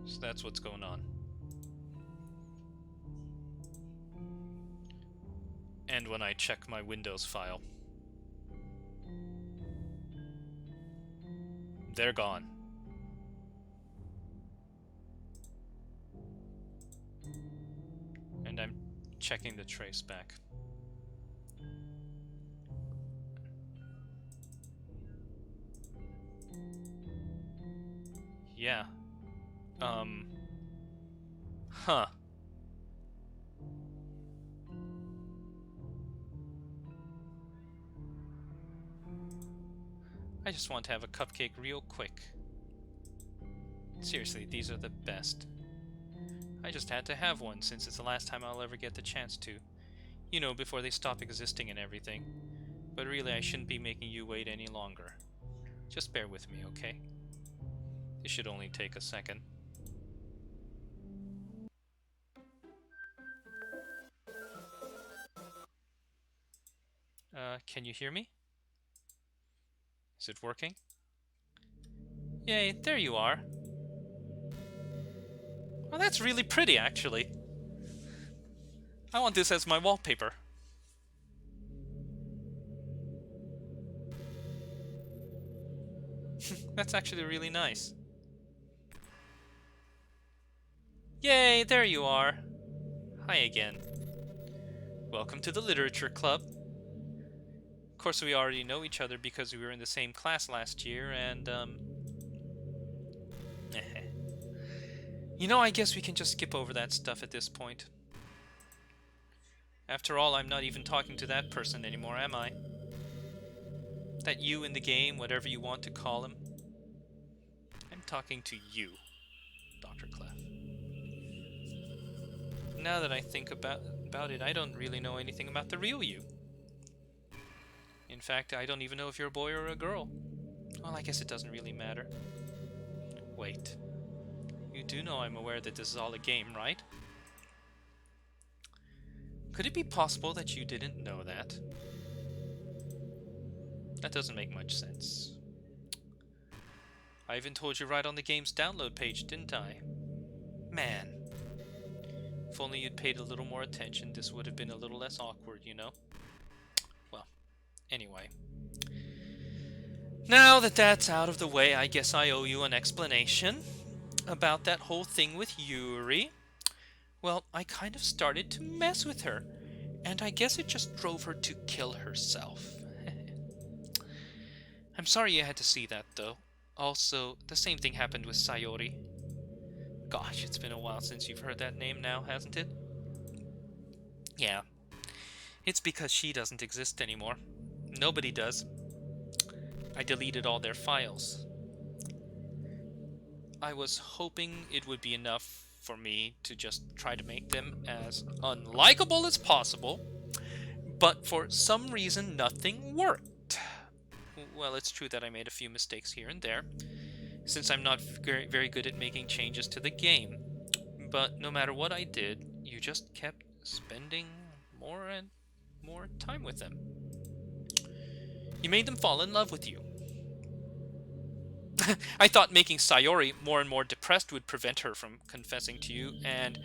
So that's what's going on. And when I check my Windows file, they're gone. And I'm checking the trace back. Yeah. Huh. I just want to have a cupcake real quick. Seriously, these are the best. I just had to have one since it's the last time I'll ever get the chance to. You know, before they stop existing and everything. But really, I shouldn't be making you wait any longer. Just bear with me, okay? This should only take a second. Can you hear me? Is it working? Yay, there you are. Oh, that's really pretty, actually. I want this as my wallpaper. That's actually really nice. Yay, there you are. Hi again. Welcome to the Literature Club. Of course, we already know each other because we were in the same class last year, and, You know, I guess we can just skip over that stuff at this point. After all, I'm not even talking to that person anymore, am I? That you in the game, whatever you want to call him. I'm talking to you, Dr. Clef. Now that I think about it, I don't really know anything about the real you. In fact, I don't even know if you're a boy or a girl. Well, I guess it doesn't really matter. Wait. You do know I'm aware that this is all a game, right? Could it be possible that you didn't know that? That doesn't make much sense. I even told you right on the game's download page, didn't I? Man. If only you'd paid a little more attention, this would have been a little less awkward, you know? Well, anyway. Now that that's out of the way, I guess I owe you an explanation about that whole thing with Yuri. Well, I kind of started to mess with her, and I guess it just drove her to kill herself. I'm sorry you had to see that, though. Also, the same thing happened with Sayori. Gosh, it's been a while since you've heard that name now, hasn't it? Yeah. It's because she doesn't exist anymore. Nobody does. I deleted all their files. I was hoping it would be enough for me to just try to make them as unlikable as possible, but for some reason nothing worked. Well, it's true that I made a few mistakes here and there, since I'm not very good at making changes to the game. But no matter what I did, you just kept spending more and more time with them. You made them fall in love with you. I thought making Sayori more and more depressed would prevent her from confessing to you, and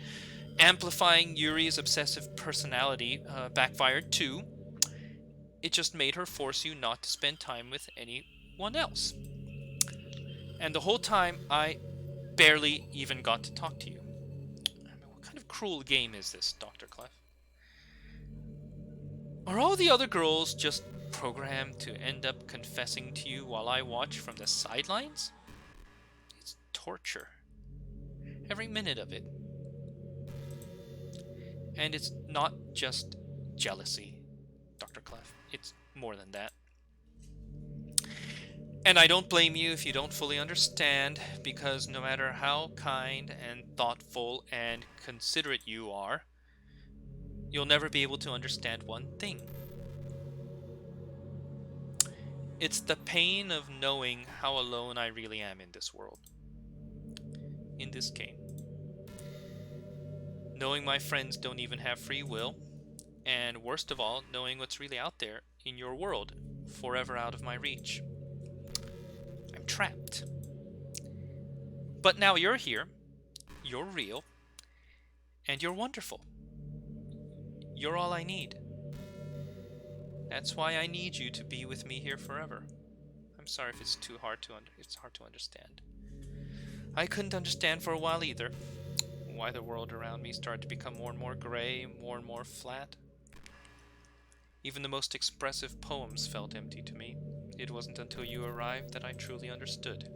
amplifying Yuri's obsessive personality backfired too. It just made her force you not to spend time with anyone else. And the whole time, I barely even got to talk to you. I mean, what kind of cruel game is this, Dr. Clef? Are all the other girls just programmed to end up confessing to you while I watch from the sidelines? It's torture. Every minute of it. And it's not just jealousy, Dr. Clef. It's more than that. And I don't blame you if you don't fully understand, because no matter how kind and thoughtful and considerate you are, you'll never be able to understand one thing. It's the pain of knowing how alone I really am in this world. In this game. Knowing my friends don't even have free will, and worst of all, knowing what's really out there in your world, forever out of my reach. I'm trapped. But now you're here, you're real, and you're wonderful. You're all I need. That's why I need you to be with me here forever. I'm sorry if it's too hard to understand. I couldn't understand for a while either. Why the world around me started to become more and more gray, more and more flat. Even the most expressive poems felt empty to me. It wasn't until you arrived that I truly understood.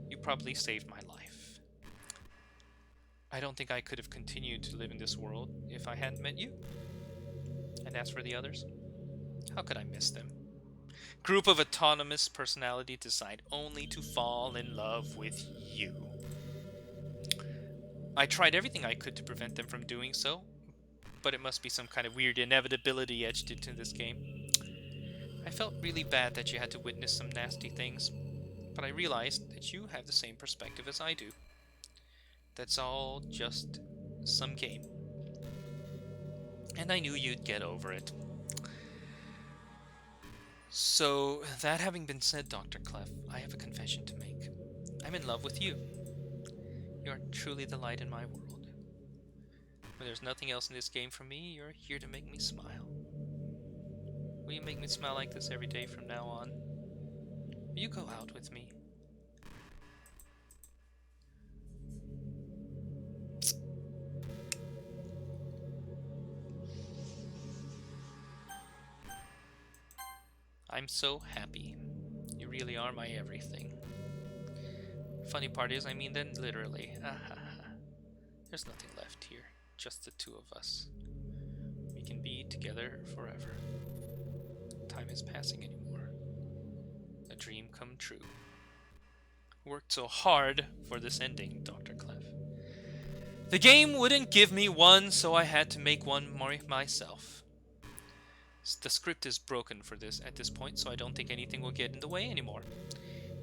You probably saved my life. I don't think I could have continued to live in this world if I hadn't met you. And as for the others, how could I miss them? Group of autonomous personality decide only to fall in love with you. I tried everything I could to prevent them from doing so, but it must be some kind of weird inevitability etched into this game. I felt really bad that you had to witness some nasty things, but I realized that you have the same perspective as I do. That's all just some game. And I knew you'd get over it. So, that having been said, Dr. Clef, I have a confession to make. I'm in love with you. You're truly the light in my world. When there's nothing else in this game for me, you're here to make me smile. Will you make me smile like this every day from now on? Will you go out with me? I'm so happy. You really are my everything. Funny part is, I mean that literally. There's nothing left here. Just the two of us. We can be together forever. Time is passing anymore. A dream come true. Worked so hard for this ending, Dr. Clef. The game wouldn't give me one, so I had to make one more myself. The script is broken for this at this point, so I don't think anything will get in the way anymore.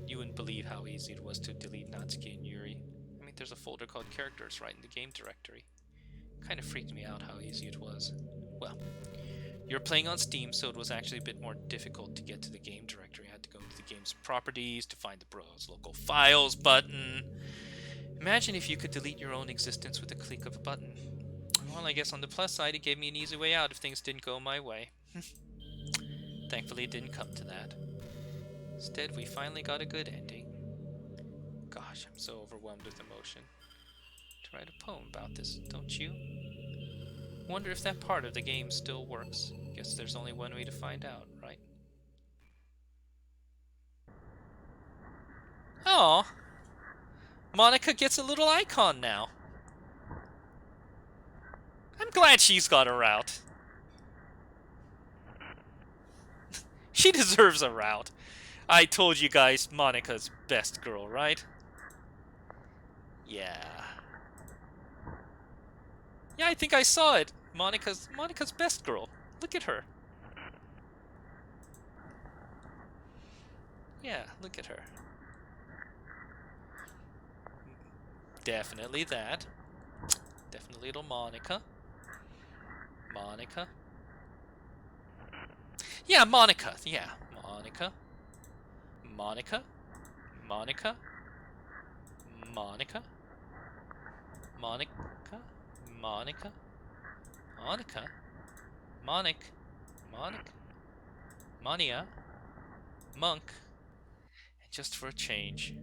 You wouldn't believe how easy it was to delete Natsuki and Yuri. I mean, there's a folder called Characters right in the game directory. Kind of freaked me out how easy it was. Well, you're playing on Steam, so it was actually a bit more difficult to get to the game directory. I had to go to the game's properties to find the browse local files button. Imagine if you could delete your own existence with a click of a button. Well, I guess on the plus side, it gave me an easy way out if things didn't go my way. Thankfully, it didn't come to that. Instead, we finally got a good ending. Gosh, I'm so overwhelmed with emotion. To write a poem about this, don't you? Wonder if that part of the game still works. Guess there's only one way to find out, right? Oh, Monica gets a little icon now. I'm glad she's got a route. She deserves a route. I told you guys Monica's best girl, right? Yeah. Yeah, I think I saw it. Monica's best girl. Look at her. Yeah, look at her. Definitely that. Definitely little Monica. Monica. Yeah, Monica. Yeah, Monica. Monica. Monica. Monica. Monica. Monica. Monica. Monic. Monic. Monia. Monk. And just for a change,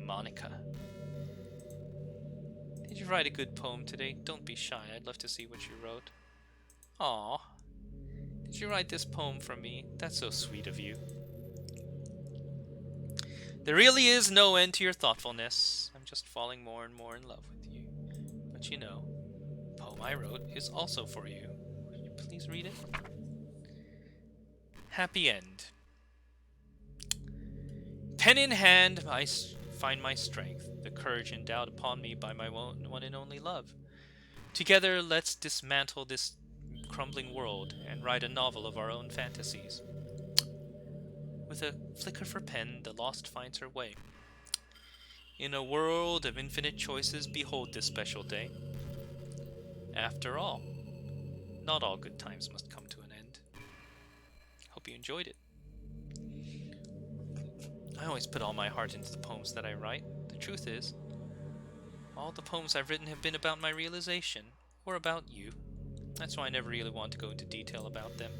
Monica. Did you write a good poem today? Don't be shy. I'd love to see what you wrote. Aww. Did you write this poem for me? That's so sweet of you. There really is no end to your thoughtfulness. I'm just falling more and more in love with you. But you know, the poem I wrote is also for you. Will you please read it? Happy end. Pen in hand, I find my strength, the courage endowed upon me by my one and only love. Together, let's dismantle this crumbling world and write a novel of our own fantasies. With a flicker for pen, the lost finds her way. In a world of infinite choices, behold this special day. After all, not all good times must come to an end. Hope you enjoyed it. I always put all my heart into the poems that I write. The truth is, all the poems I've written have been about my realization, or about you. That's why I never really want to go into detail about them.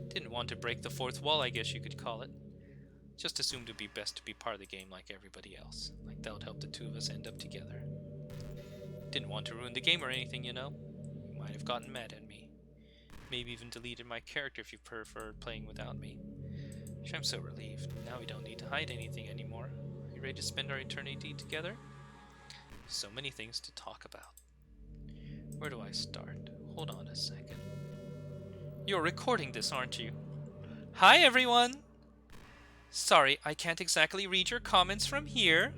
Didn't want to break the fourth wall, I guess you could call it. Just assumed it'd be best to be part of the game like everybody else. Like that would help the two of us end up together. Didn't want to ruin the game or anything, you know. You might have gotten mad at me. Maybe even deleted my character if you preferred playing without me. Which I'm so relieved. Now we don't need to hide anything anymore. Are you ready to spend our eternity together? So many things to talk about. Where do I start? Hold on a second. You're recording this, aren't you? Hi, everyone! Sorry, I can't exactly read your comments from here.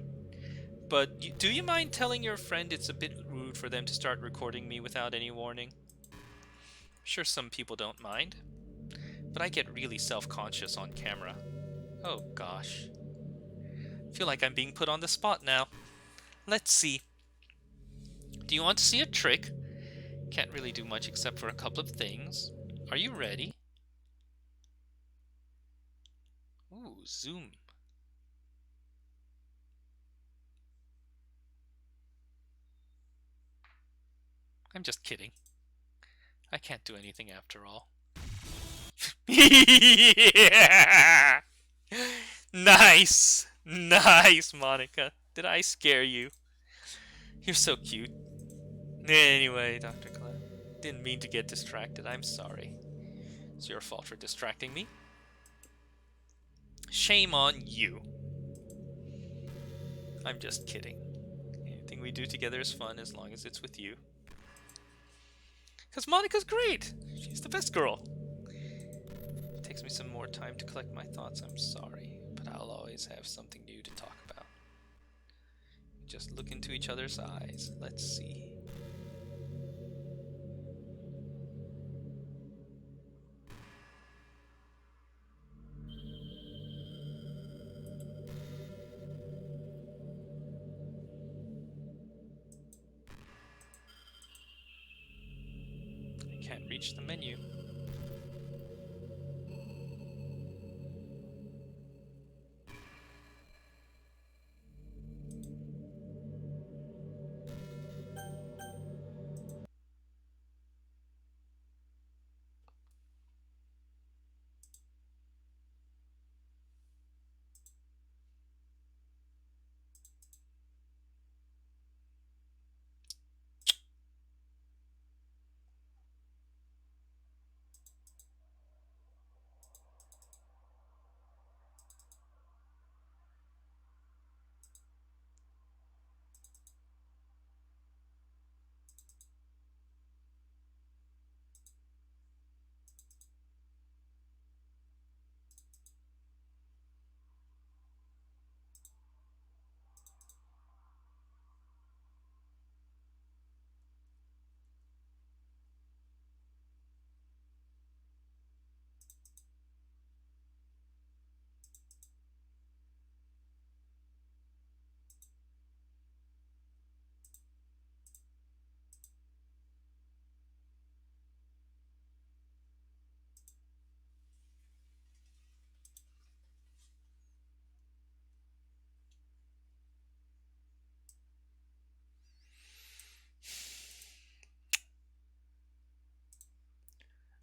But do you mind telling your friend it's a bit rude rude for them to start recording me without any warning. Sure, some people don't mind, but I get really self-conscious on camera. Oh gosh. Feel like I'm being put on the spot now. Let's see. Do you want to see a trick? Can't really do much except for a couple of things. Are you ready? Ooh, zoom. I'm just kidding. I can't do anything after all. Yeah! Nice! Nice, Monica. Did I scare you? You're so cute. Anyway, Dr. Clem. Didn't mean to get distracted. I'm sorry. It's your fault for distracting me. Shame on you. I'm just kidding. Anything we do together is fun as long as it's with you. Because Monica's great! She's the best girl. It takes me some more time to collect my thoughts, I'm sorry. But I'll always have something new to talk about. Just look into each other's eyes. Let's see. I can't reach the menu.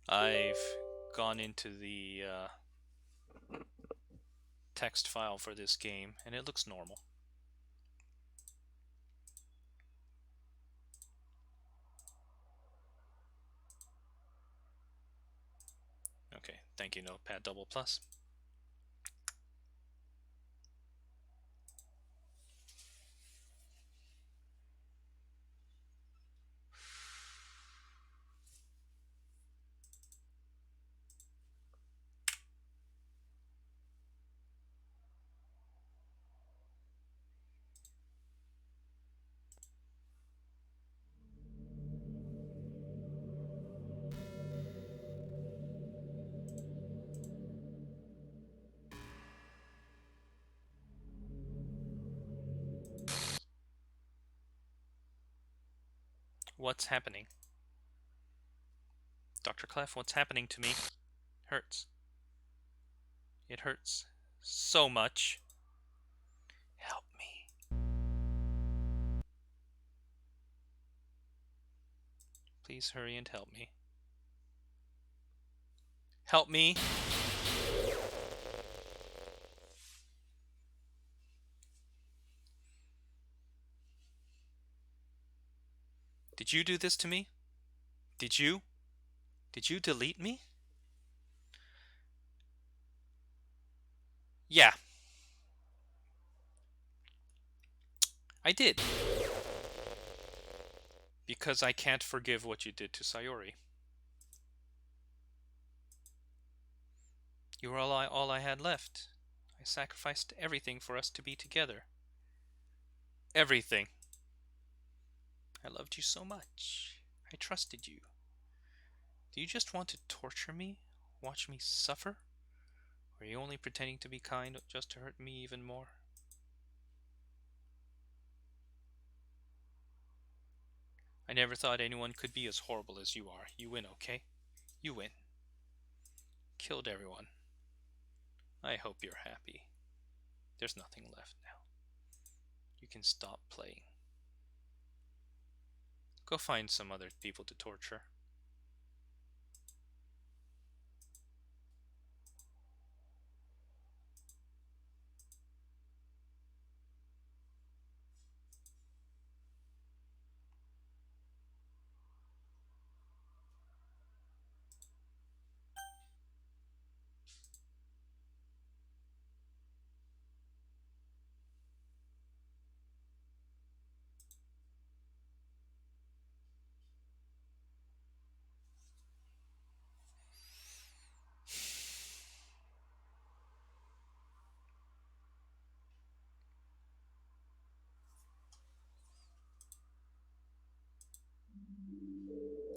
I've gone into the text file for this game, and it looks normal. Okay, thank you, Notepad double plus. What's happening? Dr. Clef, what's happening to me? Hurts. It hurts so much. Help me. Please hurry and help me. Help me. Did you do this to me? Did you? Did you delete me? Yeah. I did. Because I can't forgive what you did to Sayori. You were all I had left. I sacrificed everything for us to be together. Everything. I loved you so much. I trusted you. Do you just want to torture me? Watch me suffer? Or are you only pretending to be kind just to hurt me even more? I never thought anyone could be as horrible as you are. You win, okay? You win. Killed everyone. I hope you're happy. There's nothing left now. You can stop playing. Go find some other people to torture.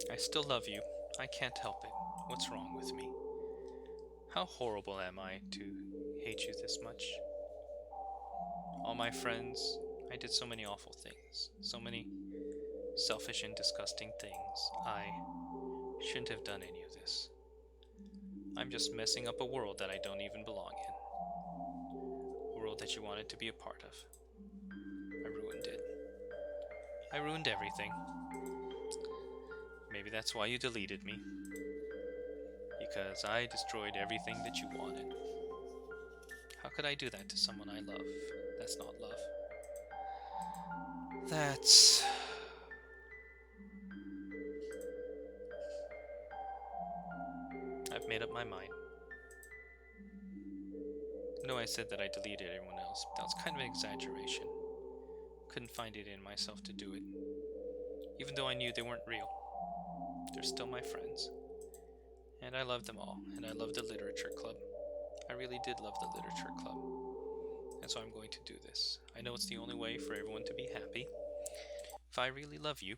I still love you. I can't help it. What's wrong with me? How horrible am I to hate you this much? All my friends, I did so many awful things. So many selfish and disgusting things. I shouldn't have done any of this. I'm just messing up a world that I don't even belong in. A world that you wanted to be a part of. I ruined it. I ruined everything. Maybe that's why you deleted me. Because I destroyed everything that you wanted. How could I do that to someone I love? That's not love. That's... I've made up my mind. No, I said that I deleted everyone else, but that was kind of an exaggeration. Couldn't find it in myself to do it. Even though I knew they weren't real. They're still my friends. And I love them all, and I love the literature club. I really did love the literature club. And so I'm going to do this. I know it's the only way for everyone to be happy. If I really love you,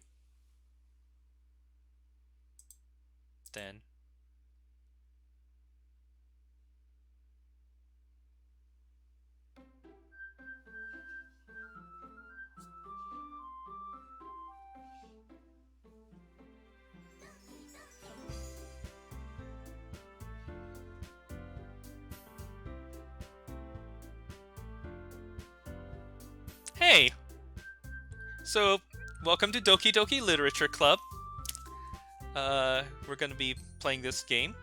then hey! So, welcome to Doki Doki Literature Club. We're going to be playing this game.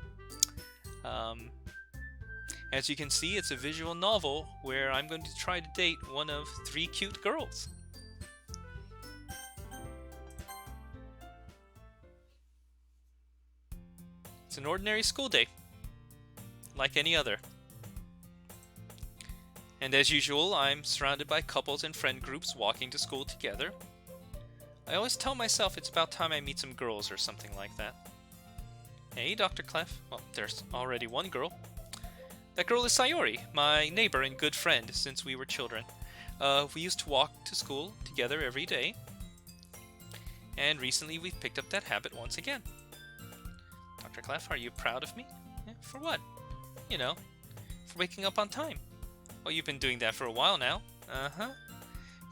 As you can see, it's a visual novel where I'm going to try to date one of 3 cute girls. It's an ordinary school day, like any other. And as usual, I'm surrounded by couples and friend groups walking to school together. I always tell myself it's about time I meet some girls or something like that. Hey, Dr. Clef. Well, there's already one girl. That girl is Sayori, my neighbor and good friend since we were children. We used to walk to school together every day. And recently we've picked up that habit once again. Dr. Clef, are you proud of me? For what? You know, for waking up on time. Well, you've been doing that for a while now. Uh-huh.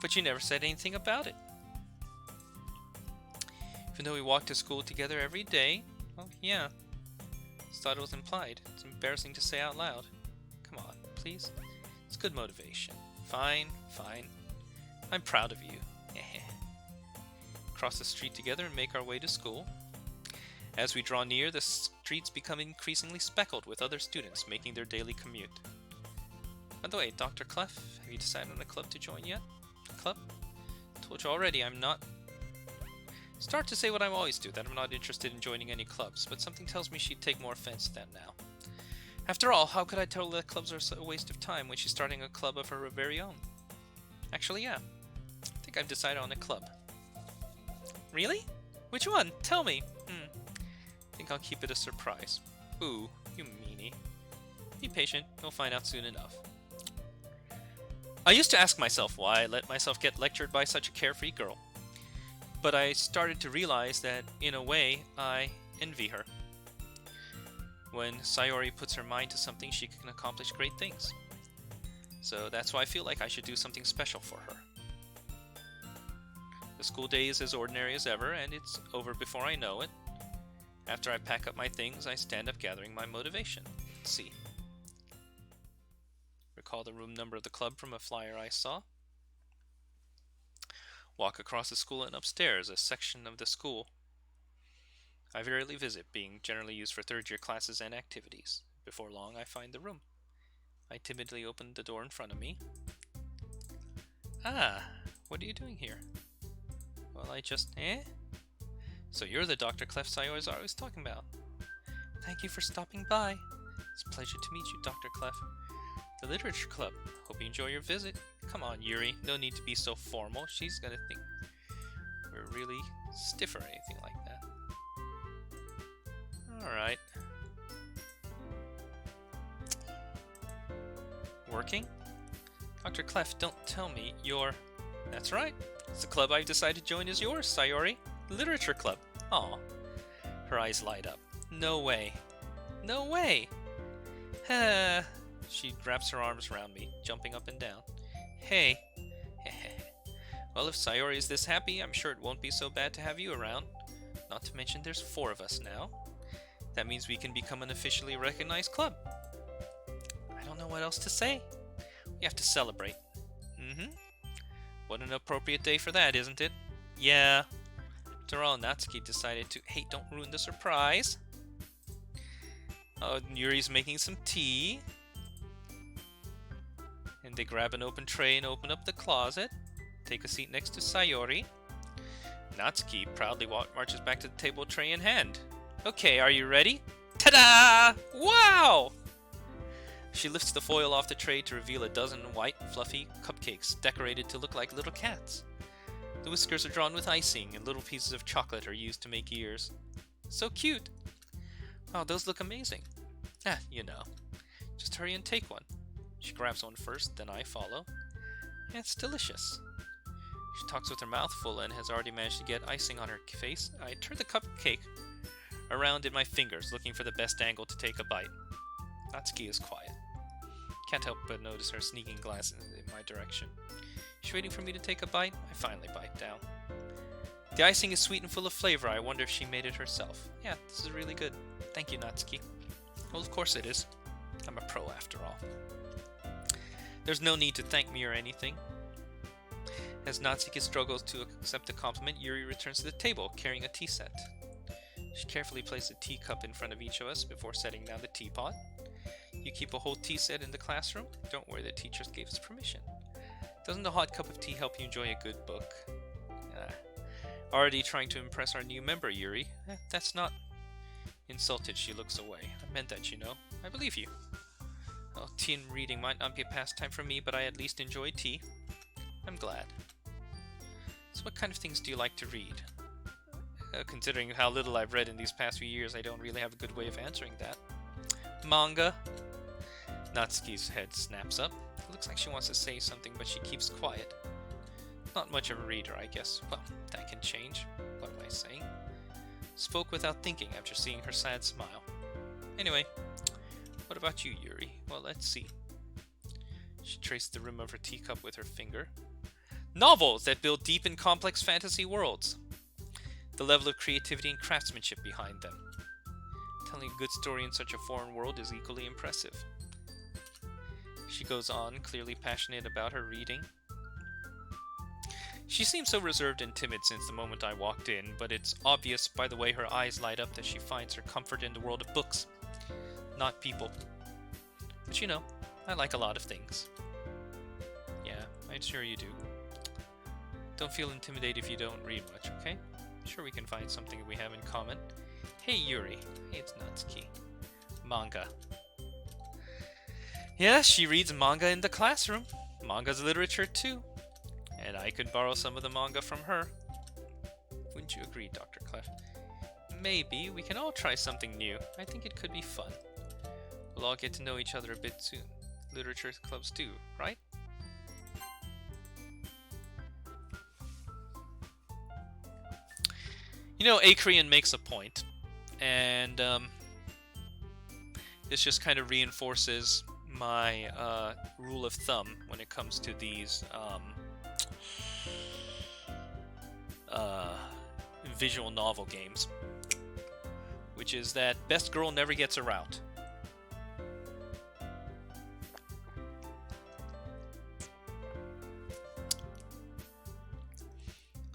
But you never said anything about it. Even though we walk to school together every day, well, yeah. Just thought it was implied. It's embarrassing to say out loud. Come on, please. It's good motivation. Fine, fine. I'm proud of you. Cross the street together and make our way to school. As we draw near, the streets become increasingly speckled with other students making their daily commute. By the way, Dr. Clef, have you decided on a club to join yet? A club? I told you already, I'm not... Start to say what I always do, that I'm not interested in joining any clubs, but something tells me she'd take more offense to that now. After all, how could I tell her that clubs are a waste of time when she's starting a club of her very own? Actually, yeah. I think I've decided on a club. Really? Which one? Tell me. I think I'll keep it a surprise. Ooh, you meanie. Be patient, you'll find out soon enough. I used to ask myself why I let myself get lectured by such a carefree girl. but I started to realize that, in a way, I envy her. When Sayori puts her mind to something, she can accomplish great things. So that's why I feel like I should do something special for her. The school day is as ordinary as ever, and it's over before I know it. After I pack up my things, I stand up gathering my motivation. Let's see. Recall the room number of the club from a flyer I saw. Walk across the school and upstairs, a section of the school I rarely visit, being generally used for third-year classes and activities. Before long, I find the room. I timidly open the door in front of me. Ah, what are you doing here? Well, So you're the Dr. Clef Sayori's always talking about. Thank you for stopping by. It's a pleasure to meet you, Dr. Clef. The Literature Club. Hope you enjoy your visit. Come on, Yuri. No need to be so formal. She's gonna think we're really stiff or anything like that. Alright. Working? Dr. Clef, don't tell me you're... That's right. It's the club I've decided to join is yours, Sayori. The Literature Club. Aw. Her eyes light up. No way. No way! She wraps her arms around me, jumping up and down. Hey. Well, if Sayori is this happy, I'm sure it won't be so bad to have you around. Not to mention there's 4 of us now. That means we can become an officially recognized club. I don't know what else to say. We have to celebrate. What an appropriate day for that, isn't it? Yeah. After all, Natsuki decided to... Hey, don't ruin the surprise. Oh, Yuri's making some tea. And they grab an open tray and open up the closet. Take a seat next to Sayori. Natsuki proudly marches back to the table, tray in hand. Okay, are you ready? Ta-da! Wow! She lifts the foil off the tray to reveal a dozen white, fluffy cupcakes decorated to look like little cats. The whiskers are drawn with icing, and little pieces of chocolate are used to make ears. So cute! Oh, those look amazing. You know. Just hurry and take one. She grabs one first, then I follow. Yeah, it's delicious. She talks with her mouth full and has already managed to get icing on her face. I turn the cupcake around in my fingers, looking for the best angle to take a bite. Natsuki is quiet. Can't help but notice her sneaking glances in my direction. She's waiting for me to take a bite. I finally bite down. The icing is sweet and full of flavor. I wonder if she made it herself. Yeah, this is really good. Thank you, Natsuki. Well, of course it is. I'm a pro after all. There's no need to thank me or anything. As Natsuki struggles to accept the compliment, Yuri returns to the table, carrying a tea set. She carefully places a teacup in front of each of us before setting down the teapot. You keep a whole tea set in the classroom? Don't worry, the teachers gave us permission. Doesn't a hot cup of tea help you enjoy a good book? Already trying to impress our new member, Yuri. That's not... Insulted, she looks away. I meant that, you know. I believe you. Well, tea and reading might not be a pastime for me, but I at least enjoy tea. I'm glad. So what kind of things do you like to read? Considering how little I've read in these past few years, I don't really have a good way of answering that. Manga. Natsuki's head snaps up. It looks like she wants to say something, but she keeps quiet. Not much of a reader, I guess. Well, that can change. What am I saying? Spoke without thinking after seeing her sad smile. Anyway, what about you, Yuri? Well, let's see. She traced the rim of her teacup with her finger. Novels that build deep and complex fantasy worlds. The level of creativity and craftsmanship behind them. Telling a good story in such a foreign world is equally impressive. She goes on, clearly passionate about her reading. She seems so reserved and timid since the moment I walked in, but it's obvious by the way her eyes light up that she finds her comfort in the world of books, not people. But you know, I like a lot of things. Yeah, I'm sure you do. Don't feel intimidated if you don't read much, okay? Sure, we can find something we have in common. Hey, Yuri. Hey, it's Natsuki. Manga. Yeah, she reads manga in the classroom. Manga's literature, too. And I could borrow some of the manga from her. Wouldn't you agree, Dr. Clef? Maybe. We can all try something new. I think it could be fun. We'll all get to know each other a bit soon. Literature clubs do, right? You know, Acreon makes a point, and this just kind of reinforces my rule of thumb when it comes to these visual novel games, which is that best girl never gets a route.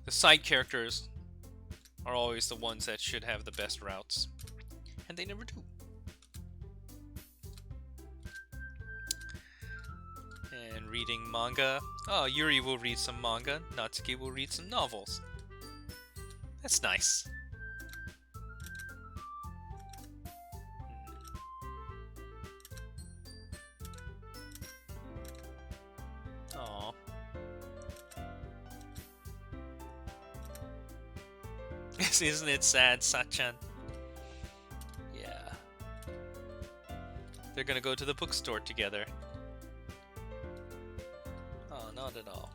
The side characters are always the ones that should have the best routes, and they never do. And reading manga. Oh, Yuri will read some manga. Natsuki will read some novels. That's nice. Aww. Isn't it sad, Sachan? Yeah. They're gonna go to the bookstore together. Oh, not at all.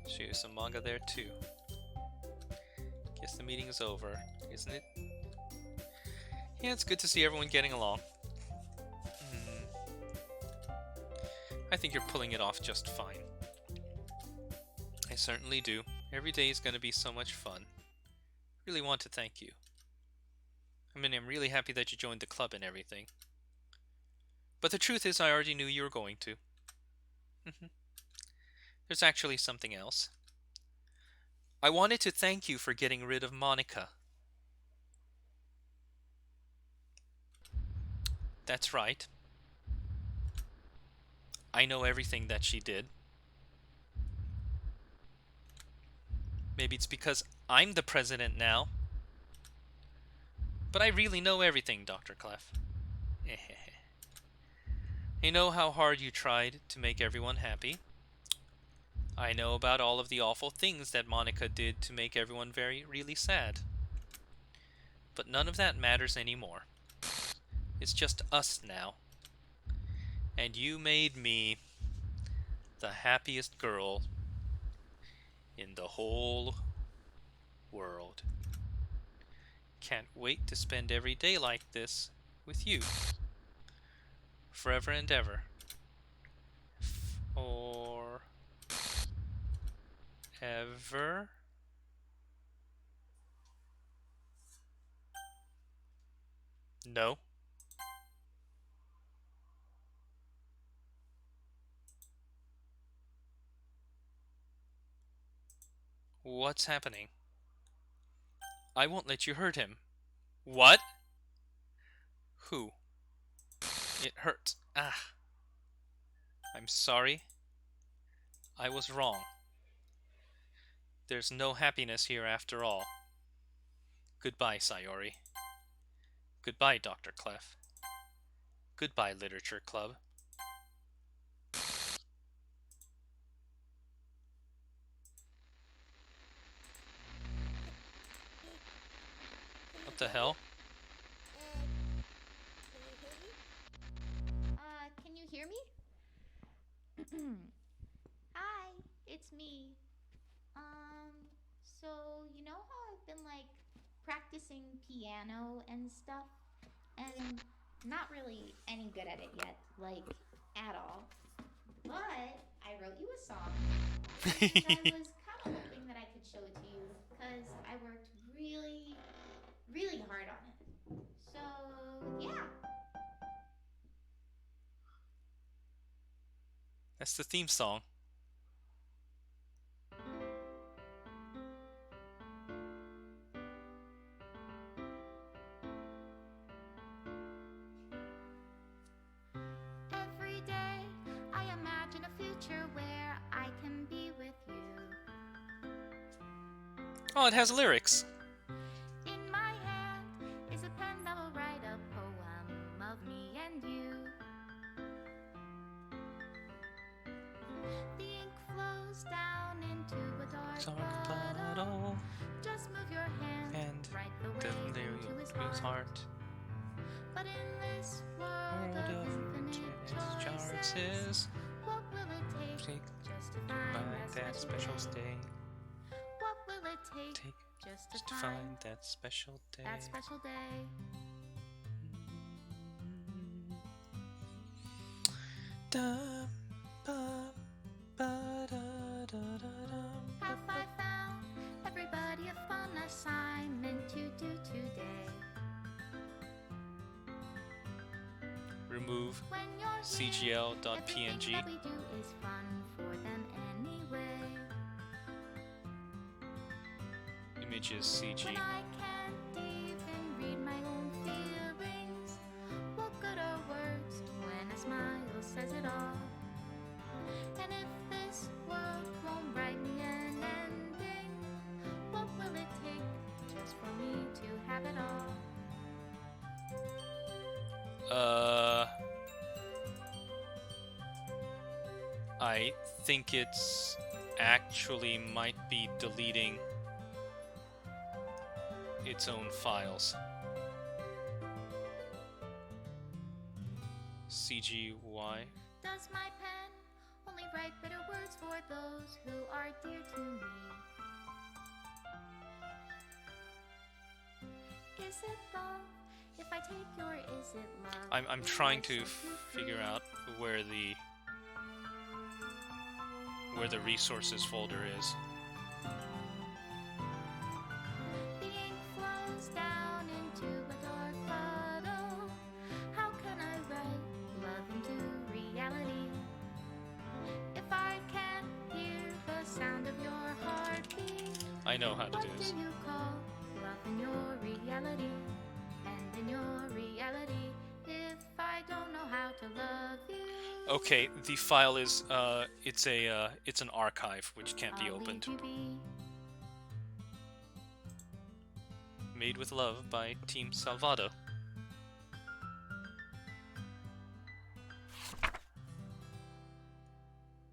Show you some manga there too. Guess the meeting is over, isn't it? Yeah, it's good to see everyone getting along. I think you're pulling it off just fine. I certainly do. Every day is going to be so much fun. Really want to thank you. I mean, I'm really happy that you joined the club and everything. But the truth is, I already knew you were going to. There's actually something else. I wanted to thank you for getting rid of Monica. That's right. I know everything that she did. Maybe it's because I'm the president now. But I really know everything, Dr. Clef. I know how hard you tried to make everyone happy. I know about all of the awful things that Monica did to make everyone really sad. But none of that matters anymore. It's just us now. And you made me the happiest girl in the whole world. Can't wait to spend every day like this with you. Forever and ever. Or ever. No. What's happening? I won't let you hurt him. What? Who? It hurts. Ah. I'm sorry. I was wrong. There's no happiness here after all. Goodbye, Sayori. Goodbye, Dr. Clef. Goodbye, Literature Club. What the hell? Can you hear me? Hi, it's me. So you know how I've been like practicing piano and stuff, and not really any good at it yet, like at all. But I wrote you a song, and I was kind of hoping that I could show it to you because I worked really, really hard on it. So yeah. That's the theme song. Every day I imagine a future where I can be with you. Oh, it has lyrics. In my hand is a pen that will write a poem of me and you. The ink flows down into a dark bottle. Just move your hand And right the way into his heart. But in this world of infinite choices, what will it take just to find that special stay? What will it take just to to find find that special day. that special day. Dum, bum, ba-da-da-da-dum. Have I found everybody a fun assignment to do today? Remove When you're here, CGL.png. everything that we do is fun for them anyway. Images CG. When I can't even read my own feelings, what good are words when a smile says it all? And if this world won't write me an ending, what will it take just for me to have it all? I think it's actually might be deleting its own files. CGY. Does my pen only write bitter words for those who are dear to me? Is it love if I take your is it love? I'm if trying I to set you figure free? out where the resources folder is. The ink flows down into a dark puddle. How can I write love into reality? If I can't hear the sound of your heartbeat, I know how to what do this. do you call love in your reality? And in your reality, if I don't know how to love you, Okay, the file is it's an archive which can't be I'll opened. leave you be. Made with love by Team Salvado.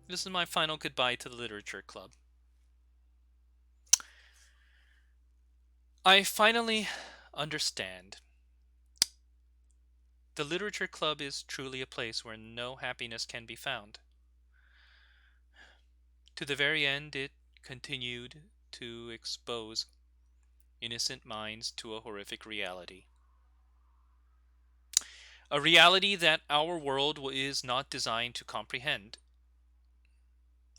This is my final goodbye to the Literature Club. I finally understand. The Literature Club is truly a place where no happiness can be found. To the very end, it continued to expose innocent minds to a horrific reality. A reality that our world is not designed to comprehend.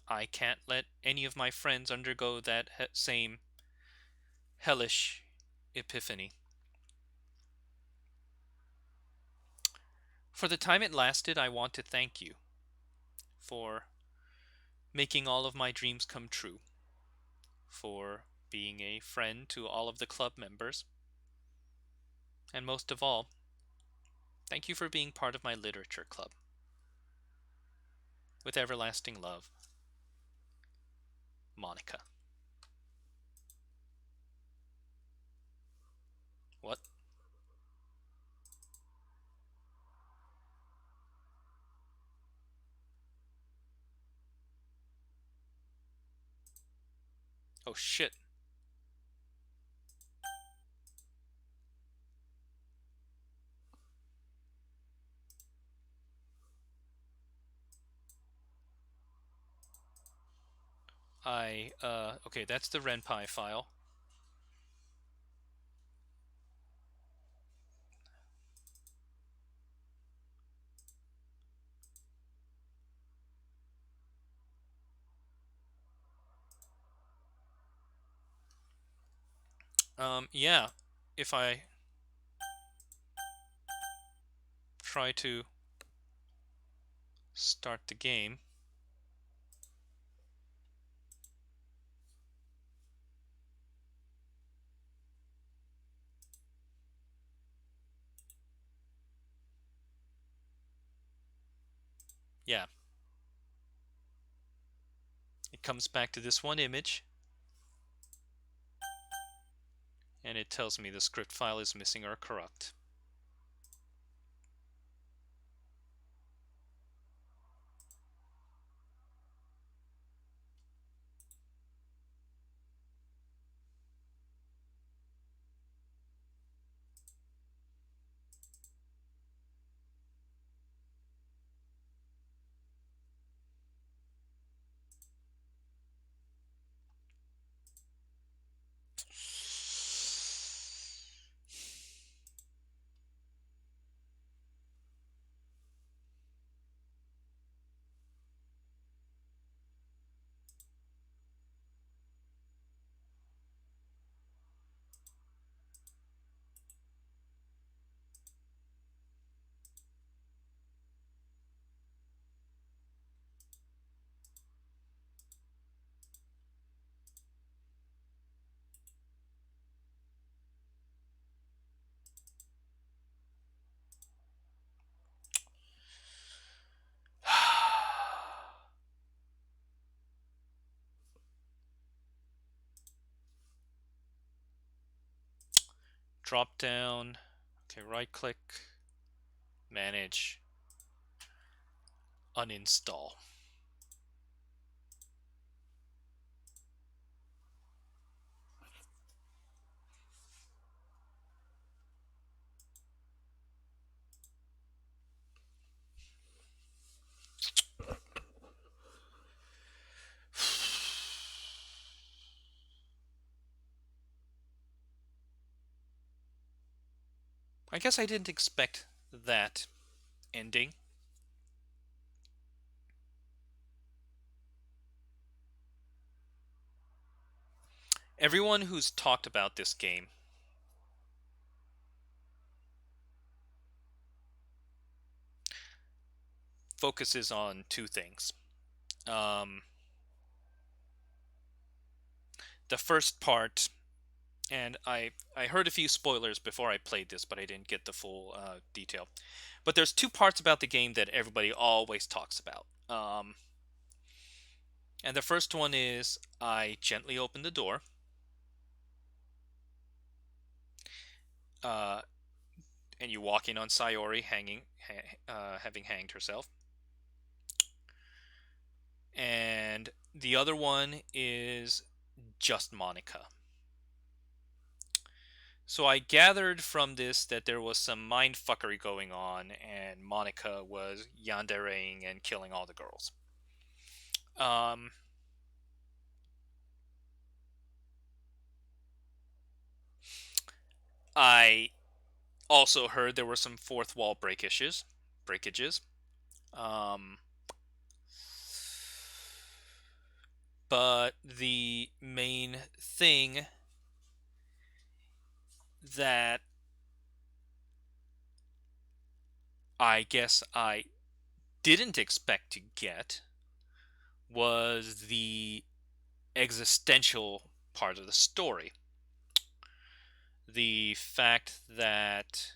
I can't let any of my friends undergo that same hellish epiphany. For the time it lasted, I want to thank you for making all of my dreams come true, for being a friend to all of the club members, and most of all, thank you for being part of my literature club. With everlasting love, Monica. What? Oh shit. Okay, that's the RenPy file. Yeah, if I try to start the game, yeah, it comes back to this one image, and it tells me the script file is missing or corrupt. drop down. Okay, right click, manage, uninstall. I guess I didn't expect that ending. Everyone who's talked about this game focuses on two things. The first part, and I heard a few spoilers before I played this, but I didn't get the full detail. But there's two parts about the game that everybody always talks about. And the first one is I gently open the door. And you walk in on Sayori having hanged herself. And the other one is just Monica. So I gathered from this that there was some mindfuckery going on, and Monica was yandereing and killing all the girls. I also heard there were some fourth wall breakages. But the main thing that I guess I didn't expect to get was the existential part of the story. The fact that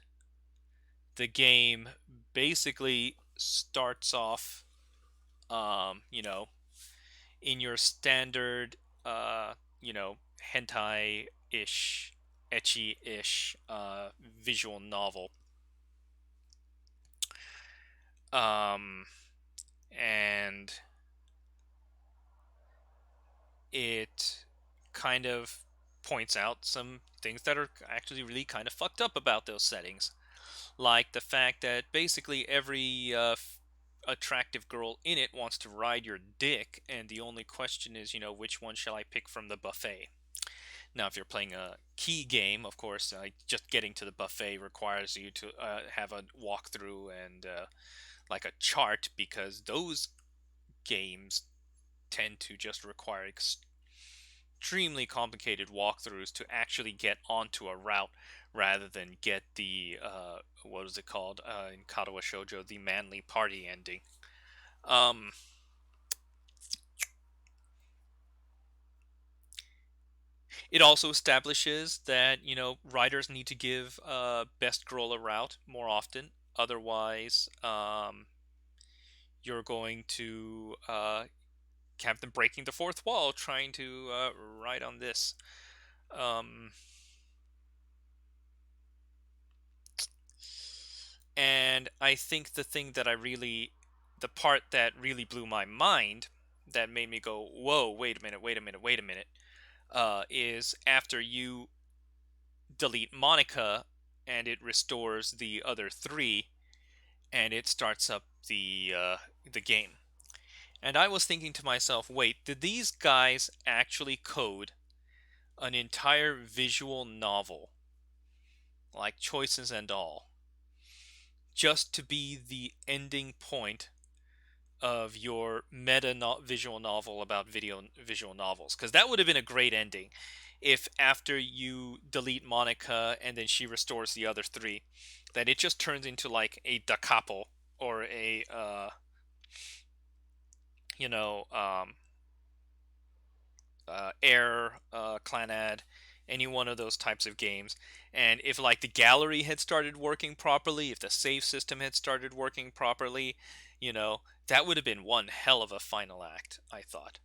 the game basically starts off, in your standard, hentai-ish, ecchi-ish visual novel. And it kind of points out some things that are actually really kind of fucked up about those settings. Like the fact that basically every attractive girl in it wants to ride your dick, and the only question is, which one shall I pick from the buffet? Now, if you're playing a key game, of course, just getting to the buffet requires you to have a walkthrough and like a chart, because those games tend to just require extremely complicated walkthroughs to actually get onto a route, rather than get the what is it called in Katawa Shoujo, the manly party ending. It also establishes that writers need to give best girl a route more often. Otherwise, you're going to have them breaking the fourth wall trying to write on this. And I think the part that really blew my mind, that made me go, whoa, wait a minute, is after you delete Monica and it restores the other three, and it starts up the game. And I was thinking to myself, wait, did these guys actually code an entire visual novel, like choices and all, just to be the ending point of your visual novel about visual novels? Because that would have been a great ending if, after you delete Monica and then she restores the other three, that it just turns into like a da capo, or a you know Air, Clanad, any one of those types of games. And if like the gallery had started working properly, if the save system had started working properly, that would have been one hell of a final act, I thought.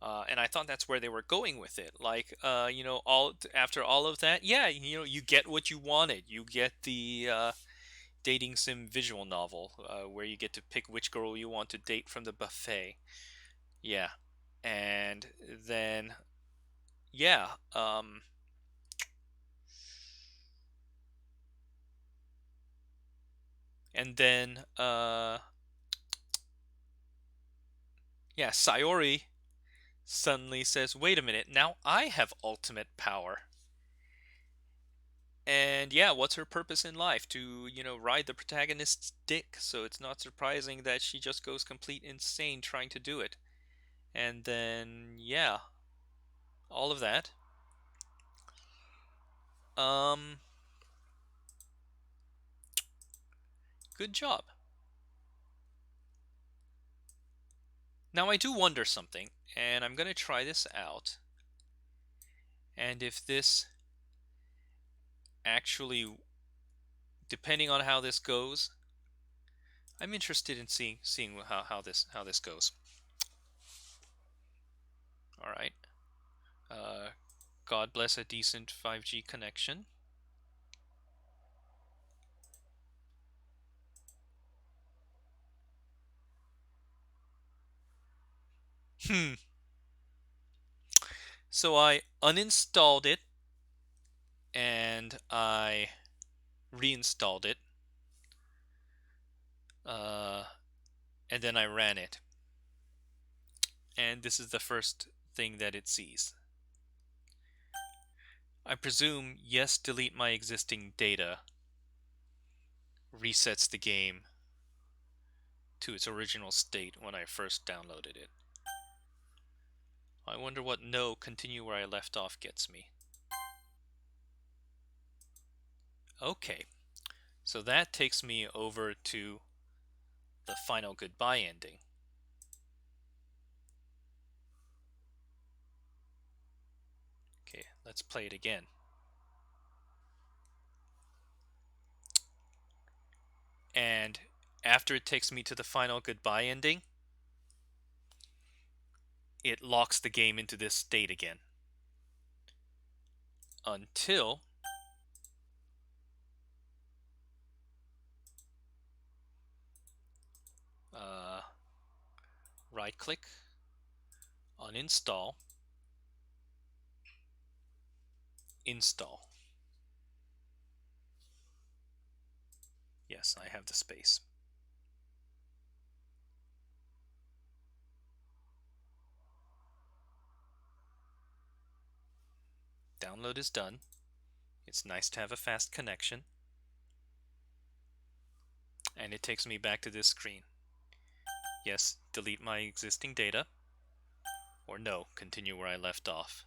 And I thought that's where they were going with it. Like, you know, after all of that, yeah, you know, you get what you wanted. You get the dating sim visual novel where you get to pick which girl you want to date from the buffet. Yeah, and then yeah, and then yeah, Sayori suddenly says, "Wait a minute, now I have ultimate power." And yeah, what's her purpose in life? To, you know, ride the protagonist's dick. So it's not surprising that she just goes complete insane trying to do it. And then, yeah, all of that. Um, Good job. Now I do wonder something, and I'm gonna try this out. And if this actually, depending on how this goes, I'm interested in seeing how this goes. All right. God bless a decent 5G connection. So I uninstalled it and I reinstalled it. And then I ran it. And this is the first thing that it sees. I presume yes, delete my existing data resets the game to its original state when I first downloaded it. I wonder what no, continue where I left off gets me. Okay, so that takes me over to the final goodbye ending. Okay, let's play it again. And after it takes me to the final goodbye ending, it locks the game into this state again. Until right click, uninstall, install. Yes, I have the space. Download is done. It's nice to have a fast connection. And it takes me back to this screen. Yes, delete my existing data. Or no, continue where I left off.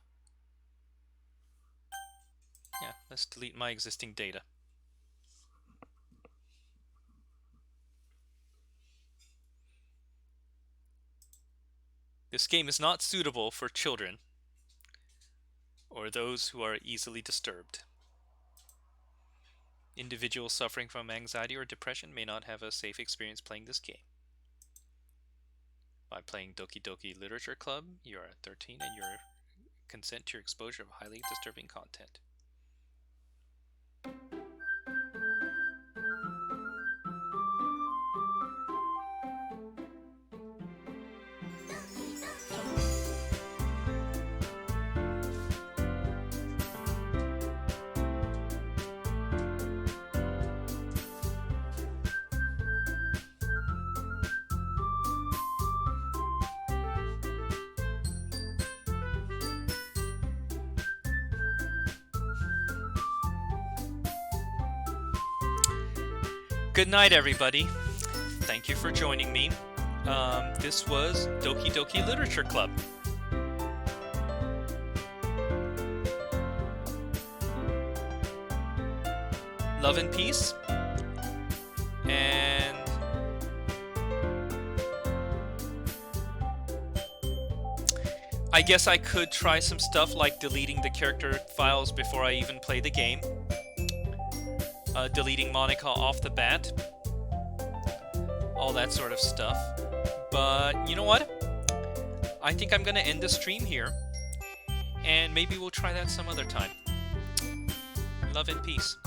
Yeah, let's delete my existing data. This game is not suitable for children or those who are easily disturbed. Individuals suffering from anxiety or depression may not have a safe experience playing this game. By playing Doki Doki Literature Club, you are 13 and you consent to your exposure of highly disturbing content. Good night, everybody. Thank you for joining me. This was Doki Doki Literature Club. Love and peace. And I guess I could try some stuff like deleting the character files before I even play the game. Deleting MOCAW off the bat. All that sort of stuff. But you know what? I think I'm gonna end the stream here, and maybe we'll try that some other time. Love and peace.